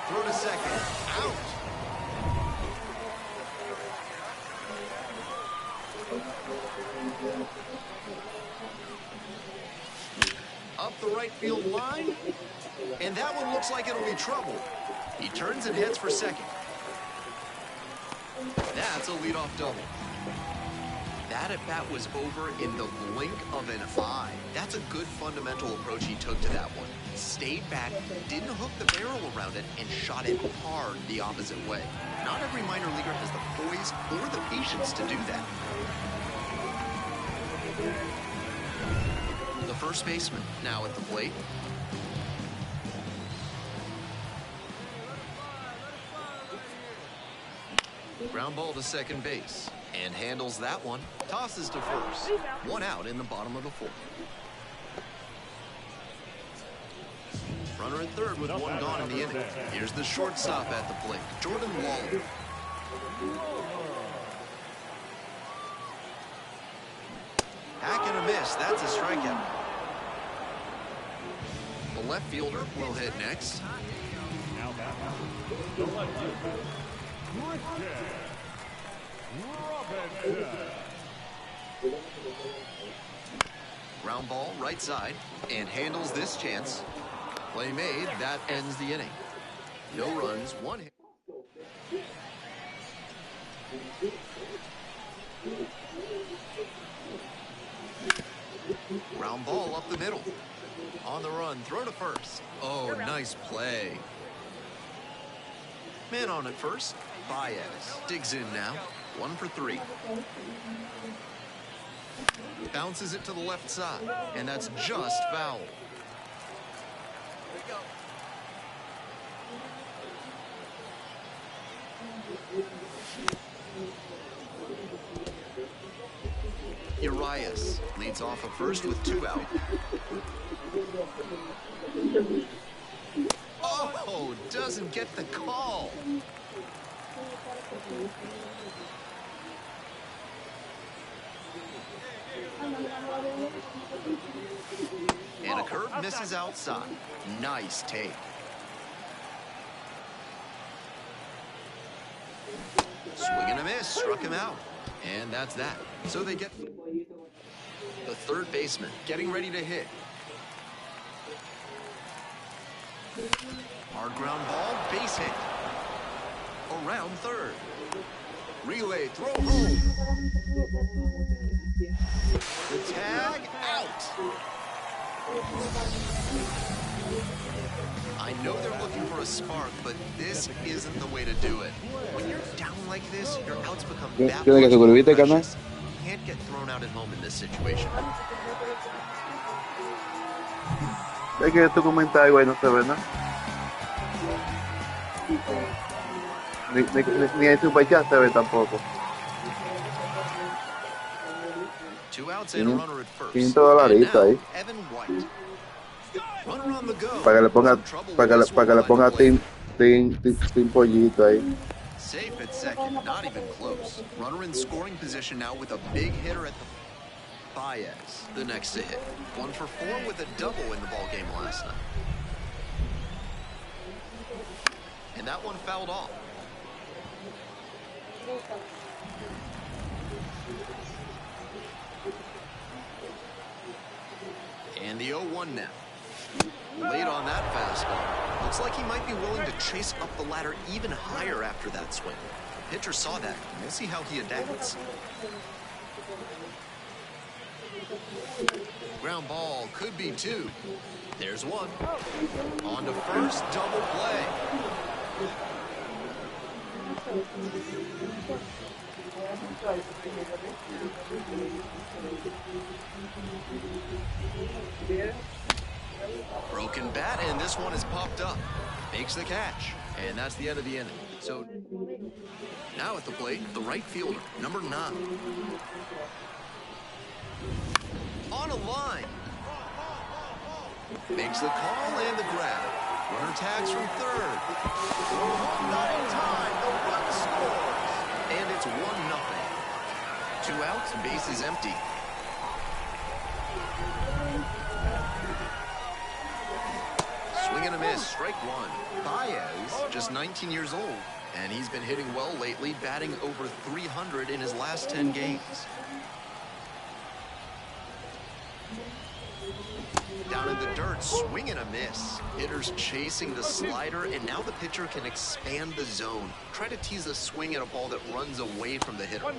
Throw to second. Out. Up the right field line. And that one looks like it'll be trouble. He turns and heads for second. That's a leadoff double. That at-bat was over in the blink of an eye. That's a good fundamental approach he took to that one. Stayed back, didn't hook the barrel around it, and shot it hard the opposite way. Not every minor leaguer has the poise or the patience to do that. The first baseman now at the plate. Ground ball to second base. And handles that one. Tosses to first. 1 out in the bottom of the 4th. Runner at third with 1 gone in the inning. Here's the shortstop at the plate, Jordan Waller. Hack and a miss. That's a strikeout. The left fielder will hit next. Now back. The left fielder, Christian Robinson. Ground ball right side and handles this chance. Play made. That ends the inning. No runs, 1 hit. Ground ball up the middle. On the run, throw to first. Oh, nice play. Man on at first. Baez digs in now. 1 for 3. Bounces it to the left side, and that's just foul. Urias leads off at first with 2 out. Oh, doesn't get the call. And a curve misses outside. Nice take. Swing and a miss, struck him out. And that's that. So they get the third baseman getting ready to hit. Hard ground ball, base hit. Around third. Relay, throw home. The tag out. I know they're looking for a spark, but this isn't the way to do it. When you're down like this, your outs become that much more precious. You can't get thrown out at home in this situation. Es que tu comentario ahí no se ve, ¿no? Ni en Superchat se ve tampoco. 2 outs and a runner at first. $5 ahí. Evan White. Runner on the go. Para que le ponga team pollito ahí. Safe at second, not even close. Runner in scoring position now with a big hitter at the Baez, the next to hit. 1 for 4 with a double in the ballgame last night. And that one fouled off. And the 0-1 now. Late on that fastball. Looks like he might be willing to chase up the ladder even higher after that swing. The pitcher saw that, and we'll see how he adapts. Ground ball could be 2. There's 1. On to first, double play. Broken bat, and this one is popped up. Makes the catch, and that's the end of the inning. So now at the plate, the right fielder, number 9. On a line. Makes the call and the grab. Runner tags from third. Not in time. The run scores. And it's 1-0. 2 outs, bases empty. Swing and a miss, strike 1. Baez, just 19 years old, and he's been hitting well lately, batting over 300 in his last 10 games. Down in the dirt, swing and a miss. Hitters chasing the slider, and now the pitcher can expand the zone. Try to tease a swing at a ball that runs away from the hitter.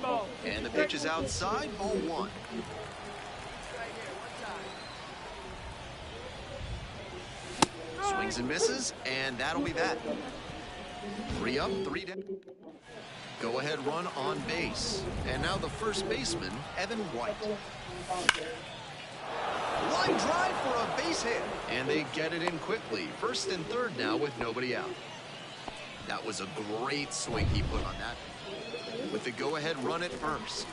And the pitch is outside, ball 1. Swings and misses, and that'll be that. 3 up, 3 down. Go ahead run on base. And now the first baseman, Evan White. Line drive for a base hit. And they get it in quickly. First and third now with nobody out. That was a great swing he put on that. With the go-ahead run at first.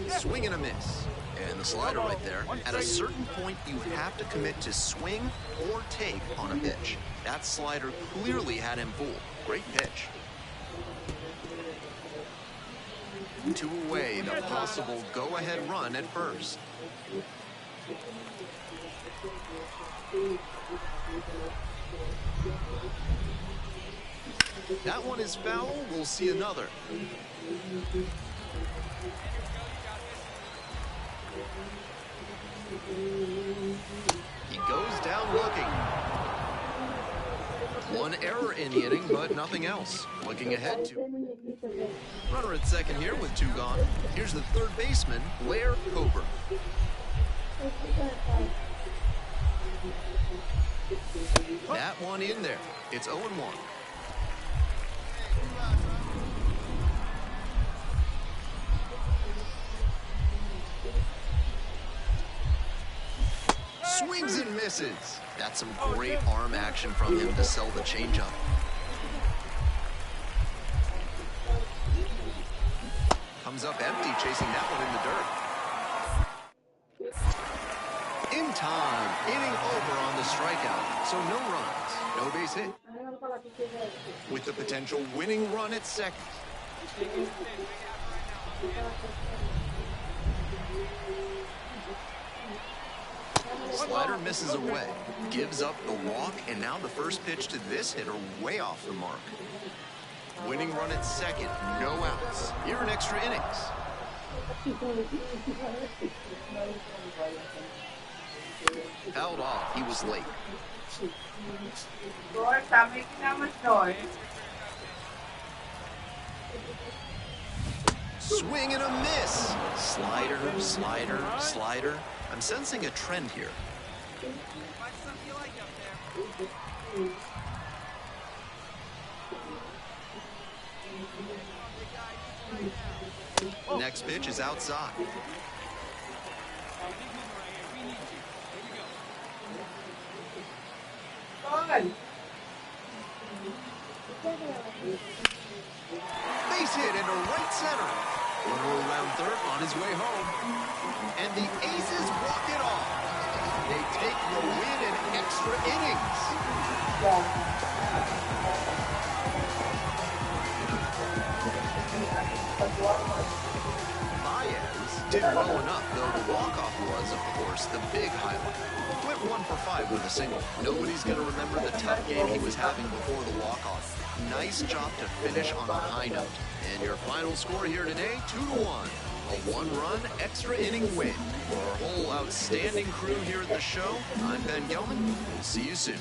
Swing and a miss. And the slider right there. At a certain point, you have to commit to swing or take on a pitch. That slider clearly had him fooled. Great pitch. 2 away, the possible go-ahead run at first. That one is foul. We'll see another. He goes down looking. 1 error in the inning, but nothing else. Looking ahead to runner at second here with 2 gone. Here's the third baseman, Blair Coburn. That one in there. It's 0-1. Swings and misses. That's some great arm action from him to sell the changeup. Comes up empty, chasing that one in the dirt. In time, inning over on the strikeout. So no runs, no base hit. With the potential winning run at second. Slider misses away, gives up the walk, and now the first pitch to this hitter way off the mark. Winning run at second, no outs. Here in extra innings. Fouled off, he was late. Boy, stop making that much noise. Swing and a miss. Slider, slider, slider. I'm sensing a trend here. Next pitch is outside. Base hit into right center. Runner around third on his way home. And the Aces walk it off. They take the win in extra innings. Baez did well enough, though the walk-off was, of course, the big highlight. Went 1 for 5 with a single. Nobody's going to remember the tough game he was having before the walk-off. Nice job to finish on a high note. And your final score here today, 2-1. A 1-run extra inning win. For our whole outstanding crew here at the show, I'm Ben Gelman. We'll see you soon.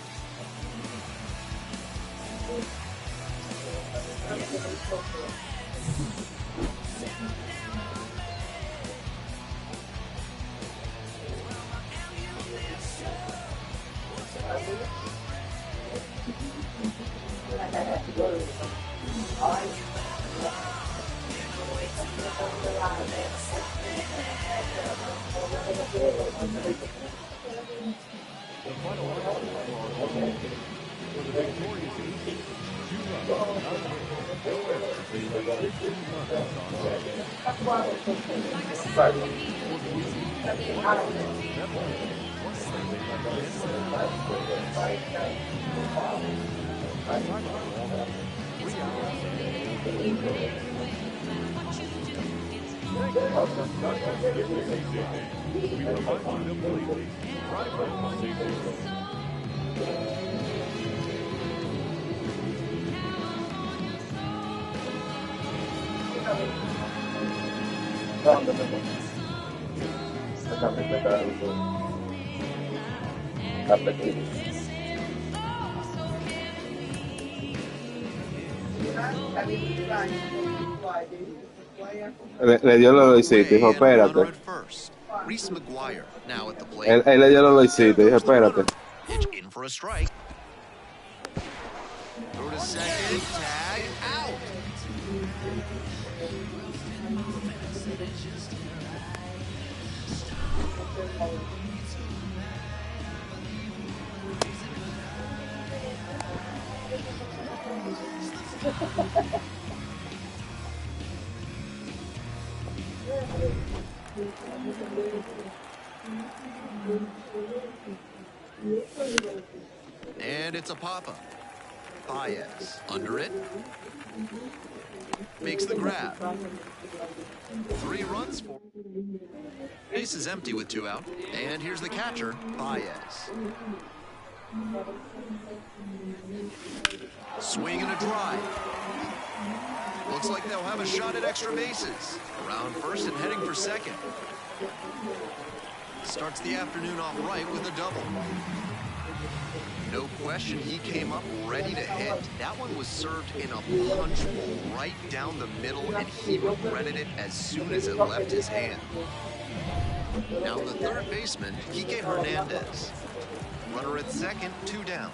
All right. victorious innings. 2 runs, not a hit, no errors. They left 16 runners on base. For the Yankees, 1 run, 7 hits, 1 error. They left 10 runners on base. Time of the ball game, 3 hours and 4 minutes. Thank you for discussing Skip Base Inning. We remind you to play safe, drive home safely. Le dio los Loisito, dijo, And a runner espérate. at first. Reese McGuire now at the plate. Él le dio los Loisito, dijo, espérate. Pitch in for a strike. Throw to second, tag, out. And it's a pop-up. Baez under it. Makes the grab. 3 runs for. Base is empty with 2 out. And here's the catcher, Baez. Swing and a drive. Looks like they'll have a shot at extra bases. Around first and heading for second. Starts the afternoon off right with a double. No question, he came up ready to hit. That one was served in a punch bowl right down the middle, and he regretted it as soon as it left his hand. Now the third baseman, Kike Hernandez. Runner at second, 2 down.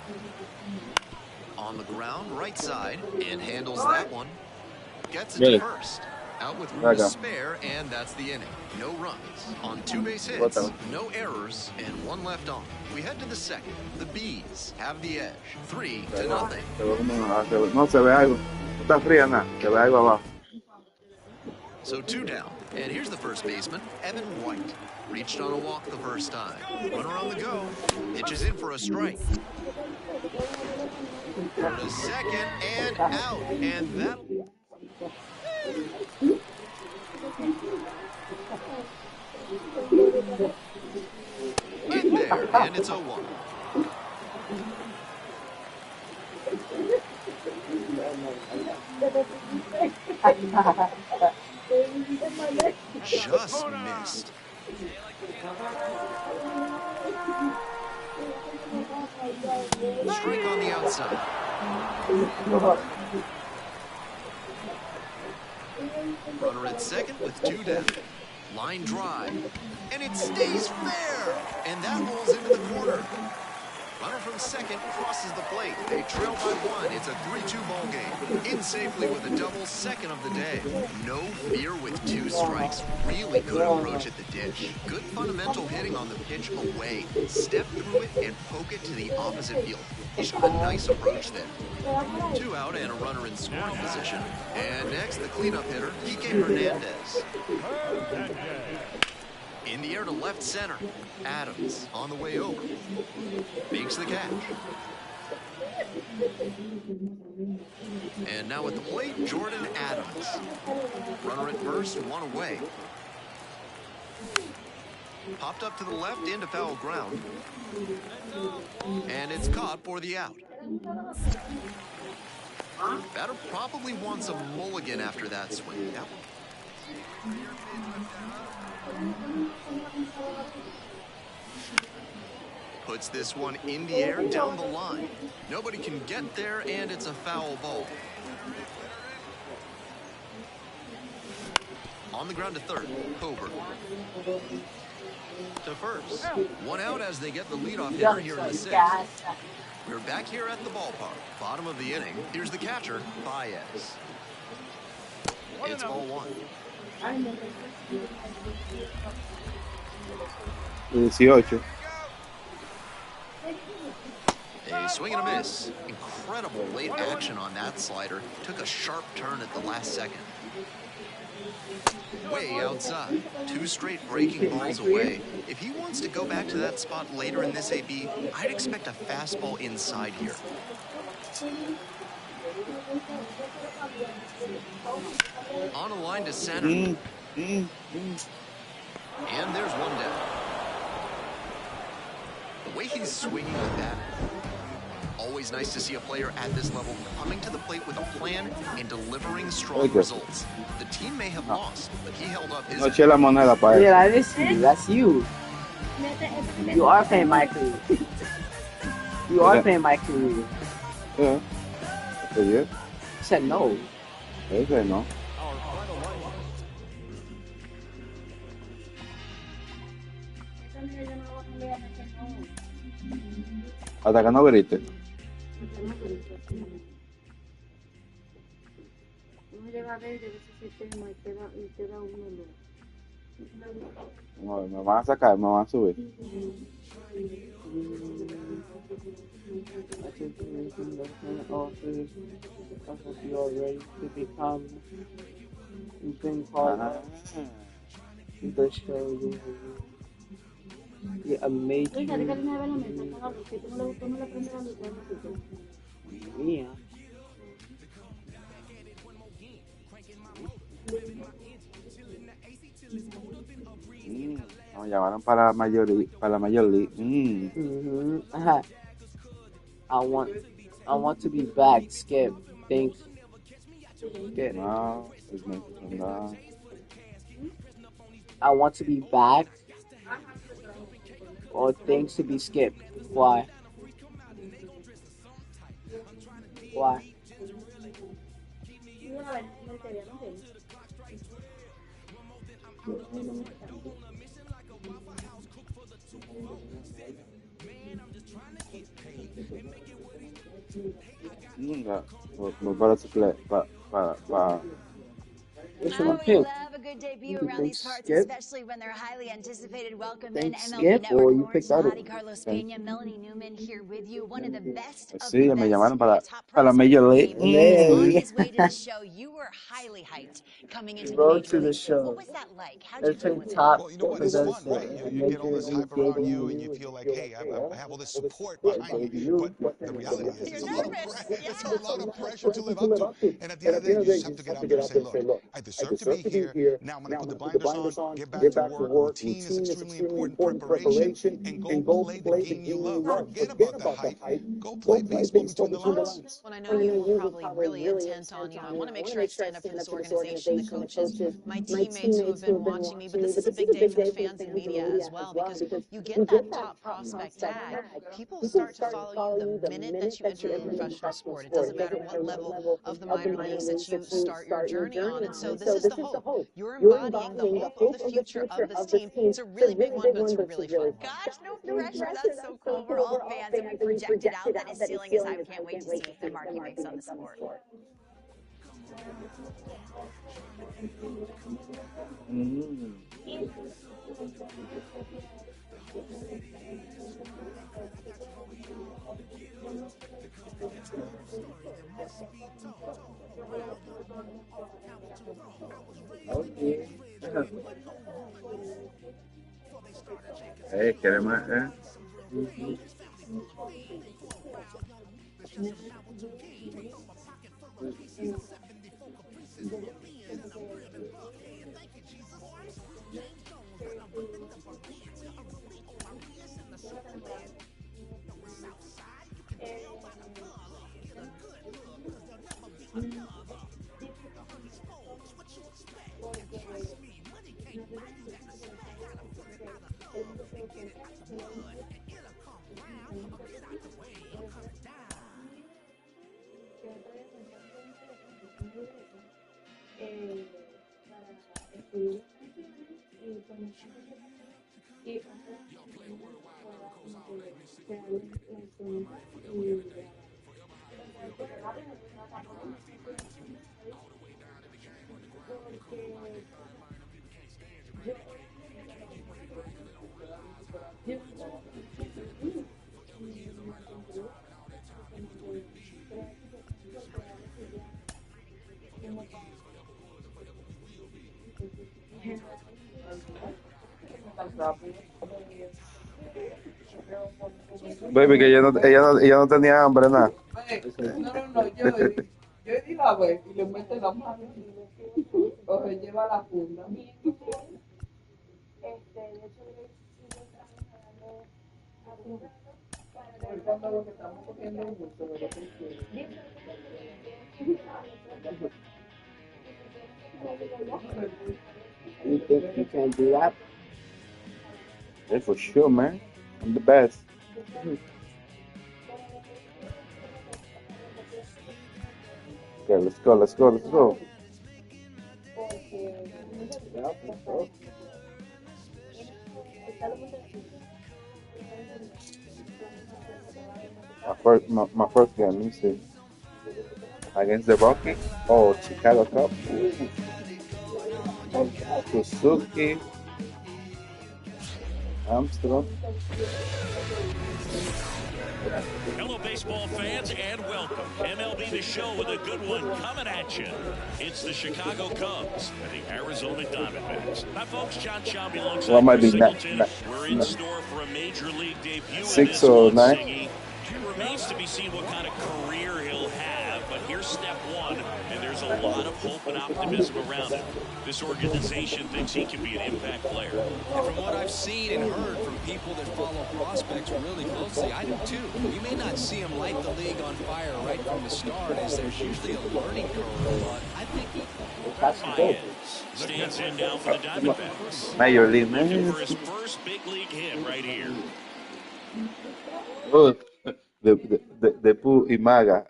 On the ground, right side, and handles that one. Gets it to first. Out with room to spare, and that's the inning. No runs on 2 base hits, no errors, and 1 left on. We head to the second. The Bees have the edge, 3-0. No se ve algo. No está fría nada. Se ve algo abajo. So 2 down. And here's the first baseman, Evan White. Reached on a walk the first time. Runner on the go. Pitches in for a strike. For the second, and out. And that. In there, and it's 0-1. Just missed. Strike on the outside. Runner at second with 2 down. Line drive. And it stays fair. And that rolls into the corner. Runner from second crosses the plate. They trail by 1. It's a 3-2 ball game. In safely with a double, second of the day. No fear with 2 strikes. Really good approach at the dish. Good fundamental hitting on the pitch away. Step through it and poke it to the opposite field. He showed a nice approach there. 2 out and a runner in scoring position. And next, the cleanup hitter, Kike Hernandez. In the air to left center. Adams on the way over. Makes the catch. And now at the plate, Jordan Adams. Runner at first, 1 away. Popped up to the left into foul ground. And it's caught for the out. Batter probably wants a mulligan after that swing. That one. Puts this one in the air down the line. Nobody can get there, and it's a foul ball. On the ground to third, Coburn. To first. 1 out as they get the leadoff hitter here in the 6th. We're back here at the ballpark. Bottom of the inning. Here's the catcher, Baez. It's ball 1. 18. A swing and a miss. Incredible late action on that slider. Took a sharp turn at the last second. Way outside. 2 straight breaking balls away. If he wants to go back to that spot later in this AB, I'd expect a fastball inside here. On a line to center. And there's one down. The way he's swinging the bat, always nice to see a player at this level coming to the plate with a plan and delivering strong results. The team may have lost, but he held up his No eché la moneda para él. Yeah, that is you. That's you. You are paying my career. You are paying my career. Yeah. ¿Te dio? Said no. Ese no. Hasta que no grite. Uno llega a ver de ese sistema y queda uno No, me van a sacar, me van a subir. I think you mentioned that kind of office because you are ready to become you've been part of the show. You're amazing. Mía. Nos llamaron para la Major League. Ajá. I want to be back, Skip. Thanks. Skip. No, pues no. I want to be back. Or things to be skipped. Why? Why? Voy para suple, para. Which Oh, one we pick? love a good debut You around think these parts, Skip? especially when they're highly anticipated. Welcome in Think MLB Skip Network. or you Lawrence picked other Lahadi, Carlos Okay. Pena, Melanie Newman here with you. One of the best of Sí, the me best, llamaron a top para la prospect Major in the League. game. On Hey. his way to the show, you were highly hyped coming into the Road major to the leagues. What show. was that like? How'd you Let's feel take with top Well, you know what? for It's the fun, right? You Major get all this League hype around you, and debut. you feel like, hey, I have all this support behind me. But the reality is, You're it's a lot of nervous. it's a lot of pressure to live up to. And at the end of the day, you just have to get out there and say, look, I deserve to be here. Now I'm going to put the blinders on, get back to work. Routine is extremely important. Preparation, and go play the game you love. Forget about the hype. Go play baseball between the lines. Well, I know you were probably really intent on, I want to make sure I stand up for this organization, the coaches, my teammates who have been watching me, but this is a big day for the fans and media as well, because you get that top prospect tag, people start to follow you the minute that you enter the professional sport. It doesn't matter what level of the minor leagues that you start your journey on, and so this is the hope. You're embodying the hope of the future of this team. It's a really big one, but it's really fun. Gosh, no pressure. That's so cool. We're all fans, and we projected out that his ceiling is high. We can't wait to see the mark he makes on the sport. Okay. ¿Quiere más? Baby, que ella no tenía hambre, nada. No, yo digo a ver, y le mete la mano, o se lleva la funda. Por cuando lo que estamos cogiendo es mucho de lo que You can't do that. Yeah, for sure, man. I'm the best. Okay, let's go, let's go, let's go. My first game, let me see. Against the Rockies. Oh, Chicago Cup. Suzuki. Armstrong. Hello, baseball fans, and welcome. MLB The Show with a good one coming at you. It's the Chicago Cubs and the Arizona Diamondbacks. Hi, folks. John Shelby alongside Well, might be Singleton. We're in store for a Major League debut. 6 or 9. It remains to be seen what kind of career he'll have, but here's step one, and there's a lot of hope and optimism around it. This organization thinks he can be an impact player. And from what I've seen and heard from people that follow prospects really closely, I do too. You may not see him light the league on fire right from the start, as there's usually a learning curve, but I think he stands in now for the Diamondbacks. Major League, man. Looking for his first big league hit right here. Oh, de Pooh y Maga.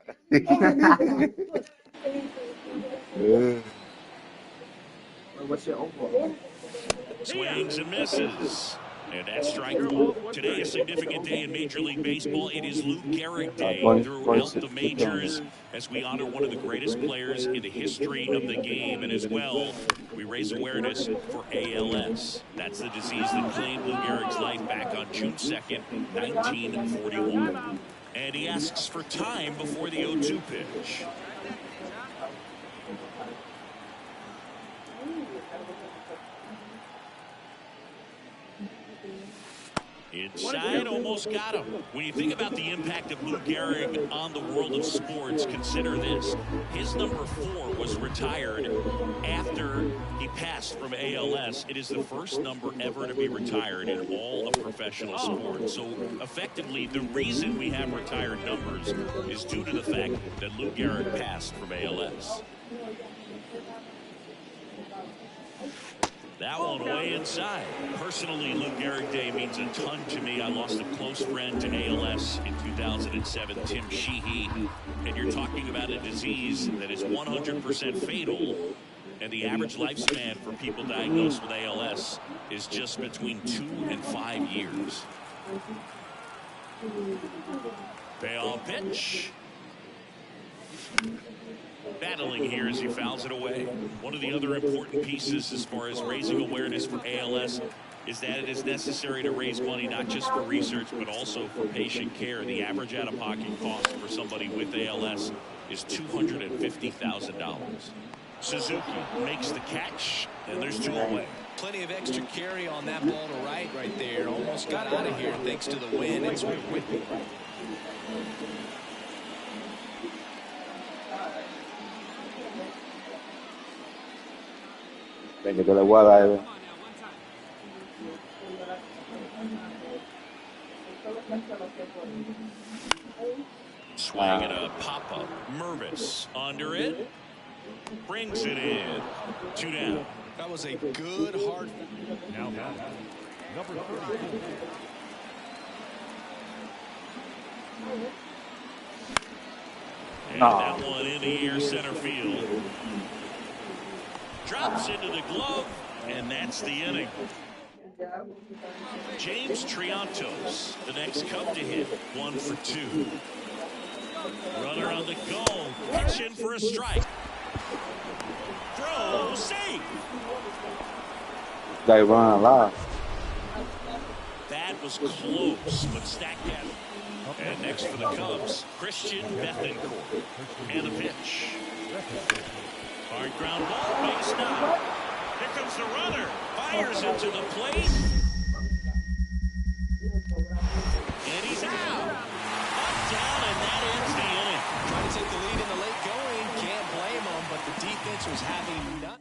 What's your overall? Swings and misses. And that's strike one. Today, a significant day in Major League Baseball. It is Lou Gehrig Day throughout the majors as we honor one of the greatest players in the history of the game. And as well, we raise awareness for ALS. That's the disease that claimed Lou Gehrig's life back on June 2nd, 1941. And he asks for time before the 0-2 pitch. Inside, almost got him. When you think about the impact of Lou Gehrig on the world of sports, consider this. His number 4 was retired after he passed from ALS. It is the first number ever to be retired in all of professional sports. So, effectively, the reason we have retired numbers is due to the fact that Lou Gehrig passed from ALS. That one way inside. Personally, Lou Gehrig Day means a ton to me. I lost a close friend to ALS in 2007, Tim Sheehy. And you're talking about a disease that is 100% fatal. And the average lifespan for people diagnosed with ALS is just between 2 and 5 years. Payoff pitch. Battling here as he fouls it away. One of the other important pieces as far as raising awareness for ALS is that it is necessary to raise money not just for research but also for patient care. The average out-of-pocket cost for somebody with ALS is $250,000. Suzuki makes the catch, and there's 2 away. Plenty of extra carry on that ball to right there. Almost got out of here thanks to the wind. It's Whitney. Venga, que le voy a dar. Swing and a pop-up. Mervis under it. Brings it in. 2 down. That was a good hard. Now number 32. And that one in the air center field. Drops into the glove, and that's the inning. James Triantos, the next Cub to hit, 1 for 2. Runner on the go, pitch in for a strike. Throw, safe. Guy running a lot. That was close, but stacked at it. And next for the Cubs, Christian Bethancourt. And the pitch. Hard ground ball, big stop. Here comes the runner. Fires into the plate. And he's out. was having none.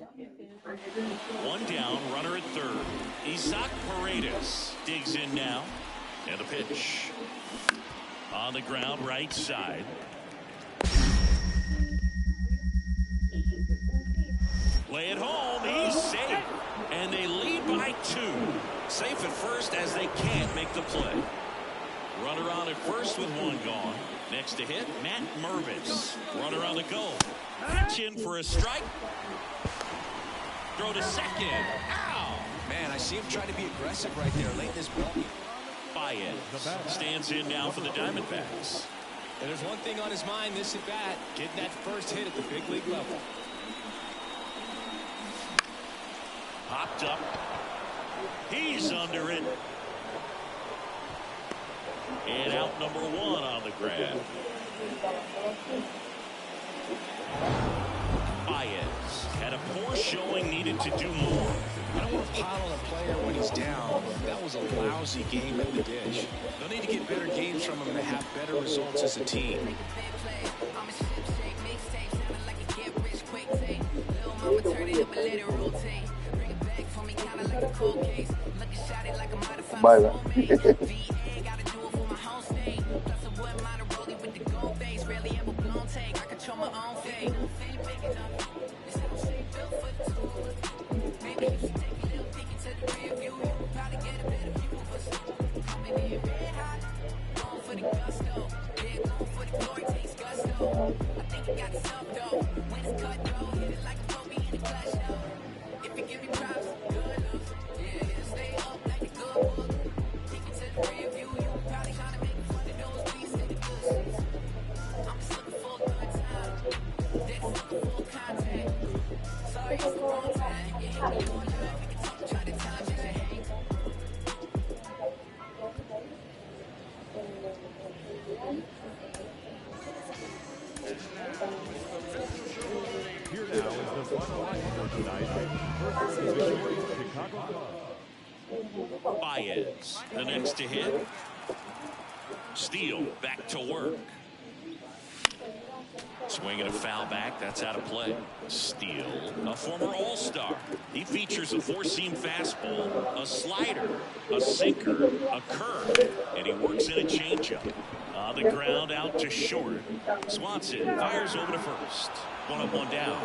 One down, runner at third. Isaac Paredes digs in now. And the pitch. On the ground, right side. Play it home. He's safe. And they lead by 2. Safe at first as they can't make the play. Runner on at first with 1 gone. Next to hit, Matt Mervis. Runner on the go. Pitch in for a strike. Throw to second. Ow! Man, I see him trying to be aggressive right there late in this ball. Baez stands in now for the Diamondbacks. And there's one thing on his mind this at bat, getting that first hit at the big league level. Popped up. He's under it. And out number 1 on the grab. Baez had a poor showing, needed to do more. I don't want to pile on a player when he's down, but that was a lousy game in the dish. They'll need to get better games from him to have better results as a team. Baila. Here now is the final line for tonight. First is the Chicago Cubs. Baez, the next to hit. Steele back to work. Swinging a foul back. That's out of play. Steele, a former All-Star. He features a 4-seam fastball, a slider, a sinker, a curve, and he works in a changeup. On the ground, out to short. Swanson fires over to first. 1 up, 1 down.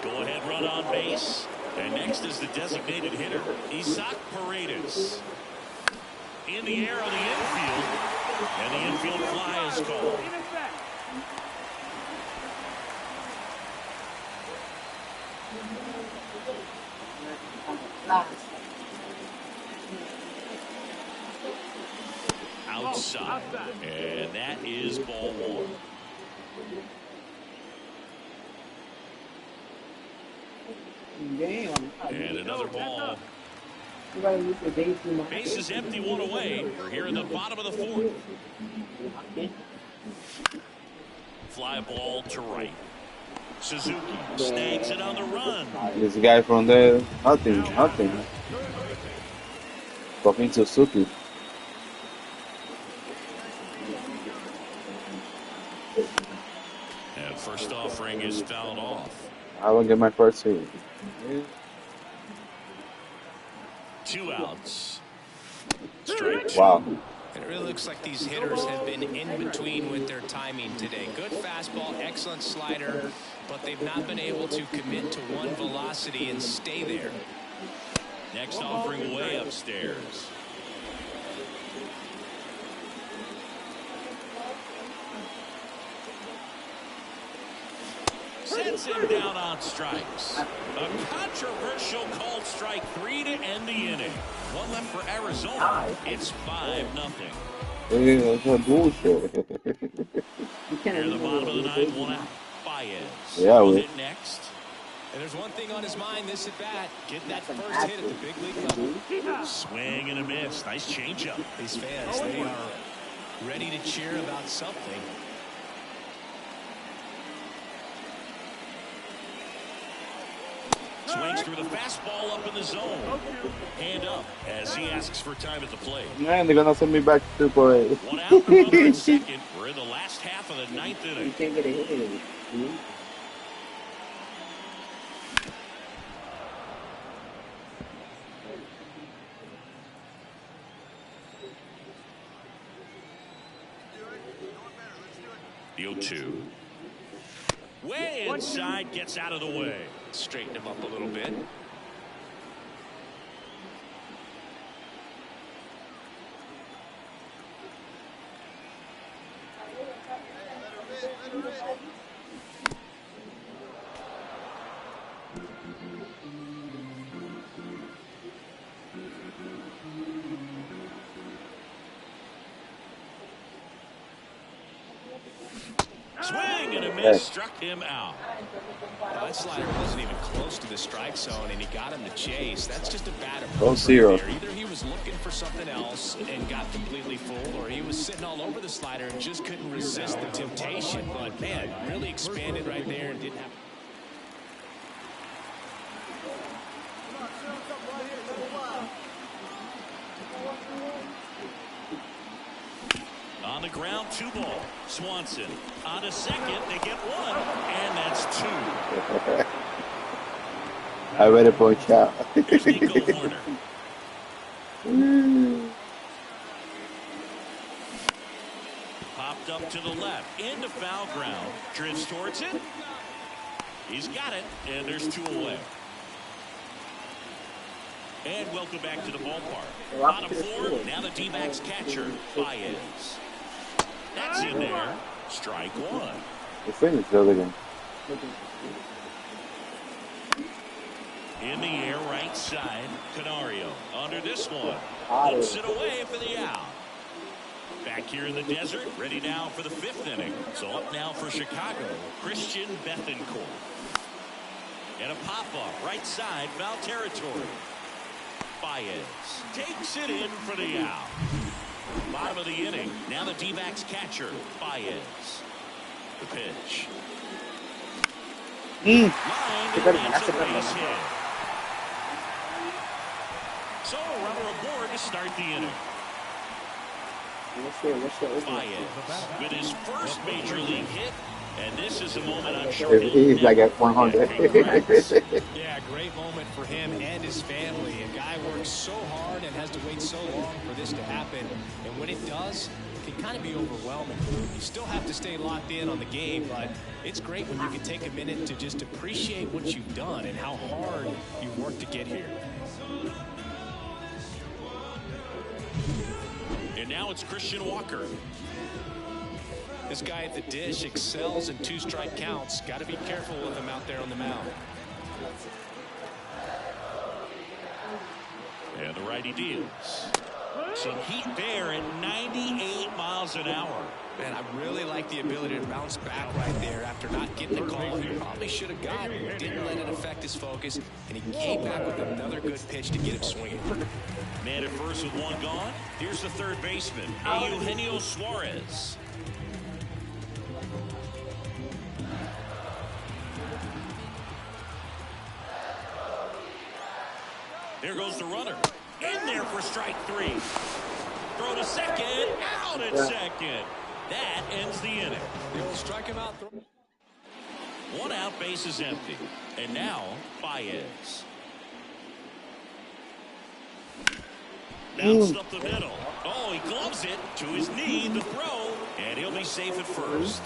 Go-ahead run on base. And next is the designated hitter, Isaac Paredes. In the air on the infield. And the infield fly is called. Outside. And that is ball 1. And another ball. Base is empty, 1 away. We're here in the bottom of the 4th. Fly ball to right. Suzuki snags it on the run. This guy from there, nothing. Talking to Suzuki. And first offering is fouled off. I will get my first hit. 2 outs. Strike 2. Wow. It really looks like these hitters have been in between with their timing today. Good fastball, excellent slider, but they've not been able to commit to one velocity and stay there. Next offering way upstairs. Sets him down on strikes. A controversial called strike 3 to end the inning. 1 left for Arizona. It's 5-0. Yeah, that's not bullshit. Near the bottom of the 9th, 1 out. Baez. Yeah, Will we. hit next. And there's one thing on his mind this at bat, get that first hit at the big league level. Swing and a miss. Nice changeup. These fans, they are ready to cheer about something. Swings through the fastball up in the zone. Hand up as he asks for time at the plate. Man, they're gonna send me back to Parade. 1 out, runner in second. We're in the last half of the 9th inning. You can't get a hit in it. 2. Way inside, gets out of the way. Straighten him up a little bit. Swing and a miss, struck him out. Well, that slider wasn't even close to the strike zone, and he got him to chase. That's just a bad approach. 0-0. There. Either he was looking for something else and got completely fooled, or he was sitting all over the slider and just couldn't resist the temptation. But, man, really expanded right there and didn't have... On the ground, 2 ball. Swanson on a second. They get 1, and that's 2. I better point out. Here's Nico Horner. Popped up to the left. Into foul ground. Drifts towards it. He's got it, and there's 2 away. And welcome back to the ballpark. Bottom 4, now the D-backs catcher, Baez. That's in there. Strike 1. The finish the other game. In the air, right side, Canario. Under this one. Puts it away for the out. Back here in the desert, ready now for the 5th inning. So up now for Chicago, Christian Bethancourt. And a pop-up, right side, foul territory. Baez takes it in for the out. Bottom of the inning. Now the D-backs catcher, Baez. The pitch. Line and that's a base hit. So a runner aboard to start the inning. Baez with his first major league hit. And this is a moment I'm sure he's like at 100. Yeah, great moment for him and his family. A guy works so hard and has to wait so long for this to happen. And when it does, it can kind of be overwhelming. You still have to stay locked in on the game, but it's great when you can take a minute to just appreciate what you've done and how hard you've worked to get here. And now it's Christian Walker. This guy at the dish excels in 2-strike counts. Got to be careful with him out there on the mound. And the righty deals. Some heat there at 98 miles an hour. Man, I really like the ability to bounce back right there after not getting the call he probably should have gotten. Didn't let it affect his focus, and he came back with another good pitch to get him swinging. Man at first with 1 gone. Here's the third baseman, Eugenio Suarez. There goes the runner. In there for strike 3. Throw to second. Out at second. That ends the inning. They'll strike him out. 1 out, base is empty. And now, Baez. Bounced up the middle. Oh, he gloves it to his knee, the throw, and he'll be safe at first.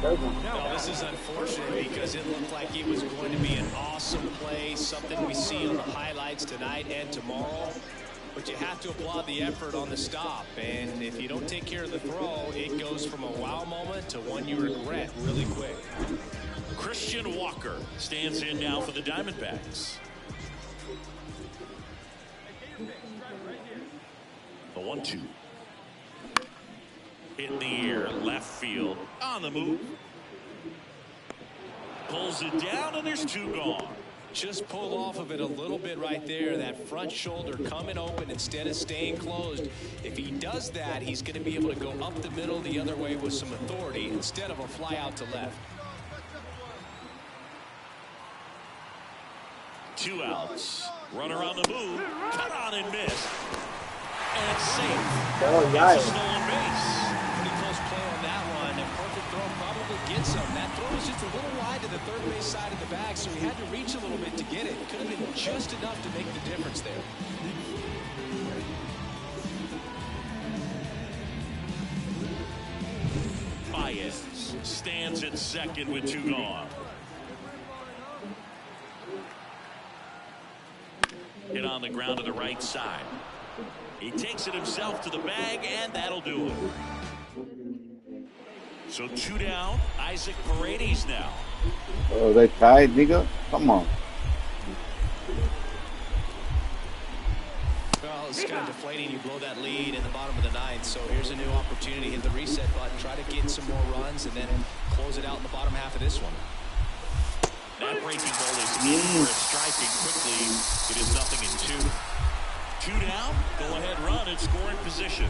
No, this is unfortunate because it looked like it was going to be an awesome play, something we see on the highlights tonight and tomorrow. But you have to applaud the effort on the stop. And if you don't take care of the throw, it goes from a wow moment to one you regret really quick. Christian Walker stands in now for the Diamondbacks. The 1-2. In the air, left field, on the move. Pulls it down, and there's 2 gone. Just pulled off of it a little bit right there. That front shoulder coming open instead of staying closed. If he does that, he's going to be able to go up the middle the other way with some authority instead of a fly out to left. 2 outs. Runner on the move. Cut on and miss. And safe. Oh, yeah. It's a stolen base. Pretty close play on that one. A perfect throw probably gets him. That throw was just a little wide to the third base side of the bag, so he had to reach a little bit to get it. Could have been just enough to make the difference there. Baez stands at second with 2 gone. Hit on the ground to the right side. He takes it himself to the bag, and that'll do it. So 2 down. Isaac Paredes now. Oh, they tied, nigga? Come on. Well, it's kind of deflating. You blow that lead in the bottom of the 9th. So here's a new opportunity. Hit the reset button. Try to get some more runs and then close it out in the bottom half of this one. That breaking ball is in for a strike, and quickly it is 0-2. 2 down. Go ahead run in scoring position.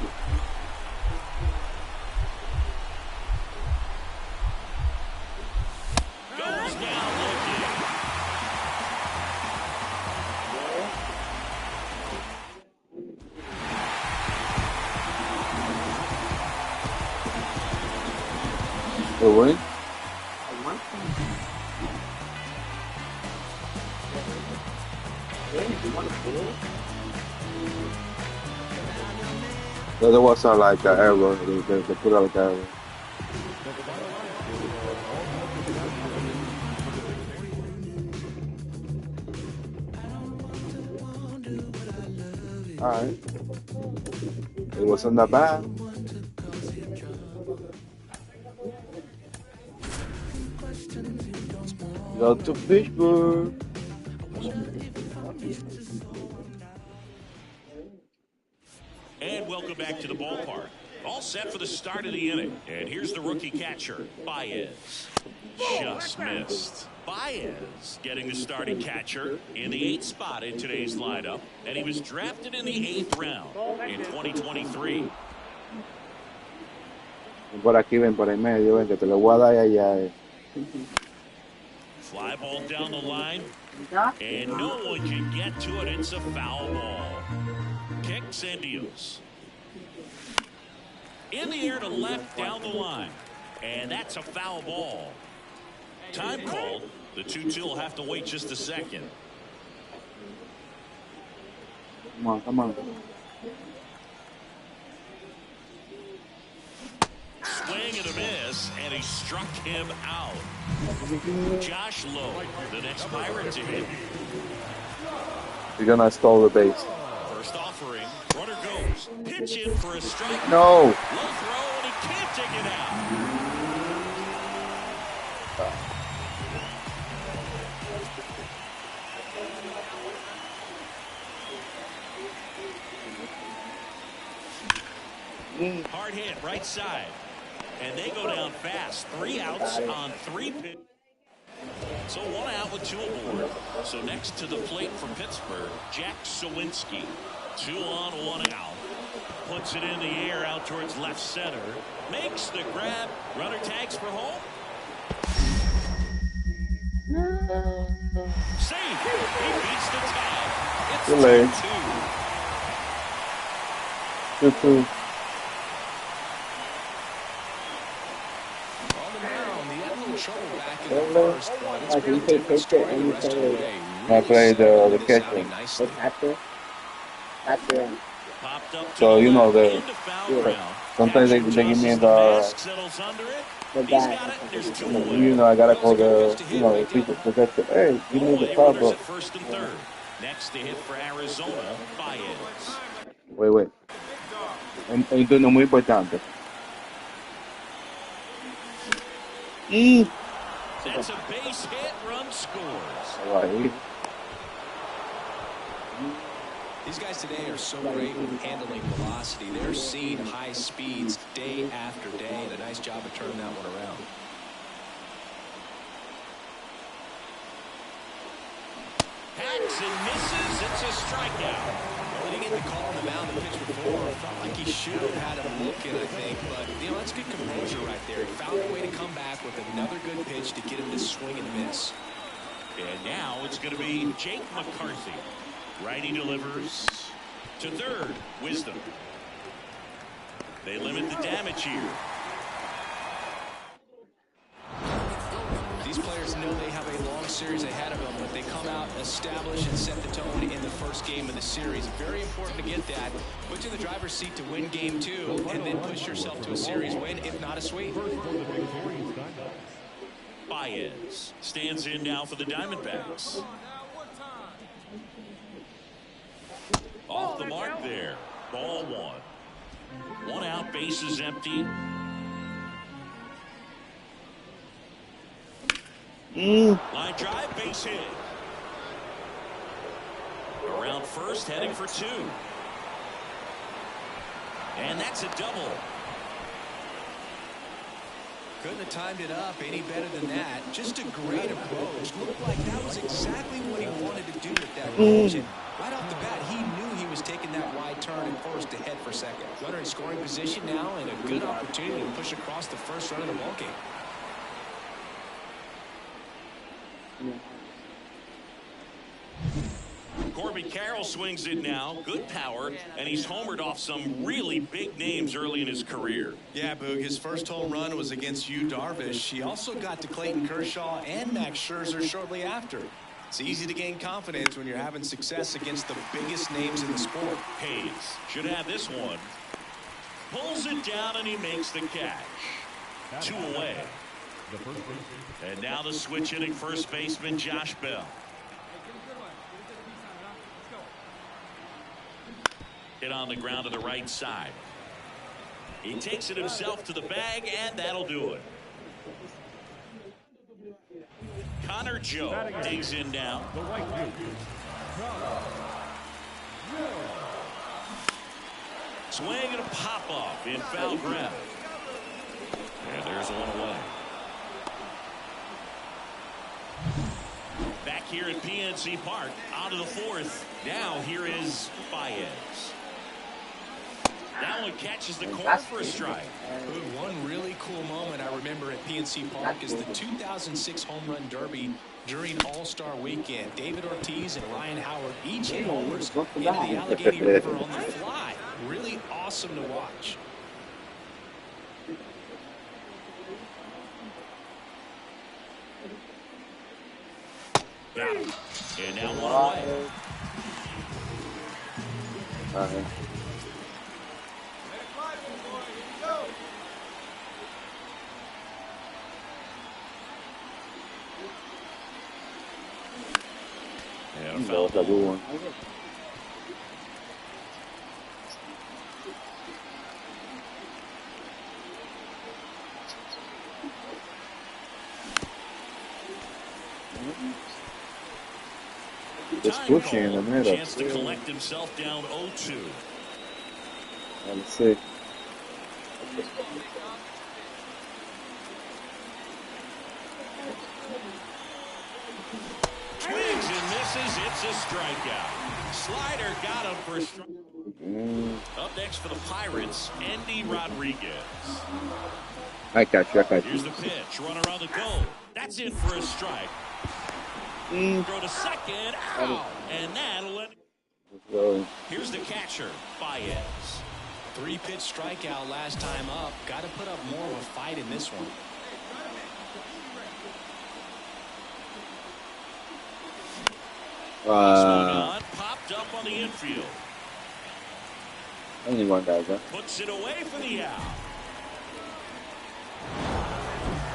Goes down looking. They win? There was like an error. They put out an error. Alright. It wasn't that bad. Go to Pittsburgh. And welcome back to the ballpark. All set for the start of the inning. And here's the rookie catcher, Baez. Just missed. Baez getting the starting catcher in the 8th spot in today's lineup. And he was drafted in the 8th round in 2023. Por aquí ven, por el medio, ven, que te lo voy a dar allá. Fly ball down the line. And no one can get to it. It's a foul ball. Kicks and deals. In the air to left down the line. And that's a foul ball. Time called. The 2-2 will have to wait just a second. Come on, come on. Swing and a miss, and he struck him out. Josh Lowe, the next Pirate to hit. You're gonna stall the base. First offering, runner goes. Pitch in for a strike. No. Low throw, and he can't take it out. Hard hit, right side. And they go down fast. 3 outs on 3 pitches. So 1 out with 2 aboard. So next to the plate for Pittsburgh, Jack Sawinski. 2 on, 1 out. Puts it in the air out towards left center. Makes the grab. Runner tags for home. Safe. He beats the tag. It's 2-2. 2-2. I played the catcher. So you know sometimes they give me the you know I gotta call the the people to get the hey give me the call bro. Next to hit for Arizona, Baez. Wait. Esto no es muy importante. That's a base hit, run scores. Right. These guys today are so great with handling velocity. They're seeing high speeds day after day, and a nice job of turning that one around. Hacks and misses. It's a strikeout. Well, he didn't get the call on the mound the pitch before. Felt like he should have had him looking, I think. But, that's good composure right there. He found a way to come back with another good pitch to get him to swing and miss. And now it's going to be Jake McCarthy. Righty delivers to third. Wisdom. They limit the damage here. These these players know they have a long series ahead of them, but they come out, establish, and set the tone in the first game of the series. Very important to get that. Put you in the driver's seat to win game 2, and then push yourself to a series win, if not a sweep. Baez stands in now for the Diamondbacks. Off the mark there. Ball 1. 1 out, bases empty. Line drive, base hit. Around first, heading for 2. And that's a double. Couldn't have timed it up any better than that. Just a great approach. Looked like that was exactly what he wanted to do with that approach. And right off the bat, he knew he was taking that wide turn at first to head for second. Runner in scoring position now, and a good opportunity to push across the first run of the ballgame. Corbin Carroll swings it now. Good power, and he's homered off some really big names early in his career. Yeah, Boog, his first home run was against Yu Darvish. He also got to Clayton Kershaw and Max Scherzer shortly after. It's easy to gain confidence when you're having success against the biggest names in the sport. Hayes should have this one. Pulls it down, and he makes the catch. 2 away. And now the switch hitting first baseman Josh Bell. Hit on the ground to the right side. He takes it himself to the bag, and that'll do it. Connor Joe digs in now. Swing and a pop-off in foul ground. And there's 1 away. Back here at PNC Park, out of the 4th. Now here is Baez. That one catches the corner for a strike. One really cool moment I remember at PNC Park is the 2006 Home Run Derby during All-Star Weekend. David Ortiz and Ryan Howard each hit homers into the Allegheny River on the fly. Really awesome to watch. And now 1 away. And a foul ball. Just pushing in the middle. Chance to collect himself down 0-2. Let's see. Swings and misses. It's a strikeout. Slider got him for a strike. Up next for the Pirates, Andy Rodriguez. I got you. Here's the pitch. Runner on the goal. That's in for a strike. Throw to second. Ow! And that'll let it. Here's the catcher, Baez. 3-pitch strikeout last time up. Got to put up more of a fight in this one. Popped up on the infield. Only one guy, huh? Puts it away for the out.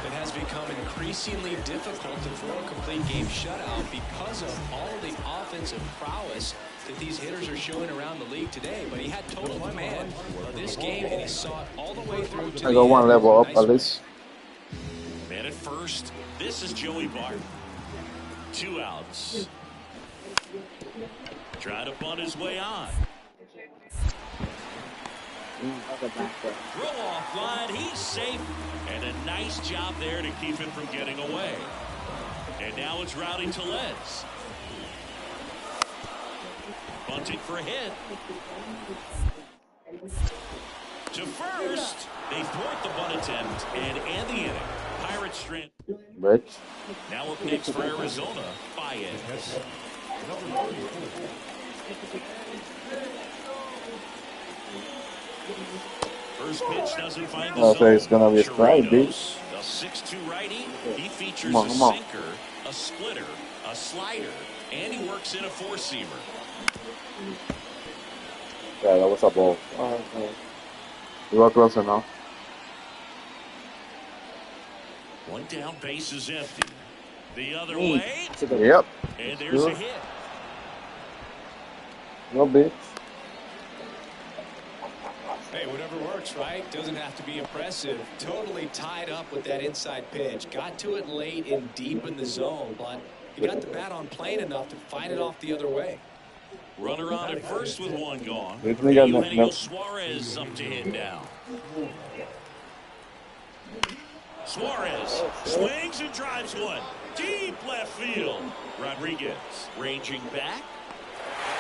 It has become increasingly difficult to throw a complete game shutout because of all the offensive prowess that these hitters are showing around the league today. But he had total command of this game, and he saw it all the way through to I got one level up at least. Man at first, this is Joey Bart. 2 outs. Trying to bunt his way on. Throw off line, he's safe. And a nice job there to keep him from getting away. And now it's Rowdy Tellez. Bunting for a hit. To first. They thwart the bunt attempt and end the inning. Pirates strand. Rich. Now up next for Arizona, Baez. First pitch doesn't find the zone. It's gonna be a strike, dude. The A 6'2" righty. He features Come a on. sinker, a splitter, a slider, and he works in a four-seamer. Yeah, that was a ball. You were close enough. One down, base is empty. The other way. Yep. And there's a hit. No bitch. Hey, whatever works, right? Doesn't have to be impressive. Totally tied up with that inside pitch. Got to it late and deep in the zone, but he got the bat on plane enough to fight it off the other way. Runner on at first with one gone. Eugenio Eugenio Suarez up to hit now. Suarez swings and drives one. Deep left field. Rodriguez ranging back.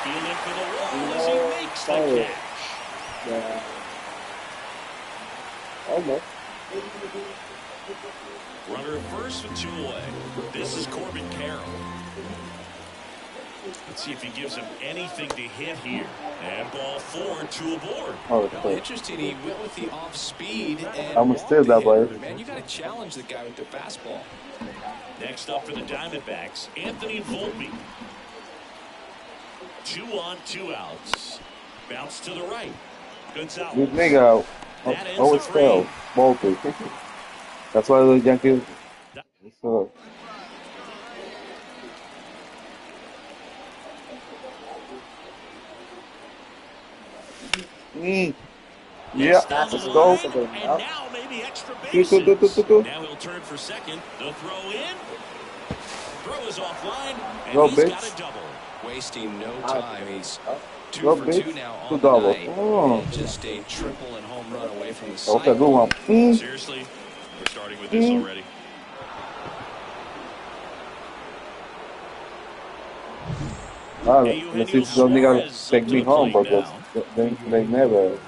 Feeling for the wall as he makes the catch. Yeah. Almost. Runner at first with two away. This is Corbin Carroll. Let's see if he gives him anything to hit here. And ball 4, 2 aboard. Oh, Well, interesting. He went with the off speed and I'm still that way. man, you got to challenge the guy with the fastball. Next up for the Diamondbacks, Anthony Volpe. 2 on, 2 outs. Bounce to the right. Gonzalez. This nigga always fail. Volpe. That's why the Yankees. So. Yeah, let's go. And now maybe extra bases. Now he'll turn for second. The throw in. Throw is offline. And Go, he's bitch. got a double. Wasting no time. He's 2 Go, for bitch. 2 now Two on the double. night. Oh. And just a triple and home run away from the That was a cycle. good one. Seriously, we're starting with this already. Let's see if those niggas take me home because they never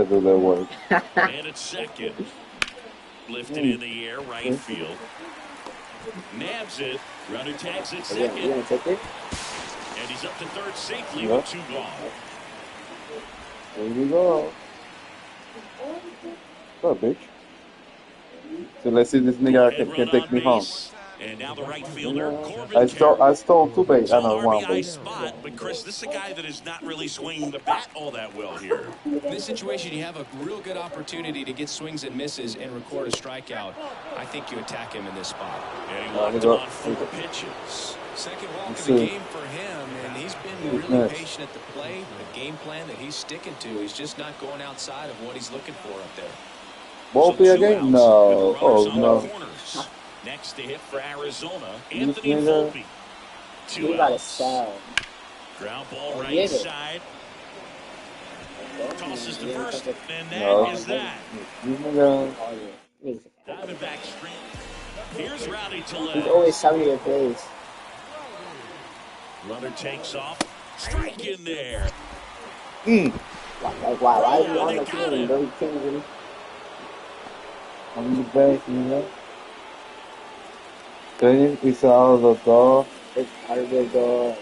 do their work. And at second. Lifted in the air, right field. Nabs it. Runner tags it second. You gonna take it? And he's up to third safely Yeah. with 2 gone. There you go. What, bitch? So let's see if this nigga can take me home. And now the right fielder, Corbin I stole 2 base. I know 1 RBI base. spot, but Chris, this is a guy that is not really swinging the bat all that well here. In this situation, you have a real good opportunity to get swings and misses and record a strikeout. I think you attack him in this spot. And he walked on 4 pitches. Second walk Let's of the see. game for him, and he's been Who's really next? patient at the plate. The game plan that he's sticking to, he's just not going outside of what he's looking for up there. Volpe again? No. Oh, no. Next to hit for Arizona, This Anthony nigga. Volpe. You 2 gotta outs. sell. Ground ball Oh, right get it. side. Tosses to first, and that No. is that. This nigga. Diamondback stream. Here's Rowdy He's Tellez. always selling your plays. Runner takes off. Strike in there. Like, wow, I didn't want to see him. Though he can't really. I'm the best, nigga. Then it's out of the door. It's out of the door.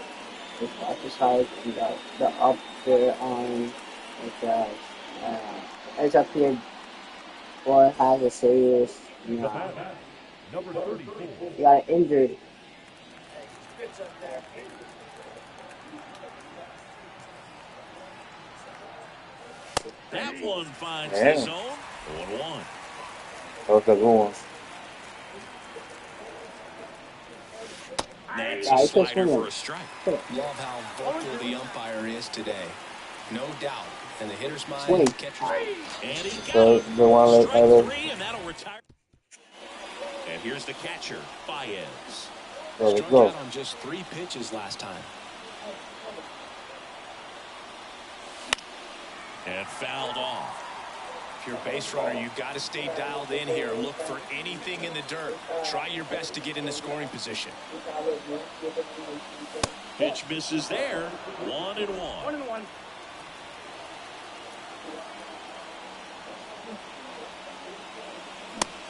It's exercise. You got the up there on. It's up here. Or has a serious. You know. Number 34. You got an injured. That one finds Yeah. the zone. 1-1. That was a good one. That's Yeah, a he can slider swing for it. a strike. Love how vocal the umpire is today. No doubt. And the hitter's mind, Swing. the catcher's mind. And he got So it. the one like Strike other. 3, and that'll retire. And here's the catcher, Baez. There we Struck go. out on just 3 pitches last time. And fouled off. If you're a base runner, you've got to stay dialed in here. Look for anything in the dirt. Try your best to get in the scoring position. Pitch misses there. 1-1. 1-1.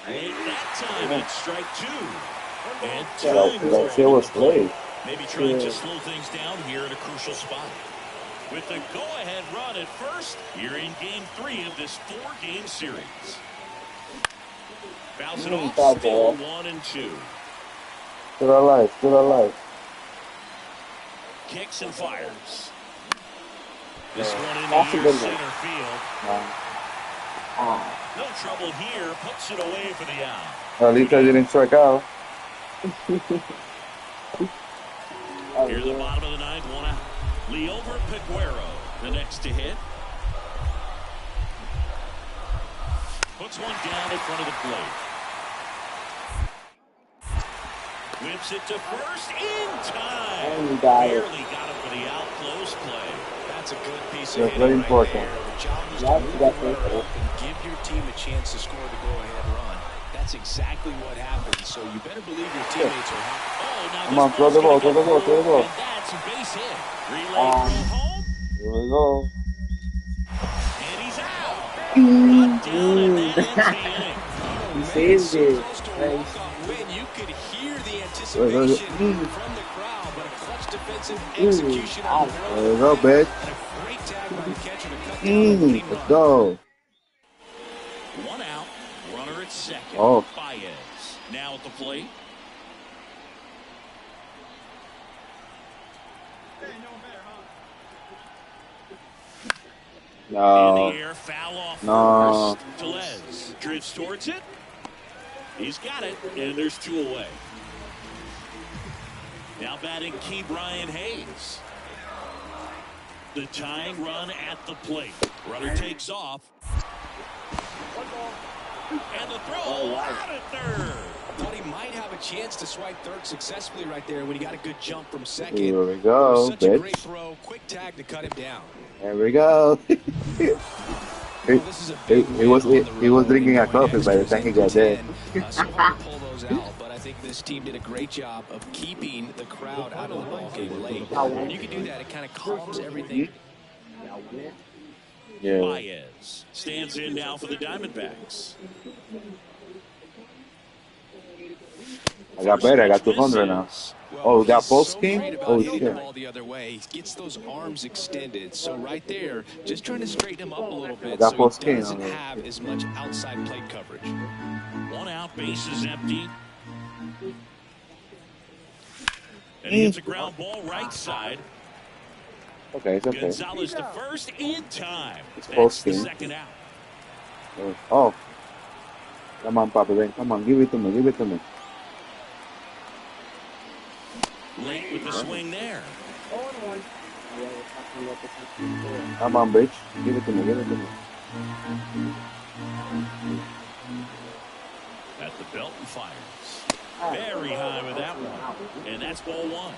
Late that time, it's strike 2. And That shit was late. maybe trying to slow things down here at a crucial spot. With the go-ahead run at first, here in Game 3 of this 4-game series. Fouls it off, Foul still ball. 1-2. Still alive, still alive. Kicks and fires. This one in That's a the air, good one. center field. No trouble here, puts it away for the out. At least I didn't strike out. Here's the bottom of the ninth, 1 out. Leover Peguero, the next to hit. Puts one down in front of the plate. Whips it to first in time. And he got it. Barely got it for the out. Close play. That's a good piece of That's hitting very right important. there. The job was Yeah, to move that's the runner it. up and give your team a chance to score the go-ahead run. That's exactly what happened. So you better believe your teammates are happy. Oh, now Come on, throw the ball, throw the ball, throw the ball. And that's a base hit. Relay throw home. Here we go. And he's out. Run down, and that ends the inning. He saved it. When you could hear the anticipation from the crowd, but a clutch defensive execution on the throw. There we go, bitch. And a great tag by the catcher to cut down the winning Let's run. go. 1 out. Runner at second. Oh. Baez now at the plate. No. In the air, foul off No. first. Tellez drifts towards it. He's got it, and there's 2 away. Now batting Key Brian Hayes. The tying run at the plate. Runner takes off. And the throw out at third. Thought he might have a chance to swipe third successfully right there when he got a good jump from second. Here we go, Such a great bitch. throw, quick tag to cut him down. There we go. he was drinking a coffee by the time he got there. So hard to pull those out, but I think this team did a great job of keeping the crowd out of the ballgame late. When you can do that, it kind of calms everything. Yeah. Baez stands in now for the Diamondbacks. I got better. I got 200 now. Oh, that post game? Oh, Hitting the shit. ball the other way, he gets those arms extended. So right there, just trying to straighten him up a little bit That so post he game, doesn't okay. have as much outside plate coverage. 1 out, base is empty. And he hits a ground ball right side. Okay, it's okay. Gonzalez to first in time. It's That's post the game. second out. Oh. Come on, Papa. Then. Come on. Give it to me. Give it to me. Late with the swing there. Come on, bitch. Give it to me. Give it to me. At the belt and fires. Very high with that one. And that's ball 1.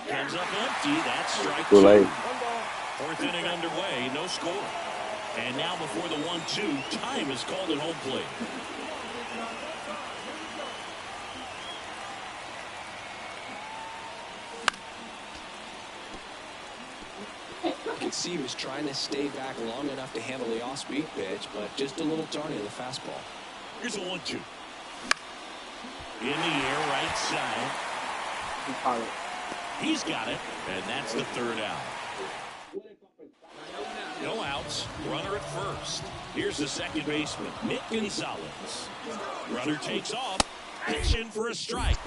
Comes up empty. That's strike Too late. 4th inning underway. No score. And now before the 1-2, time is called at home plate. You can see he was trying to stay back long enough to handle the off-speed pitch, but just a little tardy on the fastball. Here's a 1-2. In the air, right side. He's got it, and that's the 3rd out. No outs. Runner at first. Here's the second baseman, Nick Gonzalez. Runner takes off. Pitch in for a strike.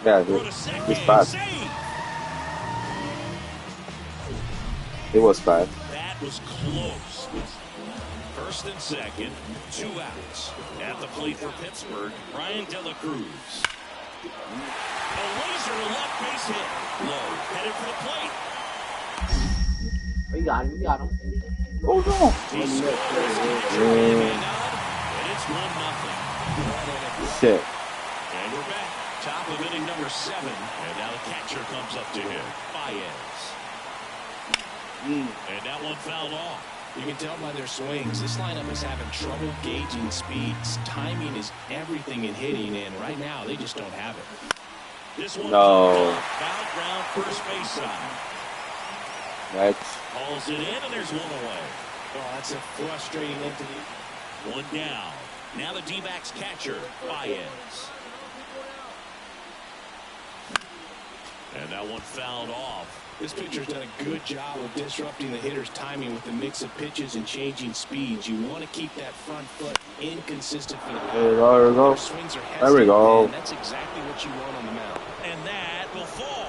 Yeah, Throw to dude. second. It's fast. Save. It was fast. That was close. First and second, 2 outs. At the plate for Pittsburgh, Brian De La Cruz. A laser left base hit. Low, headed for the plate. We got him. We got him. Oh, no. He scores. Yeah. And it's 1-0. Shit. And we're back. Top of inning number 7. And now the catcher comes up to him. Baez. And that one fouled off. You can tell by their swings, this lineup is having trouble gauging speeds. Timing is everything in hitting, and right now they just don't have it. This one No. foul ground first base side. That's Calls it in, and there's 1 away. Oh, that's a frustrating empty. 1 down. Now the D-backs catcher, Baez. And that one fouled off. This pitcher's done a good job of disrupting the hitter's timing with the mix of pitches and changing speeds. You want to keep that front foot inconsistent for the There we go. There we go. Their swings are There we hesitant, go. and that's exactly what you want on the mound. And that will fall.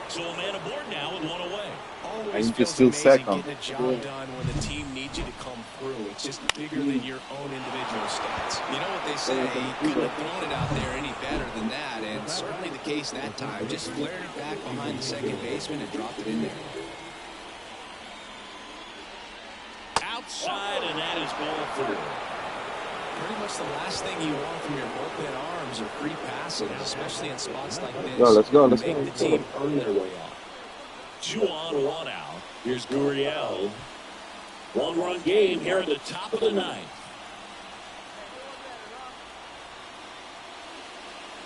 So a man aboard now with one away. I Always need to feels still amazing second. getting a job done when the team needs you to come through. It's just bigger than your own individual stats. You know what they say, he couldn't have thrown it out there any better than that, and certainly the case that time. Just flared it back behind the second baseman and dropped it in there. Outside, and that is ball four. Pretty much the last thing you want from your bullpen arms are free passes, especially in spots like this. Let's go. Let's Make go. the team earn their way off. 2 on, 1 out. Here's Gurriel. One-run game here at the top of the ninth.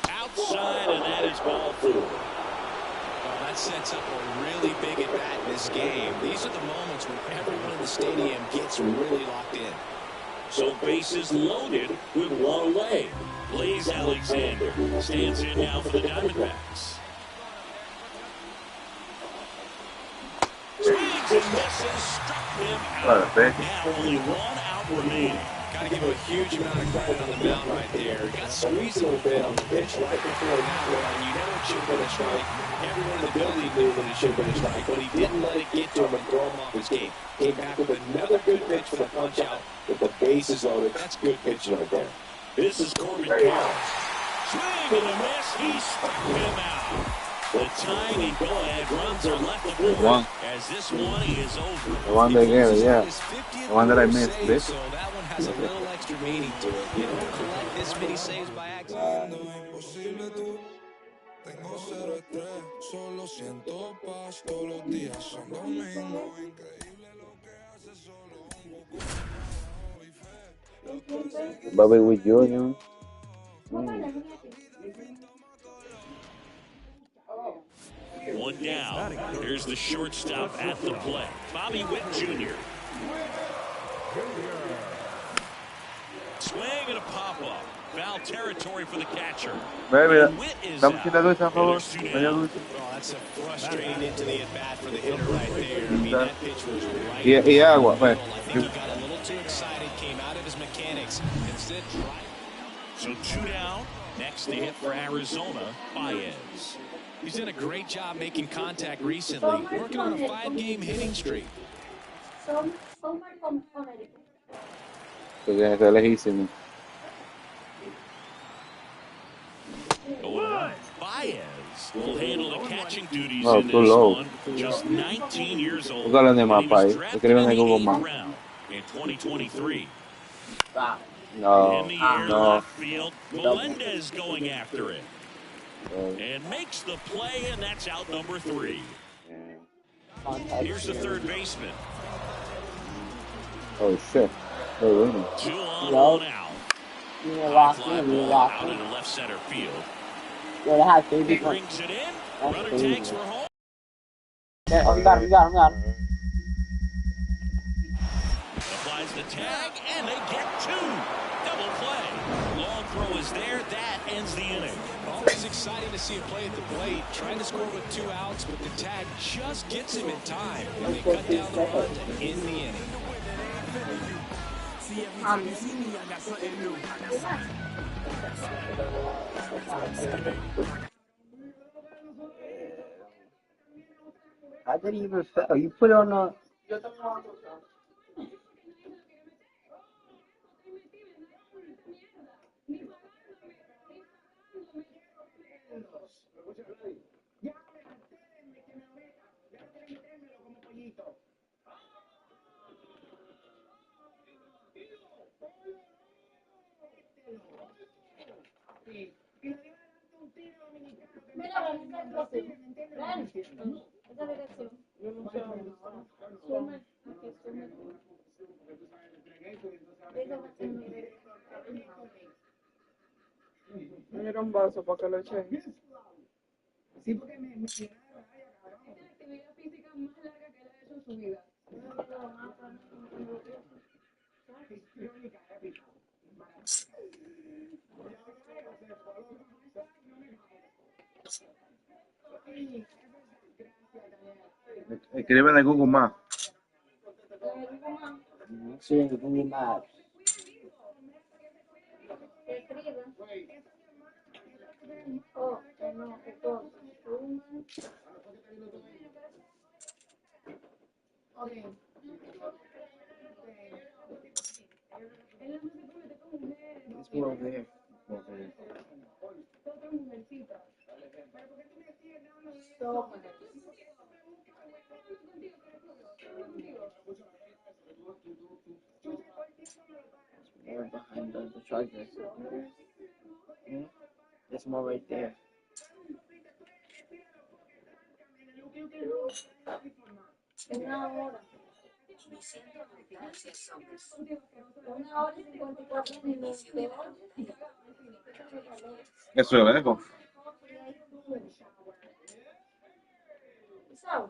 Outside, and that is ball four. Well, that sets up a really big at-bat in this game. These are the moments when everyone in the stadium gets really locked in. So bases loaded with one away. Blaze Alexander stands in now for the Diamondbacks. Swings and misses, struck him out. Now only 1 out remaining. Got to give him a huge amount of credit on the mound right there. Got squeezed a little bit on the pitch right before that one. You know it should have been a strike. Everyone in the building knew that it should have been a strike, but he didn't let it get to him and throw him off his game. Came back with another good pitch for the punch out with the bases loaded. That's good pitching right there. This is Corbin Carroll. Swing and a miss. He struck him out. The tiny go-ahead runs are left aboard as this one is over. The one they gave it, yeah. The one that I missed, bitch. So that one has a little extra meaning to it. You don't collect this many saves by accident. Tengo cero estrés, solo siento paz. Todos los días son domingo. Increíble lo que hace solo un poco. Bobby with Junior. One down. Here's the shortstop at the plate, Bobby Witt Jr. Swing and a pop-up. Foul territory for the catcher. Baby, And Witt is dame out. quita dulce, por favor. There's 2 Media down. dulce. Oh, that's a frustrating into the at-bat for the hitter right there. I mean, that pitch was right. Y agua, pues. I think he got a little too excited, came out of his mechanics, instead tried. So 2 down. Next to hit for Arizona, Baez. He's done a great job making contact recently, working on a 5-game hitting streak. Tú tienes que ser lejísimo. Baez will handle the catching duties Oh, in too this low. one. Just 19 years old. Búscale de And más he para was ahí. drafted Escribe in en the Google 8th Maps. round in 2023. No, In the air no. left field, Melendez going after it. And makes the play, and that's out number 3. Here's the third baseman. Oh, shit. They're winning. 2 on, 1 out. High fly ball out into left center field. He brings it in. Runner takes for home. We got him. Applies the tag, and they get 2. Double play. Long throw is there. That ends the inning. Always exciting to see a play at the plate, trying to score with 2 outs, but the tag just gets him in time, and they cut down the run to end the inning. How did he even fail? You put it on the. Esa dirección. Yo no sé dónde está. Sume, aquí sume. Me dieron un vaso para que lo echen. Sí, porque me esta es la actividad física más larga que él ha hecho en su vida. Escribe en el Google Maps. Sí, en Google Maps. Oh, no, entonces, okay. It's more over there. More behind the charger. There's more right there. Una hora. 1 hora y 54 minutos. Eso es lejos. ¿Sabes?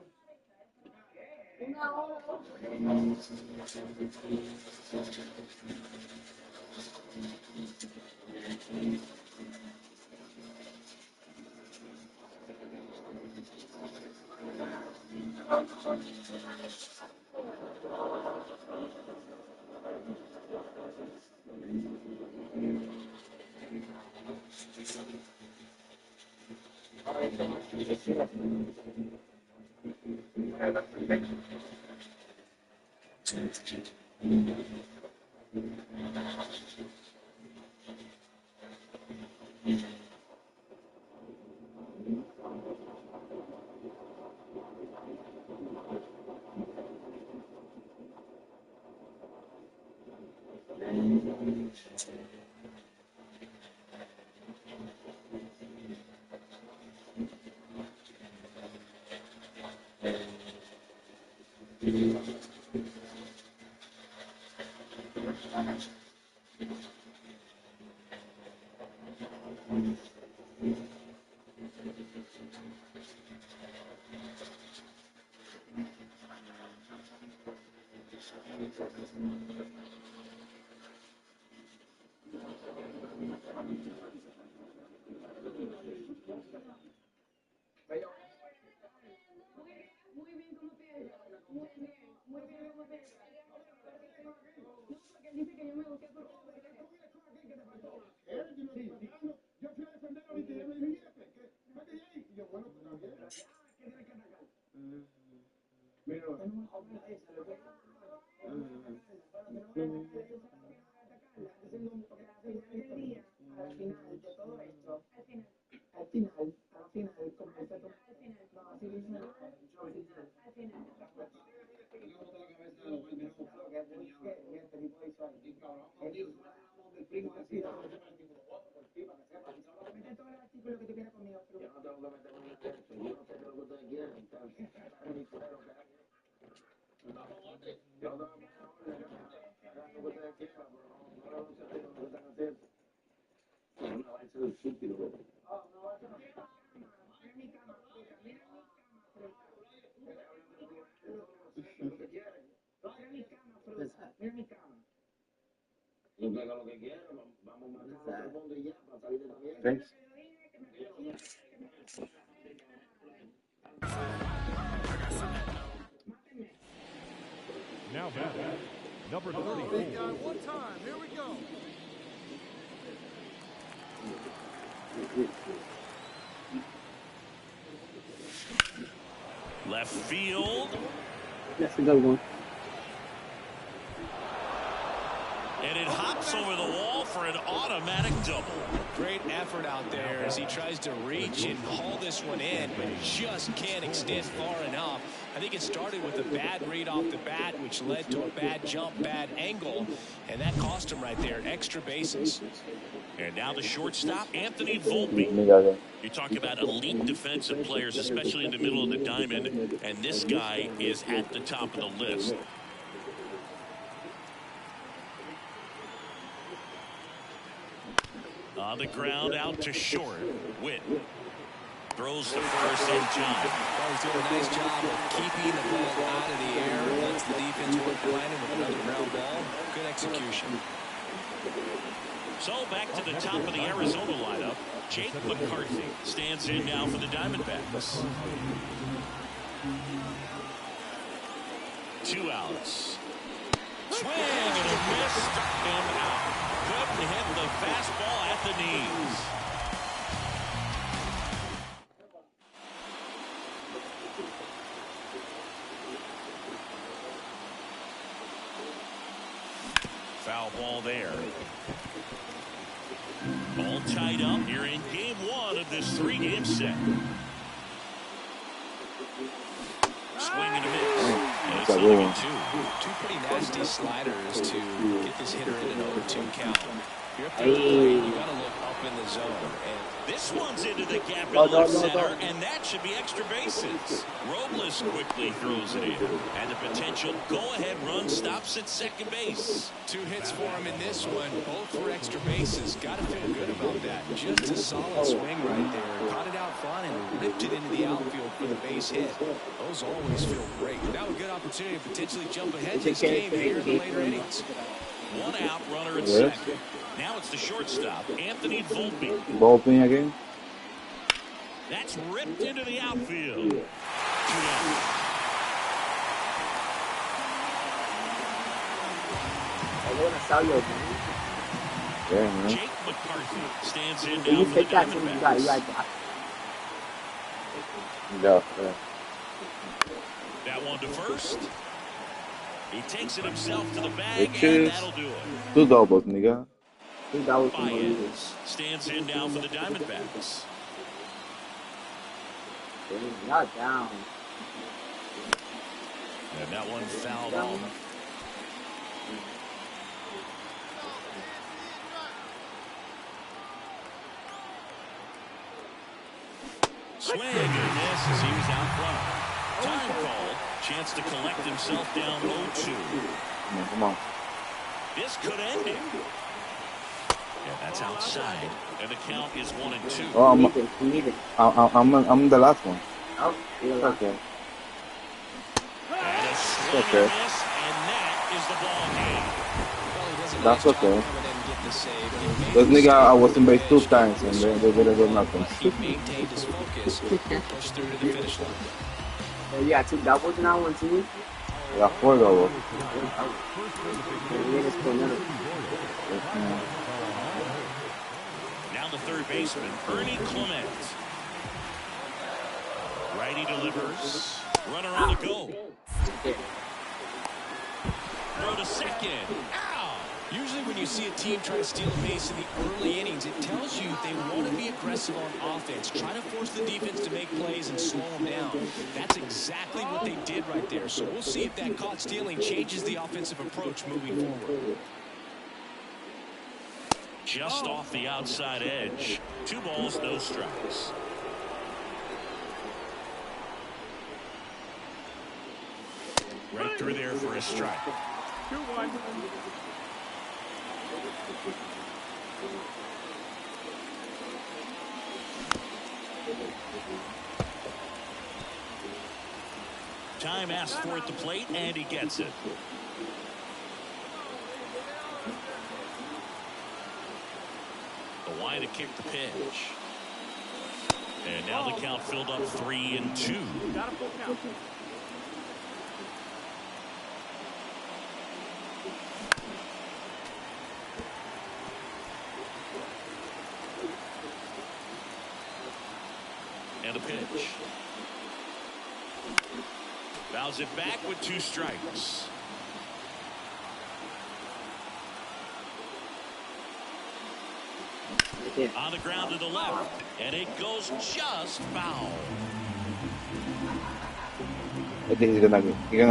1 hora. Thanks. Now batting, number 34. Big guy, one time. Here we go. Left field. That's a good one. And it hops over the wall for an automatic double. Great effort out there as he tries to reach and haul this one in, but just can't extend far enough. I think it started with a bad read off the bat, which led to a bad jump, bad angle, and that cost him right there. Extra bases. And now the shortstop, Anthony Volpe. You talk about elite defensive players, especially in the middle of the diamond, and this guy is at the top of the list. On the ground, out to short. Witt throws the first in time. He's doing a nice job of keeping the ball out of the air. Lets the defense work behind him with another ground ball. Good execution. So back to the top of the Arizona lineup. Jake McCarthy stands in now for the Diamondbacks. 2 outs. Swing and a miss. Struck him out. Couldn't hit the fastball at the knees. Foul ball there. All tied up here in game 1 of this 3-game set. Swing and a miss. And it's 0-2. Two pretty nasty sliders to get this hitter in an 0-2 count. You're up there at the plate, you got to look up in the zone. And this one's into the gap in left center, and that should be extra bases. Robles quickly throws it in, and the potential go-ahead run stops at second base. 2 hits for him in this one, both for extra bases. Got to feel good about that. Just a solid swing right there. Caught it out front and ripped it into the outfield for the base hit. Those always feel great. Now a good opportunity to potentially jump ahead in this game here in the later innings. 1 out, runner at second. Now it's the shortstop, Anthony Volpe. Volpe again. That's ripped into the outfield. 2 down. Yeah, man. Jake McCarthy stands in now for the Diamondbacks. Yeah. That one to first. He takes it himself to the bag, Which and is that'll do it. 2 doubles, nigga. Baez stands in now for the Diamondbacks. Not down. And that one fouled off. Swing and a miss as he was out front. Time call. Chance to collect himself down 0-2. Come on. This could end it. Yeah, that's outside. And the count is 1-2. Oh, I'm the last one. Oh, okay. And a swing and a miss, and that is the ball game. That's okay. Because nigga, I was in base 2 times and they didn't do nothing. He maintained his focus and pushed through to the finish line. You got 2 doubles now, 1 2. I got 4 doubles. Now the third baseman, Ernie Clement. Righty delivers. Runner on the go. Throw to second. Ow! Usually when you see a team try to steal a base in the early innings, it tells you they want to be aggressive on offense. Try to force the defense to make plays and slow them down. That's exactly what they did right there. So we'll see if that caught stealing changes the offensive approach moving forward. Just off the outside edge. 2 balls, no strikes. Right through there for a strike. 2-1. Time asked for at the plate, and he gets it. The line to kick the pitch. And now the count filled up 3-2. Got a full count. And a pitch. Fouls it back with 2 strikes. On the ground to the left, and it goes just foul. I think he's gonna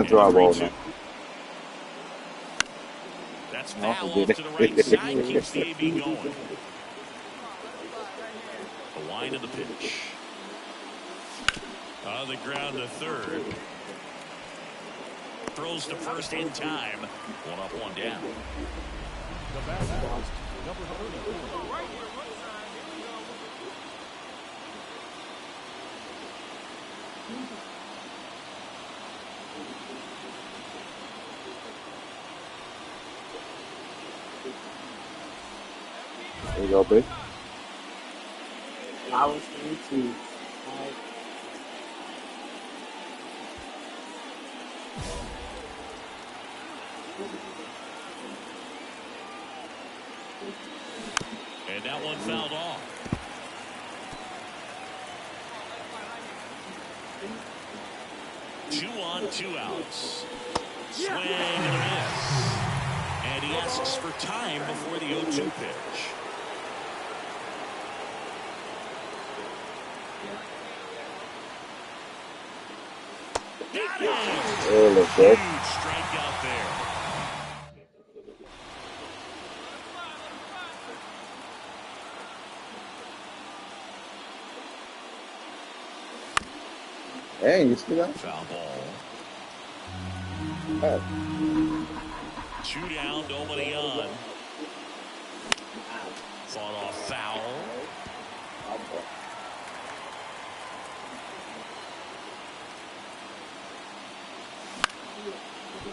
throw a ball now. That's No, foul he off did to the it. right side, keeps the AB going. The line of the pitch. On the ground to third. Throws to first in time. 1 up, 1 down. The batter, number 34. There you go, bitch. Flowers 22. And that one fouled off. Two on, 2 outs. Swing and a miss. And he asks for time before the 0-2 pitch. Got it! Huge strikeout there. Hey, you see that? Foul ball. Oh. 2 down, nobody on. Fought off foul.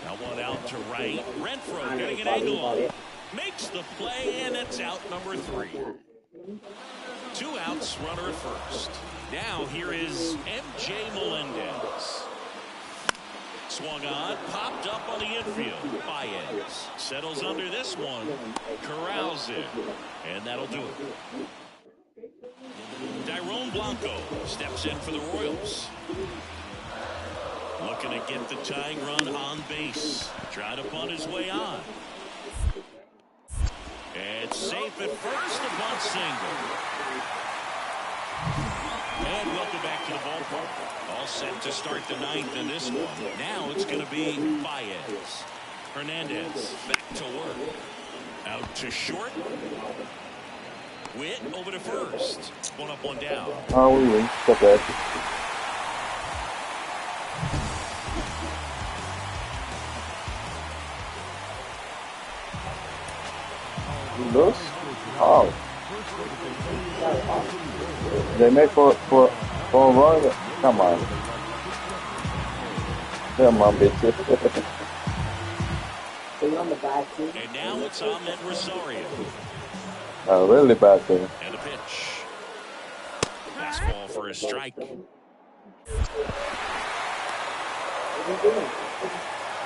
Now one out to right. Renfroe getting an angle on it. Makes the play, and it's out number 3. 2 outs, runner at first. Now here is MJ Melendez. Swung on, popped up on the infield. Baez settles under this one, corrals it, and that'll do it. Tyrone Blanco steps in for the Royals. Looking to get the tying run on base. Trying to bunt his way on. It's safe at first, a bunt single. And welcome back to the ballpark. All set to start the 9th in this one. Now it's going to be Baez. Hernandez back to work. Out to short. Witt over to first. 1 up, 1 down. Oh, we win. Step back. Loose? Oh. They make for a run. Come on. Come on, bitches. And now it's Ahmed Rosario. A really bad thing. And a pitch. Fastball for a strike.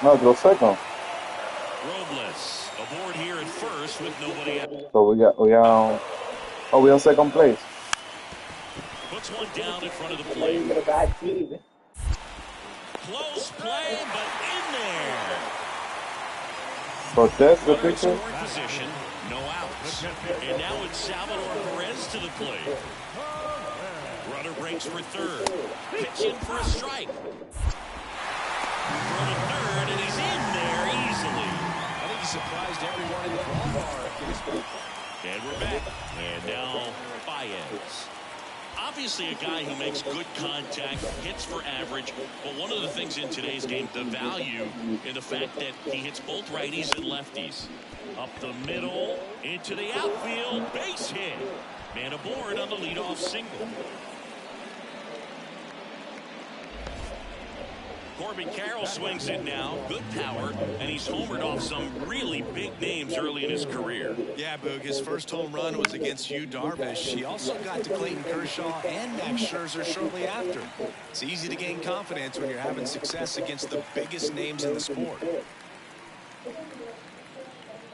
No, go second. Robles aboard here at first with nobody out. So we on second place. Puts one down in front of the plate. Close play, but in there. Cortez, the pitcher. Position, no outs. And now it's Salvador Perez to the plate. Runner breaks for third. Pitching for a strike. Throw to third, and he's in there easily. I think he surprised everyone in the ballpark. And we're back. And now Baez. Obviously a guy who makes good contact, hits for average, but one of the things in today's game, the value in the fact that he hits both righties and lefties. Up the middle, into the outfield, base hit. Man aboard on the leadoff single. Corbin Carroll swings it now. Good power, and he's homered off some really big names early in his career. Yeah, Boog, his first home run was against Yu Darvish. He also got to Clayton Kershaw and Max Scherzer shortly after. It's easy to gain confidence when you're having success against the biggest names in the sport.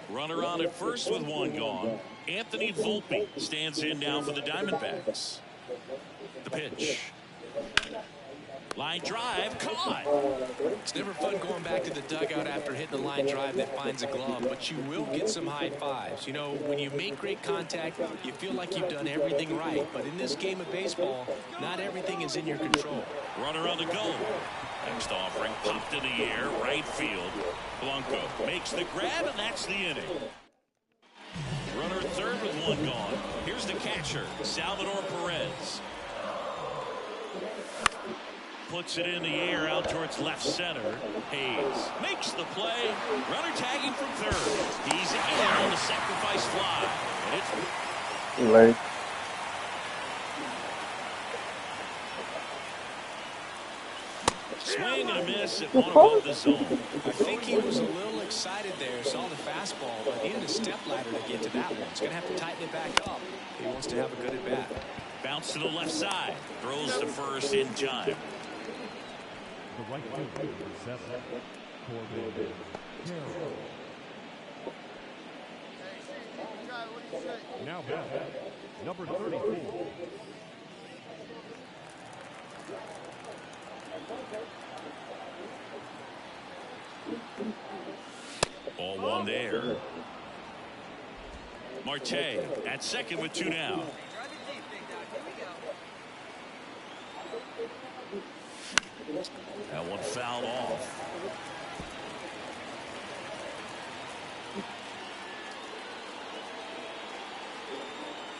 Runner on at first with 1 gone. Anthony Volpe stands in now for the Diamondbacks. The pitch. Line drive, caught. It's never fun going back to the dugout after hitting a line drive that finds a glove, but you will get some high fives. You know, when you make great contact, you feel like you've done everything right. But in this game of baseball, not everything is in your control. Runner on the go. Next offering, popped in the air, right field. Blanco makes the grab, and that's the inning. Runner at third with 1 gone. Here's the catcher, Salvador Perez. Puts it in the air out towards left center. Hayes makes the play. Runner tagging from third. He's in on the sacrifice fly. And it's Late. swing and a miss at one above the zone. I think he was a little excited there, saw the fastball, but he had a step ladder to get to that one. He's going to have to tighten it back up if he wants to have a good at-bat. Bounce to the left side. Throws to first in time. The right fielder, 7, Corbin Carroll. Now back, number 34. Ball one there. Marte at second with 2 down. That one fouled off.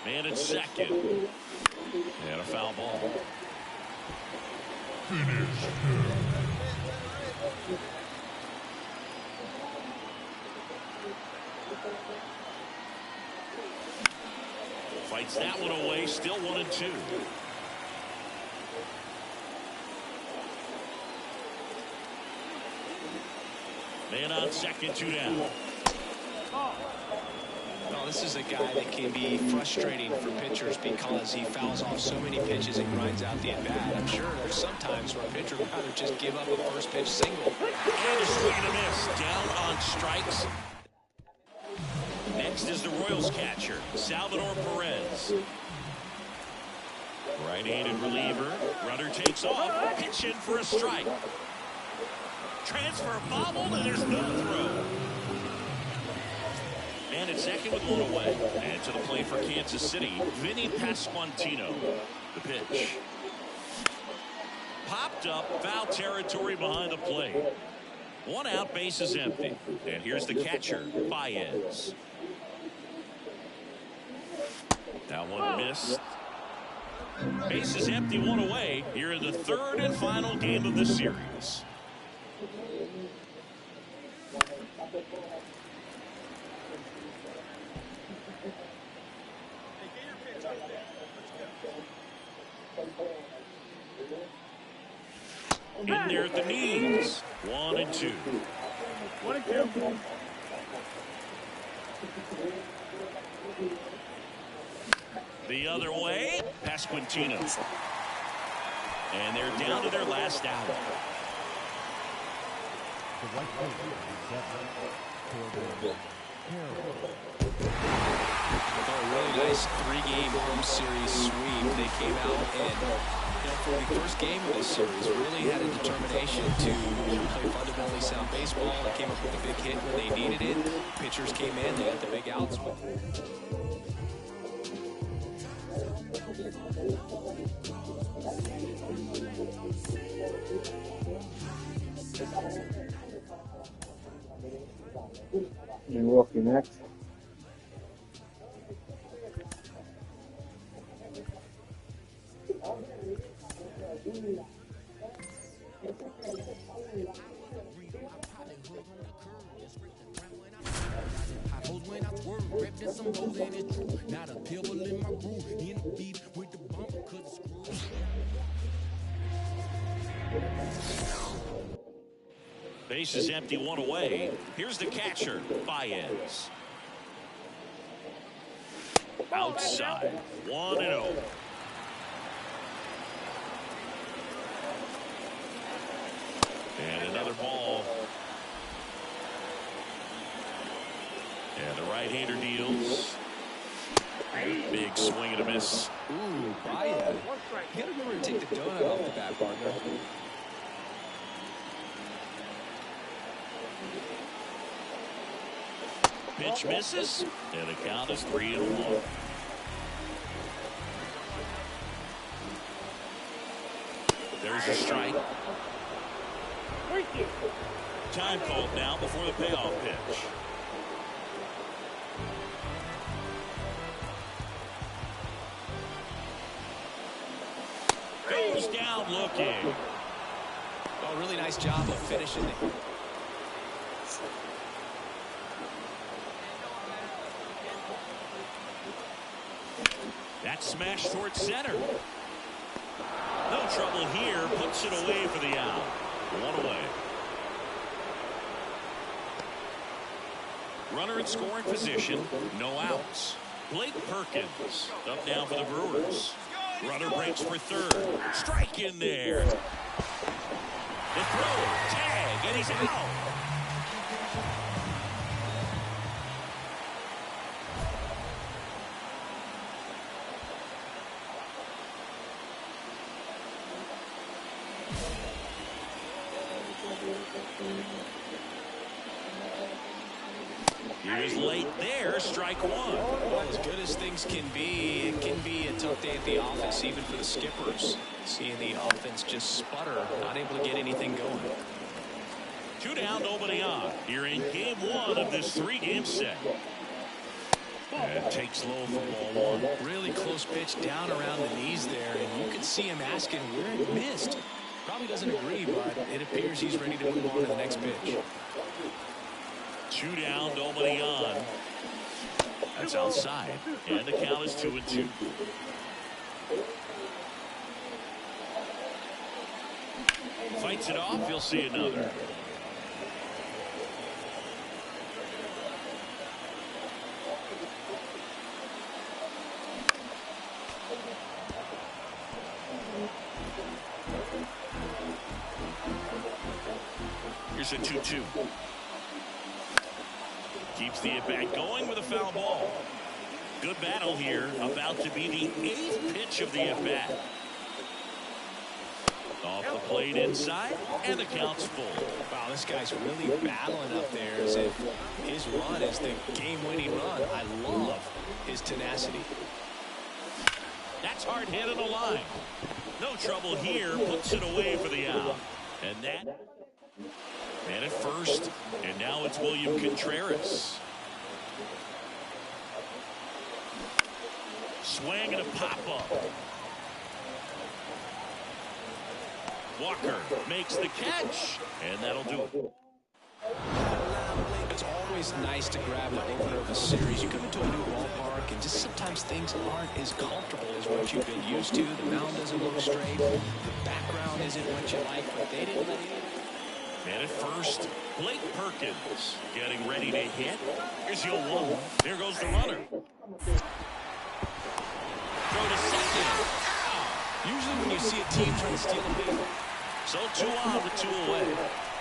Man at second. And a foul ball. Fights that one away, still 1-2. Man on second, 2 down. Well, this is a guy that can be frustrating for pitchers because he fouls off so many pitches and grinds out the at-bat. I'm sure there's some times where a pitcher would rather just give up a first pitch single. And a swing and a miss. Down on strikes. Next is the Royals catcher, Salvador Perez. Right-handed reliever. Runner takes off. Pitch in for a strike. Transfer bobbled, and there's no throw. And at second with 1 away. And to the plate for Kansas City, Vinny Pasquantino. The pitch. Popped up, foul territory behind the plate. 1 out, base is empty. And here's the catcher, Baez. That one missed. Base is empty, 1 away. Here in the 3rd and final game of the series. In there at the knees. 1-2. 1-2. The other way, Pasquantino. And they're down to their last out. The right fielder, 7, Corbin Carroll. A really nice 3-game home series sweep. They came out and, for the first game of this series, really had a determination to play fundamentally sound baseball. They came up with a big hit when they needed it. Pitchers came in, they got the big outs. Milwaukee next. Base is empty, 1 away. Here's the catcher, Baez. Outside, 1-0. And another ball. And the right-hander deals. Big swing and a miss. Ooh, Baez. You got to remember to take the donut off the bat, partner. Pitch misses, and the count is 3-1. There's a strike. Time called now before the payoff pitch. Goes down looking. Oh, really nice job of finishing it. That smash towards center. No trouble here. Puts it away for the out. 1 away. Runner in scoring position. No outs. Blake Perkins up now for the Brewers. Runner breaks for third. Strike in there. The throw, tag, and he's out. He was late there, strike one. Well, as good as things can be, it can be a tough day at the office, even for the skippers. Seeing the offense just sputter, not able to get anything going. 2 down, nobody on. Here in game 1 of this 3-game set. And takes low for ball 1. Really close pitch down around the knees there, and you can see him asking where it missed. Probably doesn't agree, but it appears he's ready to move on to the next pitch. 2 down, nobody on. That's outside. And the count is 2-2. Fights it off. You'll see another. Here's a 2-2. Keeps the at-bat going with a foul ball. Good battle here. About to be the 8th pitch of the at-bat. Off the plate inside, and the count's full. Wow, this guy's really battling up there as if his run is the game-winning run. I love his tenacity. That's hard hit on the line. No trouble here. Puts it away for the out. And that... Man at first, and now it's William Contreras. Swing and a pop-up. Walker makes the catch, and that'll do it. It's always nice to grab the opener of a series. You come into a new ballpark, and just sometimes things aren't as comfortable as what you've been used to. The mound doesn't look straight. The background isn't what you like, but they didn't let it. Man at first, Blake Perkins getting ready to hit. Here's the 0-1. There goes the runner. Throw to second. Usually when you see a team trying to steal a base. So 2 on with 2 away.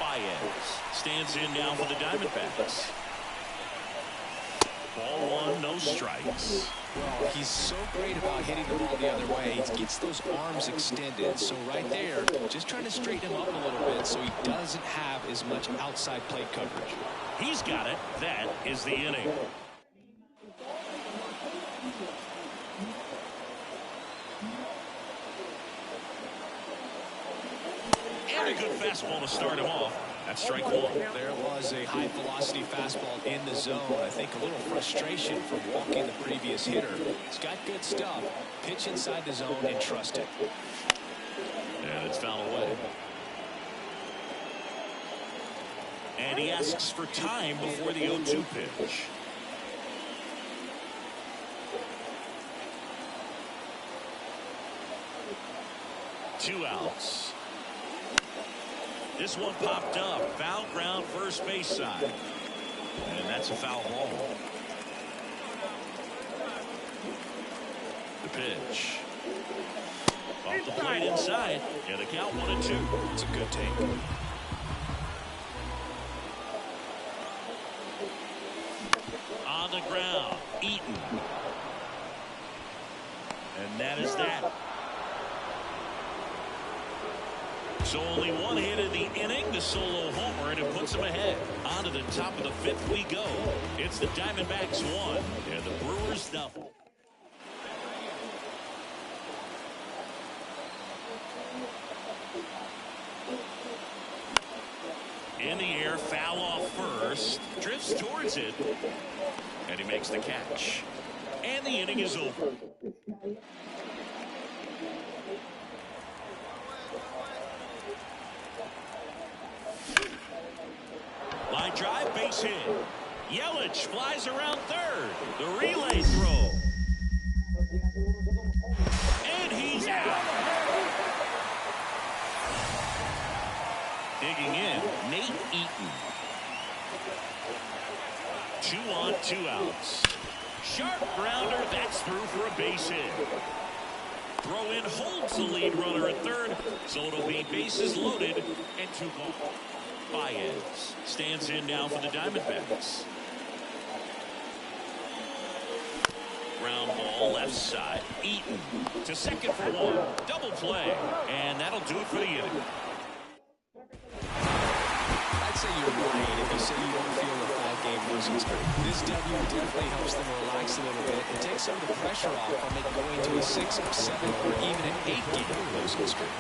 Baez stands in now for the Diamondbacks. Ball 1, no strikes. Well, he's so great about hitting the ball the other way. He gets those arms extended. So right there, just trying to straighten him up a little bit so he doesn't have as much outside plate coverage. He's got it. That is the inning. And a good fastball to start him off. That's strike 1. There was a high-velocity fastball in the zone. I think a little frustration from walking the previous hitter. He's got good stuff. Pitch inside the zone and trust it. And it's fouled away. And he asks for time before the 0-2 pitch. Two outs. This one popped up. Foul ground first base side. And that's a foul ball. The pitch. Off the plate inside. And the count 1-2. It's a good take. On the ground. Eaton. And that is that. So only one hit in the inning, the solo homer, and it puts him ahead. On to the top of the 5th we go. It's the Diamondbacks 1 and the Brewers nothing. In the air, foul off first. Drifts towards it. And he makes the catch. And the inning is over. Line drive, base hit. Yelich flies around third. The relay throw. And he's out. Digging in, Nate Eaton. 2 on, 2 outs. Sharp grounder, that's through for a base hit. Throw in holds the lead runner at third, so it'll be bases loaded and 2 balls. Baez stands in now for the Diamondbacks. Ground ball left side. Eaton to second for 1. Double play. And that'll do it for the inning. I'd say you're right if you say you don't feel a 5-game losing streak. This W definitely helps them relax a little bit and take some of the pressure off from it going to a 6, 7, or even an 8-game losing streak.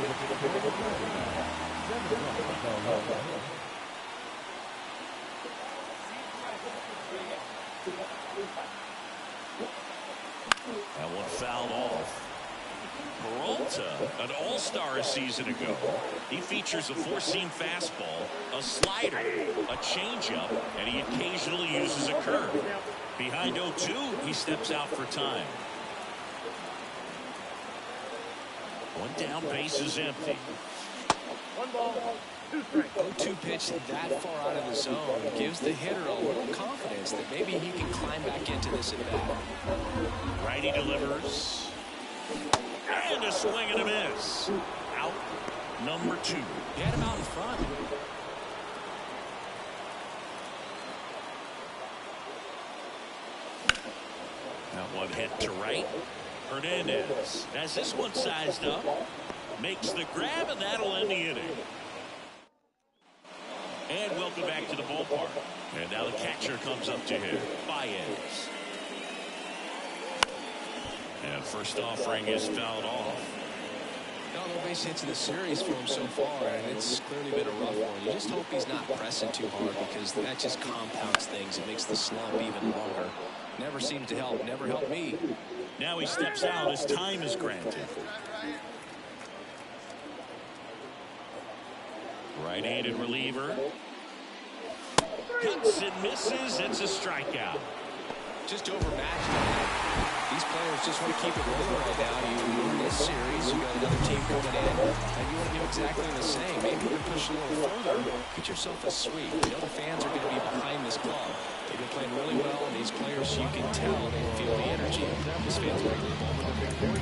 That one fouled off. Peralta, an all-star a season ago. He features a 4-seam fastball, a slider, a changeup, and he occasionally uses a curve. Behind 0-2, he steps out for time. 1 down, base is empty. 0-2 pitch that far out of the zone gives the hitter a little confidence that maybe he can climb back into this at bat. Righty delivers. And a swing and a miss. Out number 2. Get him out in front. That one hit to right. Hernandez has this one sized up. Makes the grab, and that'll end the inning. And welcome back to the ballpark. And now the catcher comes up to him. Baez. And first offering is fouled off. No base hits in the series for him so far, and it's clearly been a rough one. You just hope he's not pressing too hard because that just compounds things. It makes the slump even longer. Never seems to help. Never helped me. Now he steps out as time is granted. Right-handed reliever. Hits and misses. It's a strikeout. Just overmatched. These players just want to keep it rolling right now. You win this series, you got another team coming in, and you want to do exactly the same. Maybe you can push a little further, get yourself a sweep. You know the fans are going to be behind this club. They've been playing really well, and these players, you can tell, they feel the energy. This feels like the moment of victory.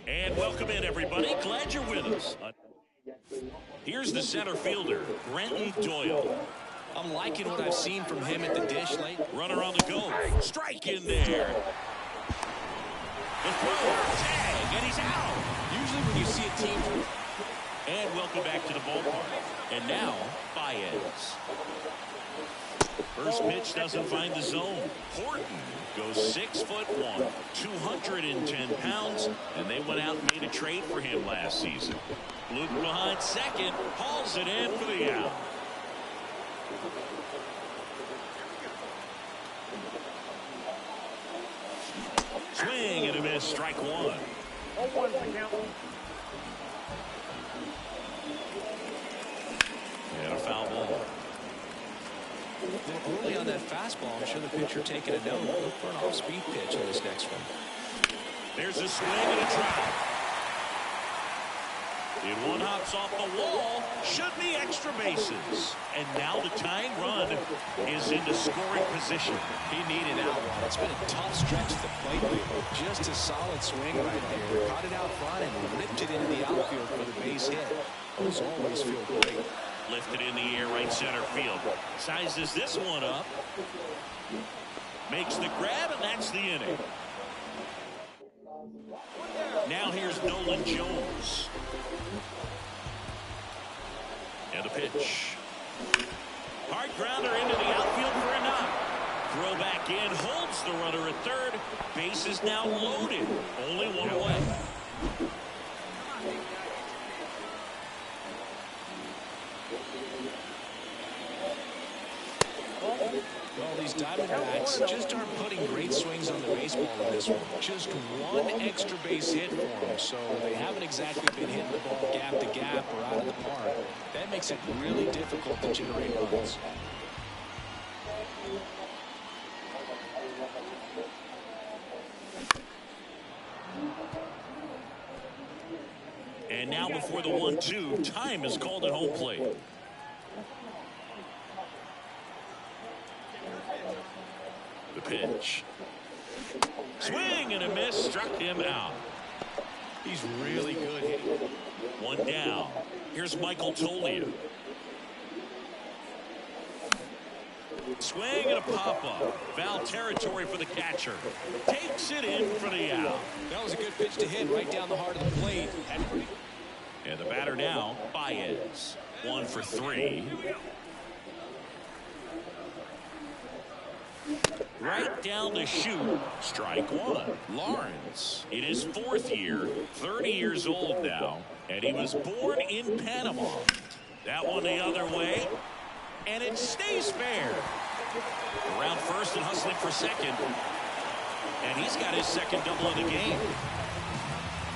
And welcome in, everybody. Glad you're with us. Here's the center fielder, Brenton Doyle. I'm liking what I've seen from him at the dish late. Runner on the go. Strike in there. The throw, tag, and he's out. Usually when you see a team... And welcome back to the ballpark. And now, Baez. First pitch doesn't find the zone. Horton goes 6'1", 210 pounds, and they went out and made a trade for him last season. Luke behind second, hauls it in for the out. Swing and a miss, strike 1. And a foul ball. Early on that fastball, I'm sure the pitcher taking a note. Look for an off-speed pitch on this next one. There's a swing and a drive. And one hops off the wall. Should be extra bases. And now the tying run is into scoring position. He needed that one. It's been a tough stretch at the plate. Just a solid swing right there. Caught it out front and ripped it into the outfield for the base hit. Those always feel great. Lifted in the air, right center field. Sizes this one up. Makes the grab, and that's the inning. Now here's Nolan Jones. And the pitch. Hard grounder into the outfield for a knock. Throw back in, holds the runner at third. Base is now loaded. Only one away. Well, these Diamondbacks just aren't putting great swings on the baseball in this one. Just one extra base hit for them, so they haven't exactly been hitting the ball gap to gap or out of the park. That makes it really difficult to generate runs. And now before the 1-2, time is called at home plate. The pitch. Swing and a miss, struck him out. He's really good hitting. One down. Here's Michael Toglia. Swing and a pop-up. Foul territory for the catcher. Takes it in for the out. That was a good pitch to hit right down the heart of the plate. And the batter now, Baez. 1 for 3. Right down the chute. Strike one. Lawrence. In his 4th year, 30 years old now, and he was born in Panama. That one the other way, and it stays fair. Around first and hustling for second, and he's got his second double of the game.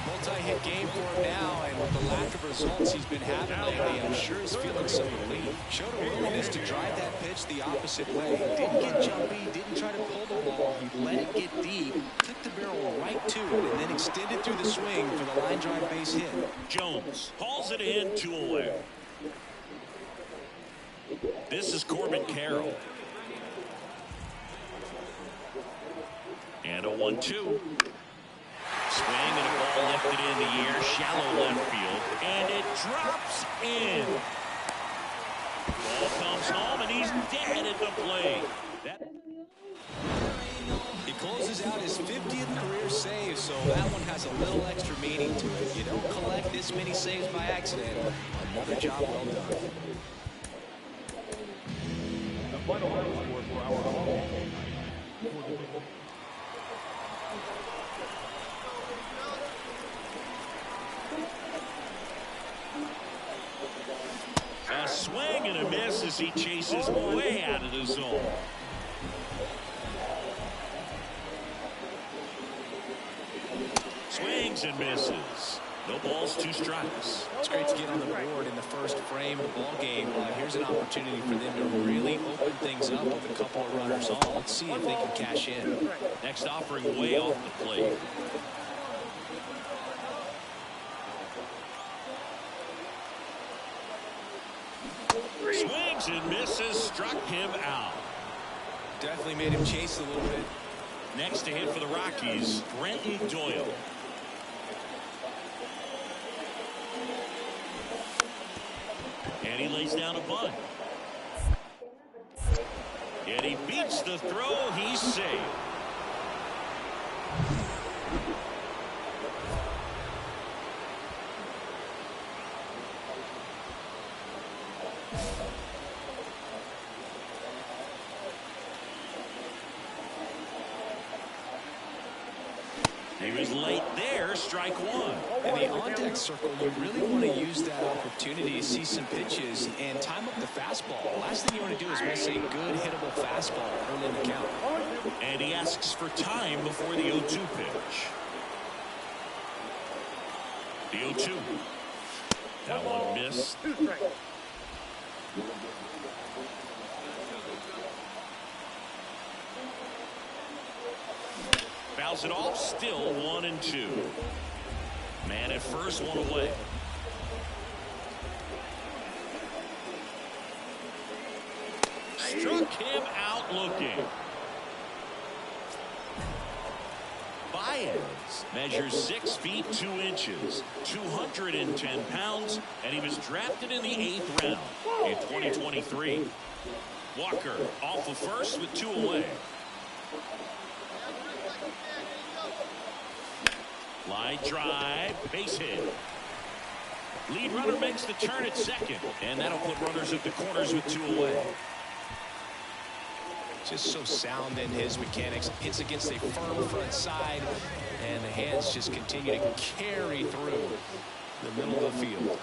Multi-hit game for him now, and with the lack of results he's been having lately, I'm sure he's feeling some relief. Showed a willingness to drive that pitch the opposite way. Didn't get jumpy, didn't try to pull the ball. He let it get deep, took the barrel right to it, and then extended through the swing for the line drive base hit. Jones hauls it in, 2 away. This is Corbin Carroll. And a 1-2. Swing and a ball lifted in the air, shallow left field, and it drops in. Ball comes home, and he's dead at the plate. He closes out his 50th career save, so that one has a little extra meaning to it. You don't collect this many saves by accident. Another job well done. The final run score for our home. A swing and a miss as he chases way out of the zone. Swings and misses. No balls, 2 strikes. It's great to get on the board in the first frame of the ball game. Here's an opportunity for them to really open things up with a couple of runners on. Let's see if they can cash in. Next offering way off the plate. Swings and misses, struck him out. Definitely made him chase a little bit. Next to hit for the Rockies, Brenton Doyle. And he lays down a bunt. And he beats the throw. He's safe. He was late there, strike one. In the on-deck circle, you really want to use that opportunity to see some pitches and time up the fastball. The last thing you want to do is miss a good hittable fastball early in the count. And he asks for time before the 0-2 pitch. The 0-2. That one missed. Fouls it off, still 1-2. Man at first, 1 away. Struck him out looking. Baez measures 6 feet 2 inches, 210 pounds, and he was drafted in the 8th round in 2023. Walker off of first with 2 away. Line drive, base hit. Lead runner makes the turn at second, and that'll put runners at the corners with 2 away. Just so sound in his mechanics. Hits against a firm front side, and the hands just continue to carry through the middle of the field.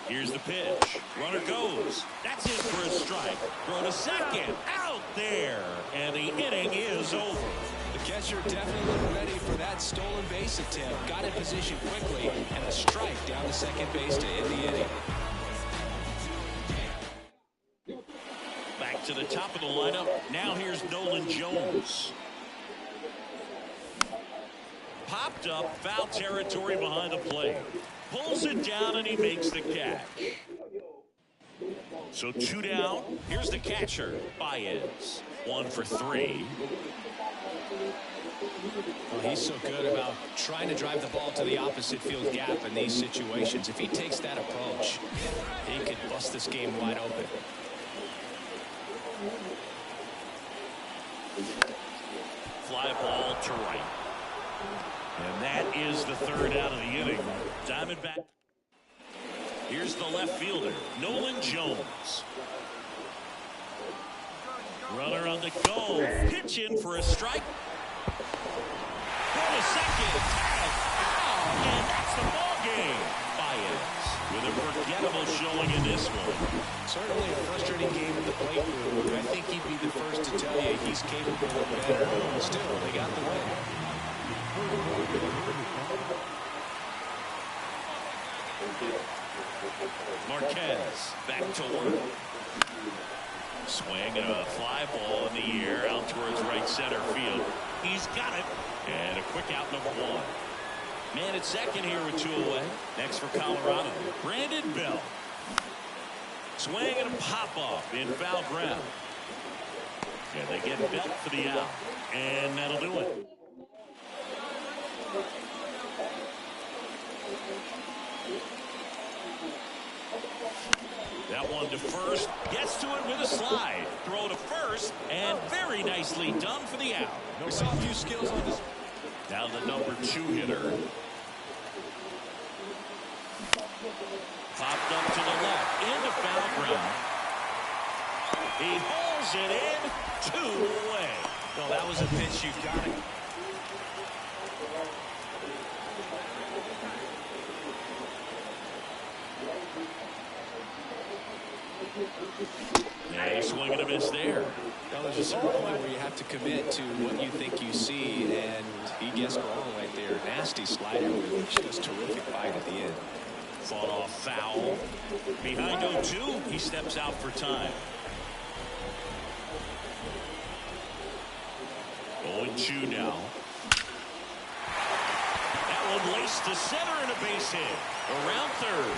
Here's the pitch. Runner goes. That's in for a strike. Throw to second. Out there. And the inning is over. The catcher definitely looked ready for that stolen base attempt. Got in position quickly, and a strike down to second base to end the inning. Back to the top of the lineup. Now here's Nolan Jones. Popped up, foul territory behind the plate. Pulls it down, and he makes the catch. So 2 down. Here's the catcher, Baez. 1 for 3. Well, he's so good about trying to drive the ball to the opposite field gap in these situations. If he takes that approach, he could bust this game wide open. Fly ball to right. And that is the 3rd out of the inning. Diamondback. Here's the left fielder, Nolan Jones. Runner on the go. Pitch in for a strike. Throw to second. Tag. Foul. And that's the ball game. Baez with a forgettable showing in this one. Certainly a frustrating game at the plate. I think he'd be the first to tell you he's capable of better. Still, they got the win. Marquez back to work. Swing and a fly ball in the air out towards right center field. He's got it. And a quick out, number 1. Man at second here with 2 away. Next for Colorado, Brandon Belt. Swing and a pop off in foul ground. And they get Belt for the out. And that'll do it. That one to first, gets to it with a slide. Throw to first, and very nicely done for the out. We saw a few skills on this. Now the number 2 hitter. Popped up to the left, into foul ground. He hauls it in, 2 away. No, that was a pitch you got it. Yeah, swing and a miss there. Now, there's a certain point where you have to commit to what you think you see, and he gets wrong right there. Nasty slider with just terrific bite at the end. Fought off foul. Behind 0-2, he steps out for time. 0-2 now. That one laced to center and a base hit. Around third.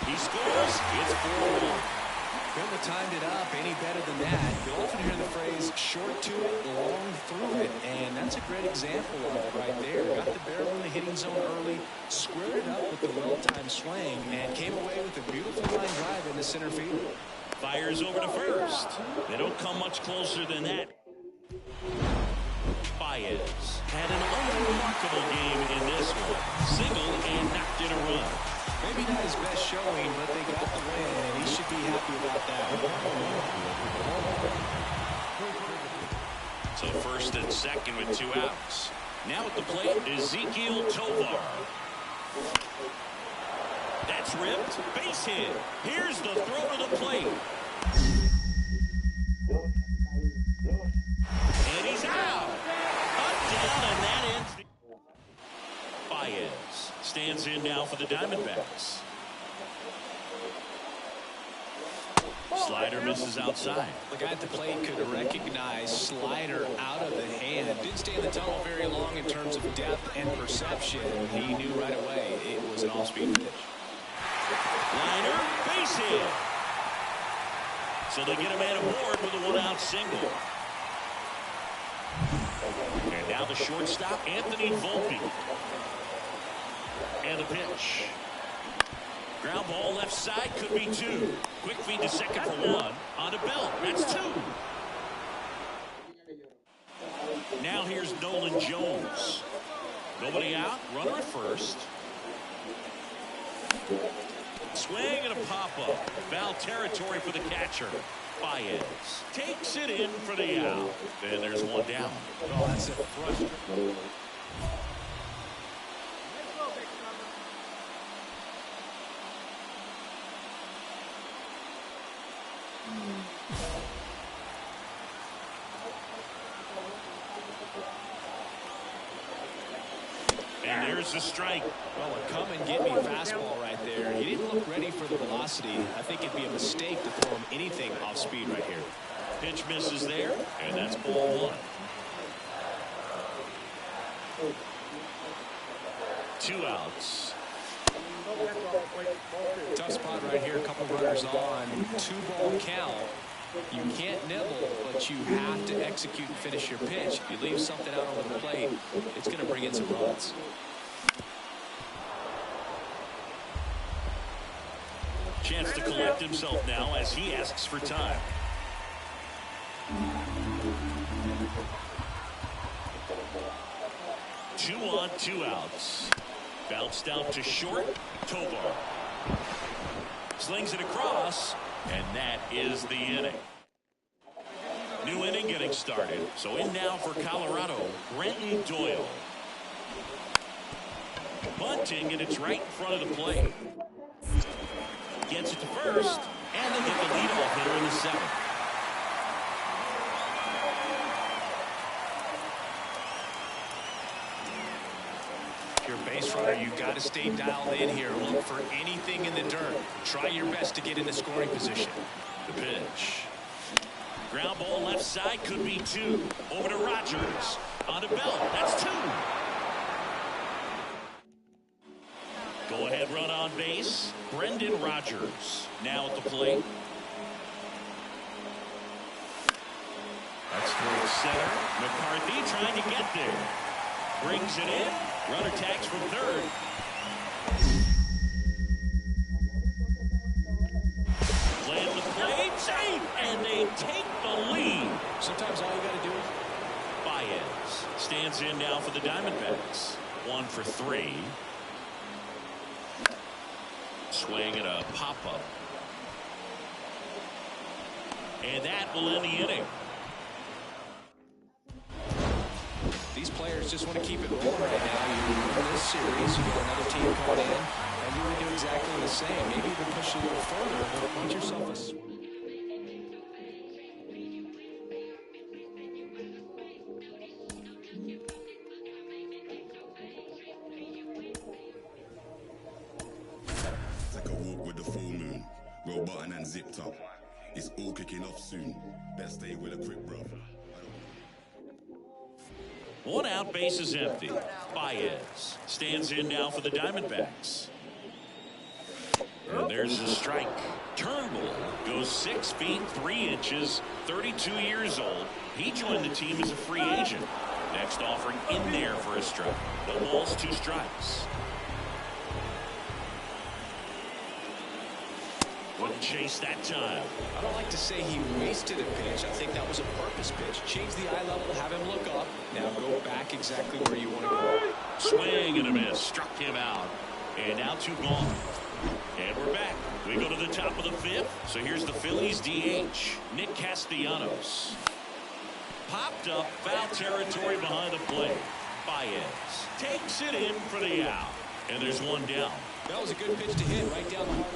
He scores. It's 4-1. Couldn't have timed it up any better than that. You often hear the phrase short to it, long through it, and that's a great example of it right there. Got the barrel in the hitting zone early, squared it up with the well-timed swing, and came away with a beautiful line drive into center field. Fires over to first. They don't come much closer than that. Baez had an unremarkable game in this one. Singled and knocked in a run. Maybe not his best showing, but they got the win, and he should be happy about that. So first and second with 2 outs. Now at the plate, Ezequiel Tovar. That's ripped. Base hit. Here's the throw to the plate. And he's out. Up, down, and that ends the... Baez stands in now for the Diamondbacks. Slider misses outside. The guy at the plate could recognize slider out of the hand. Didn't stay in the tunnel very long in terms of depth and perception. He knew right away it was an off-speed pitch. Liner, base hit. So they get a man aboard with a 1-out single. And now the shortstop, Anthony Volpe. And the pitch. Ground ball left side, could be 2. Quick feed to second for 1. On to Belt, that's 2. Now here's Nolan Jones. Nobody out, runner at first. Swing and a pop-up. Foul territory for the catcher. Baez takes it in for the out. And there's one down. Oh, that's a frustrating. And there's the strike. Well, a come-and-get-me fastball right there. He didn't look ready for the velocity. I think it'd be a mistake to throw him anything off speed right here. Pitch misses there, and that's ball 1. 2 outs. Tough spot right here. A couple runners on. 2-ball count. You can't nibble, but you have to execute and finish your pitch. If you leave something out over the plate, it's going to bring in some runs. Chance to collect himself now as he asks for time. Two on, 2 outs. Bounced out to short. Tovar slings it across, and that is the inning. New inning getting started. So in now for Colorado, Brenton Doyle. Bunting, and it's right in front of the plate. Gets it to first, and they get the leadoff hitter in the 7th. If you're a base runner, you've got to stay dialed in here. Look for anything in the dirt. Try your best to get in the scoring position. The pitch. Ground ball left side, could be 2. Over to Rogers. On to Bell. That's 2. Go ahead run on base. Brendan Rodgers now at the plate. That's towards center. McCarthy trying to get there. Brings it in. Runner tags from third. Land the plate. Safe. And they take the lead. Sometimes all you got to do is... Baez stands in now for the Diamondbacks. 1 for 3. Swing and a pop-up. And that will end the inning. These players just want to keep it rolling right now. You win this series, you get another team coming in, and you would do exactly the same. Maybe even push a little further and put yourself a... Button and zipped up. It's all kicking off soon. Best stay with a quick bro. 1 out, base is empty. Baez stands in now for the Diamondbacks. And there's the strike. Turnbull goes 6 feet 3 inches, 32 years old. He joined the team as a free agent. Next offering in there for a strike. No balls, 2 strikes. Wouldn't chase that time. I don't like to say he wasted a pitch. I think that was a purpose pitch. Change the eye level, have him look up. Now go back exactly where you want to go. Swing and a miss. Struck him out. And now 2 gone. And we're back. We go to the top of the 5th. So here's the Phillies DH, Nick Castellanos. Popped up, foul territory behind the plate. Baez takes it in for the out. And there's 1 down. That was a good pitch to hit right down the heart.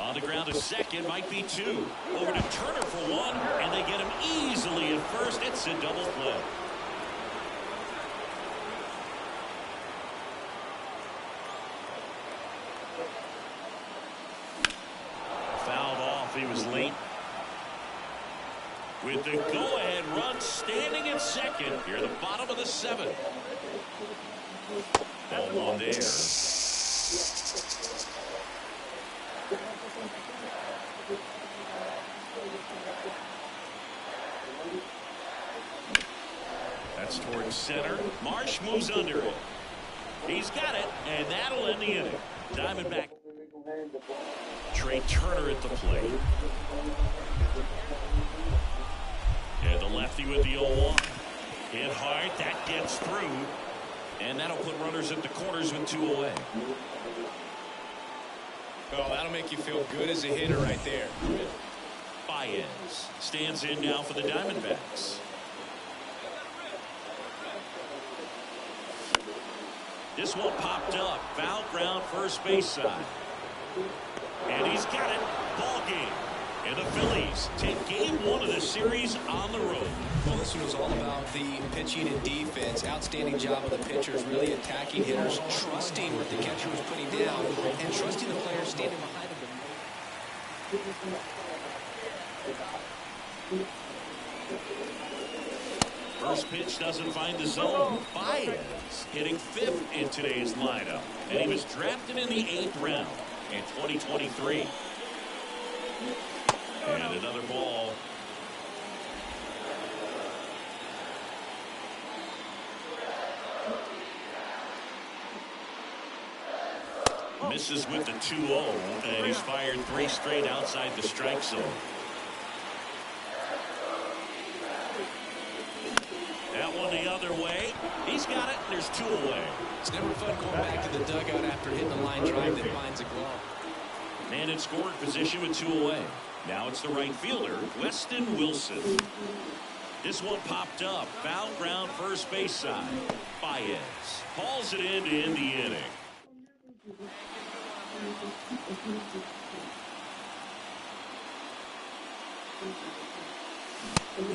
On the ground to second, might be 2. Over to Turner for 1, and they get him easily at first. It's a double play. Fouled off, he was late. With the go-ahead run standing at second, here at the bottom of the 7th. Ball 1 there. That's towards center. Marsh moves under it. He's got it, and that'll end the inning. Diamondback. Trey Turner at the plate. And the lefty with the 0-1. Hit hard. That gets through. And that'll put runners at the corners with 2 away. Oh, that'll make you feel good as a hitter right there. Baez stands in now for the Diamondbacks. This one popped up. Foul ground first base side. And he's got it. Ball game. And the Phillies take game 1 of the series on the road. Well, this one was all about the pitching and defense. Outstanding job of the pitchers, really attacking hitters, trusting what the catcher was putting down, and trusting the players standing behind them. First pitch doesn't find the zone. Baez hitting 5th in today's lineup. And he was drafted in the 8th round in 2023. And another ball. Misses with the 2-0, and he's fired 3 straight outside the strike zone. That one the other way. He's got it, and there's 2 away. It's never fun going back to the dugout after hitting a line drive that finds a glove. Man in scoring position with 2 away. Now it's the right fielder, Weston Wilson. This one popped up. Foul ground first base side. Baez hauls it in to end the inning.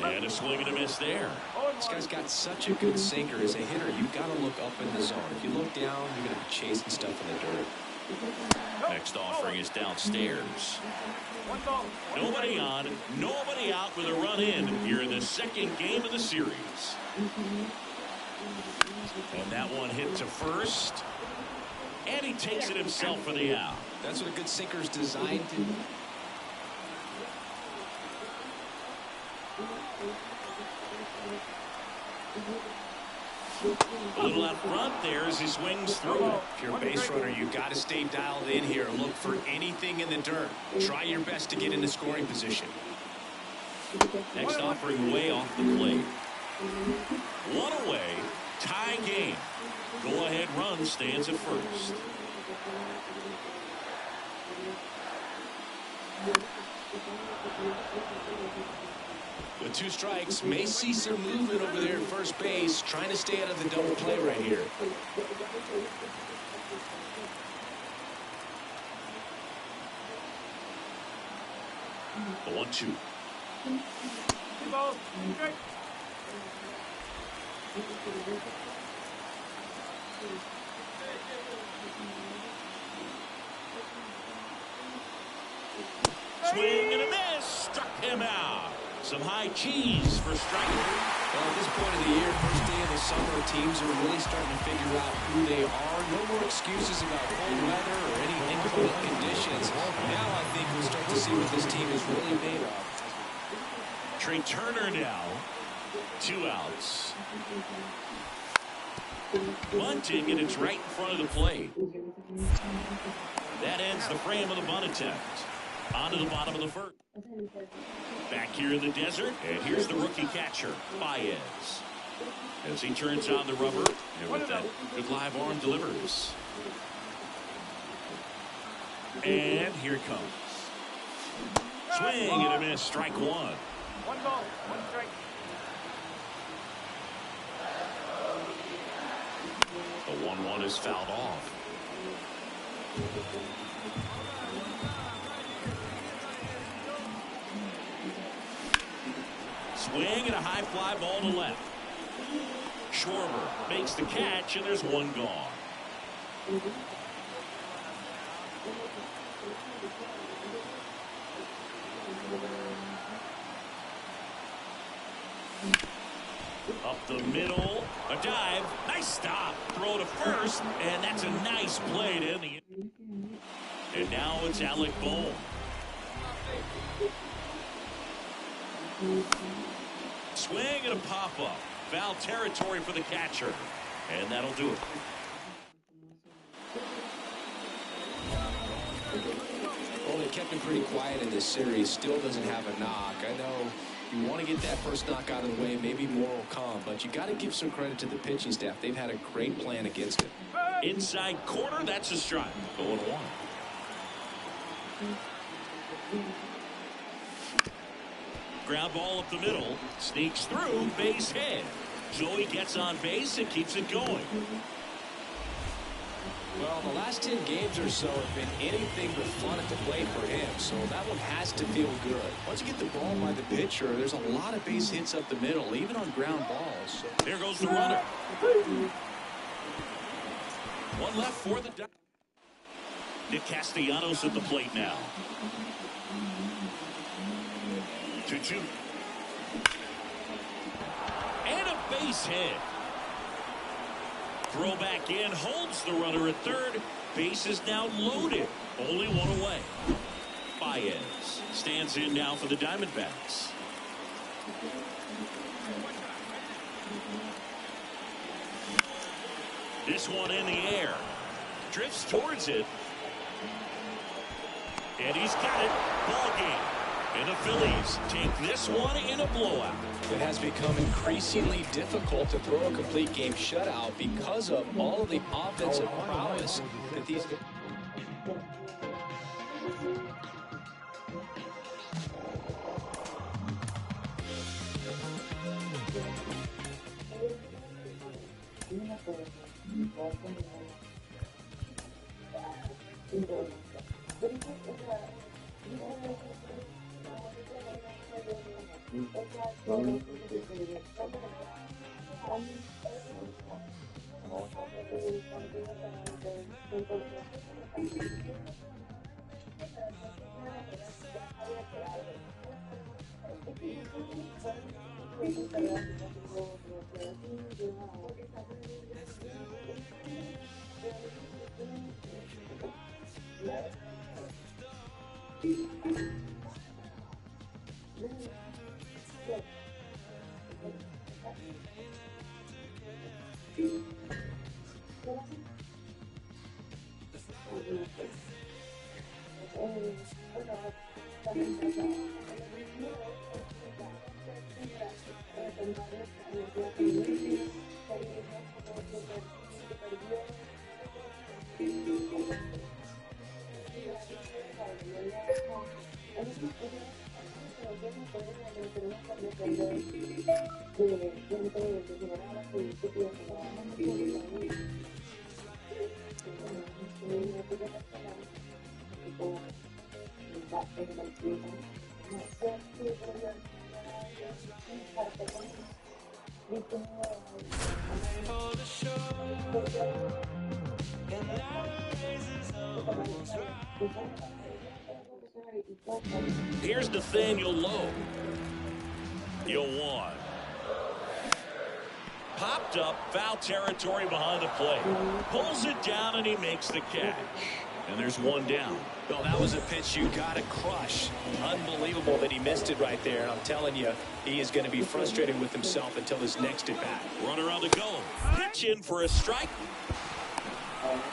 And a swing and a miss there. This guy's got such a good sinker. As a hitter, you've got to look up in the zone. If you look down, you're going to be chasing stuff in the dirt. Next offering is downstairs. Nobody on, nobody out with a run in here in the second game of the series. And that one hit to first. And he takes it himself for the out. That's what a good sinker is designed to do. A little out front there as he swings through. If you're a base runner, you've got to stay dialed in here. Look for anything in the dirt. Try your best to get into scoring position. Next offering way off the plate. 1 away. Tie game. Go-ahead run stands at first. With 2 strikes, may see some movement over there at first base, trying to stay out of the double play right here. The 1-2. Swing and a miss. Struck him out. Some high cheese for striking. Well, at this point of the year, first day of the summer, teams are really starting to figure out who they are. No more excuses about cold weather or any inclement conditions. Now I think we'll start to see what this team is really made of. Trey Turner now. 2 outs. Bunting, and it's right in front of the plate. That ends the frame of the bunt attempt. On to the bottom of the first. Back here in the desert, and here's the rookie catcher, Baez. As he turns on the rubber, and with that good live arm delivers. And here it comes. Swing and a miss, strike 1. 1 ball, 1 strike. The 1-1 is fouled off. Swing and a high fly ball to left. Schwarber makes the catch, and there's 1 gone. Up the middle, a dive, nice stop, throw to first, and that's a nice play to end the. And now it's Alec Bohm. Swing and a pop-up. Foul territory for the catcher. And that'll do it. Well, they kept him pretty quiet in this series. Still doesn't have a knock. I know You want to get that first knock out of the way, maybe more will come, but you got to give some credit to the pitching staff. They've had a great plan against it. Inside corner, that's a strike. 0-1. Ground ball up the middle, sneaks through, base hit. Joey gets on base and keeps it going. Well, the last 10 games or so have been anything but fun at the plate for him, so that one has to feel good. Once you get the ball by the pitcher, there's a lot of base hits up the middle, even on ground balls. There goes the runner. One left for the Nick Castellanos at the plate now. 2-2. And a base hit. Throw back in, holds the runner at third. Base is now loaded. Only one away. Baez stands in now for the Diamondbacks. This one in the air. Drifts towards it. And he's got it. Ball game. And the Phillies take this one in a blowout. It has become increasingly difficult to throw a complete game shutout because of all of the offensive prowess that these guys. Here's Nathaniel Lowe. 0-1. Popped up, foul territory behind the plate. Pulls it down and he makes the catch. And there's one down. Well, that was a pitch you got to crush. Unbelievable that he missed it right there. And I'm telling you, he is going to be frustrated with himself until his next at bat. Runner on the go. Pitch in for a strike.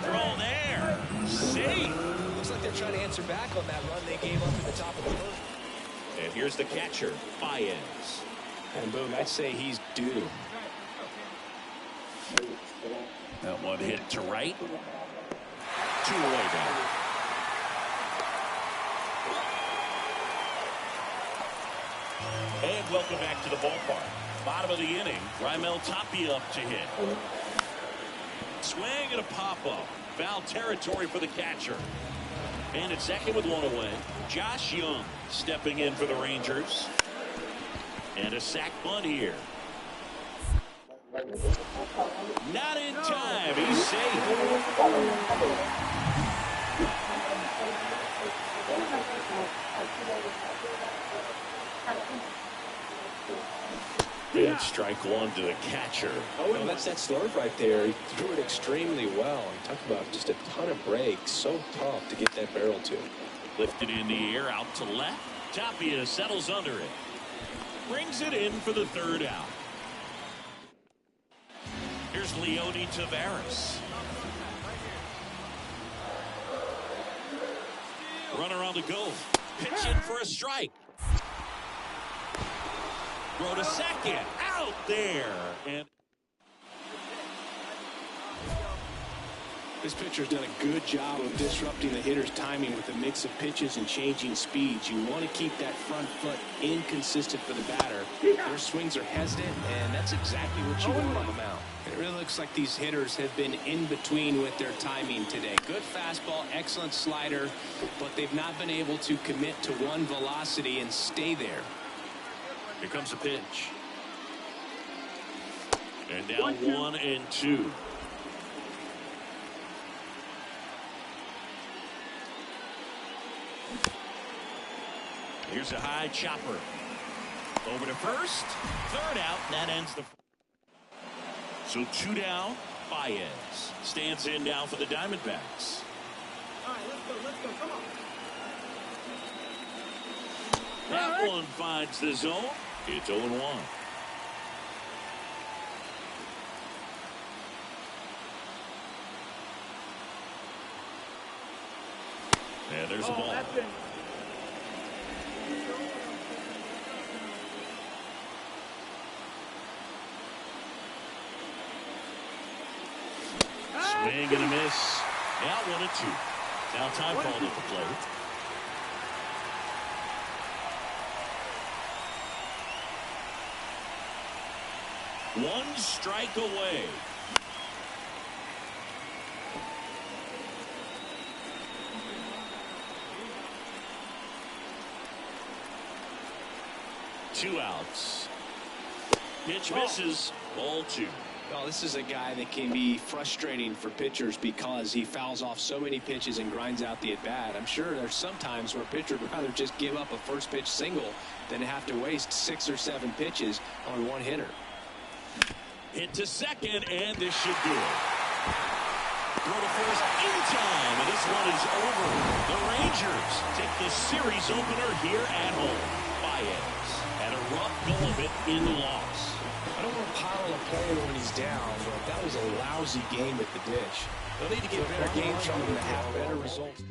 Throw there. Safe. Looks like they're trying to answer back on that run they gave up at the top of the first. And here's the catcher, Baez. And boom, I'd say he's due. That one hit to right. 2 away now. And welcome back to the ballpark. Bottom of the inning, Raimel Tapia up to hit. Swing and a pop-up. Foul territory for the catcher. And at second with one away, Josh Young stepping in for the Rangers. And a sac bunt here. Not in time. He's safe. And strike one to the catcher. Oh, that's that slurve right there. He threw it extremely well. Talk about just a ton of breaks. So tough to get that barrel to. Lifted in the air out to left. Tapia settles under it. Brings it in for the third out. Here's Leody Taveras. Runner on the go. Pitch in for a strike. Throw to second. Out there. And this pitcher's done a good job of disrupting the hitter's timing with a mix of pitches and changing speeds. You want to keep that front foot inconsistent for the batter. Their swings are hesitant, and that's exactly what you want on the mound. It really looks like these hitters have been in between with their timing today. Good fastball, excellent slider, but they've not been able to commit to one velocity and stay there. Here comes a pitch. And now 1-2. Here's a high chopper. Over to first. Third out. That ends the. So 2 down. Baez stands in now for the Diamondbacks. All right, let's go, come on. That one finds the zone. It's 0-1. And there's a ball. Swing and a miss. Now 1-2. Now time called at the plate. One strike away. Two outs. Pitch misses. Ball 2. Well, this is a guy that can be frustrating for pitchers because he fouls off so many pitches and grinds out the at-bat. I'm sure there's some times where a pitcher would rather just give up a first pitch single than have to waste 6 or 7 pitches on one hitter. Hit to second, and this should do it. Throw to first in time, and this one is over. The Rangers take the series opener here at home. Baez had a rough go of it in the loss. I don't want to pile a player when he's down, but that was a lousy game at the dish. They'll need to get better games from him to have better results.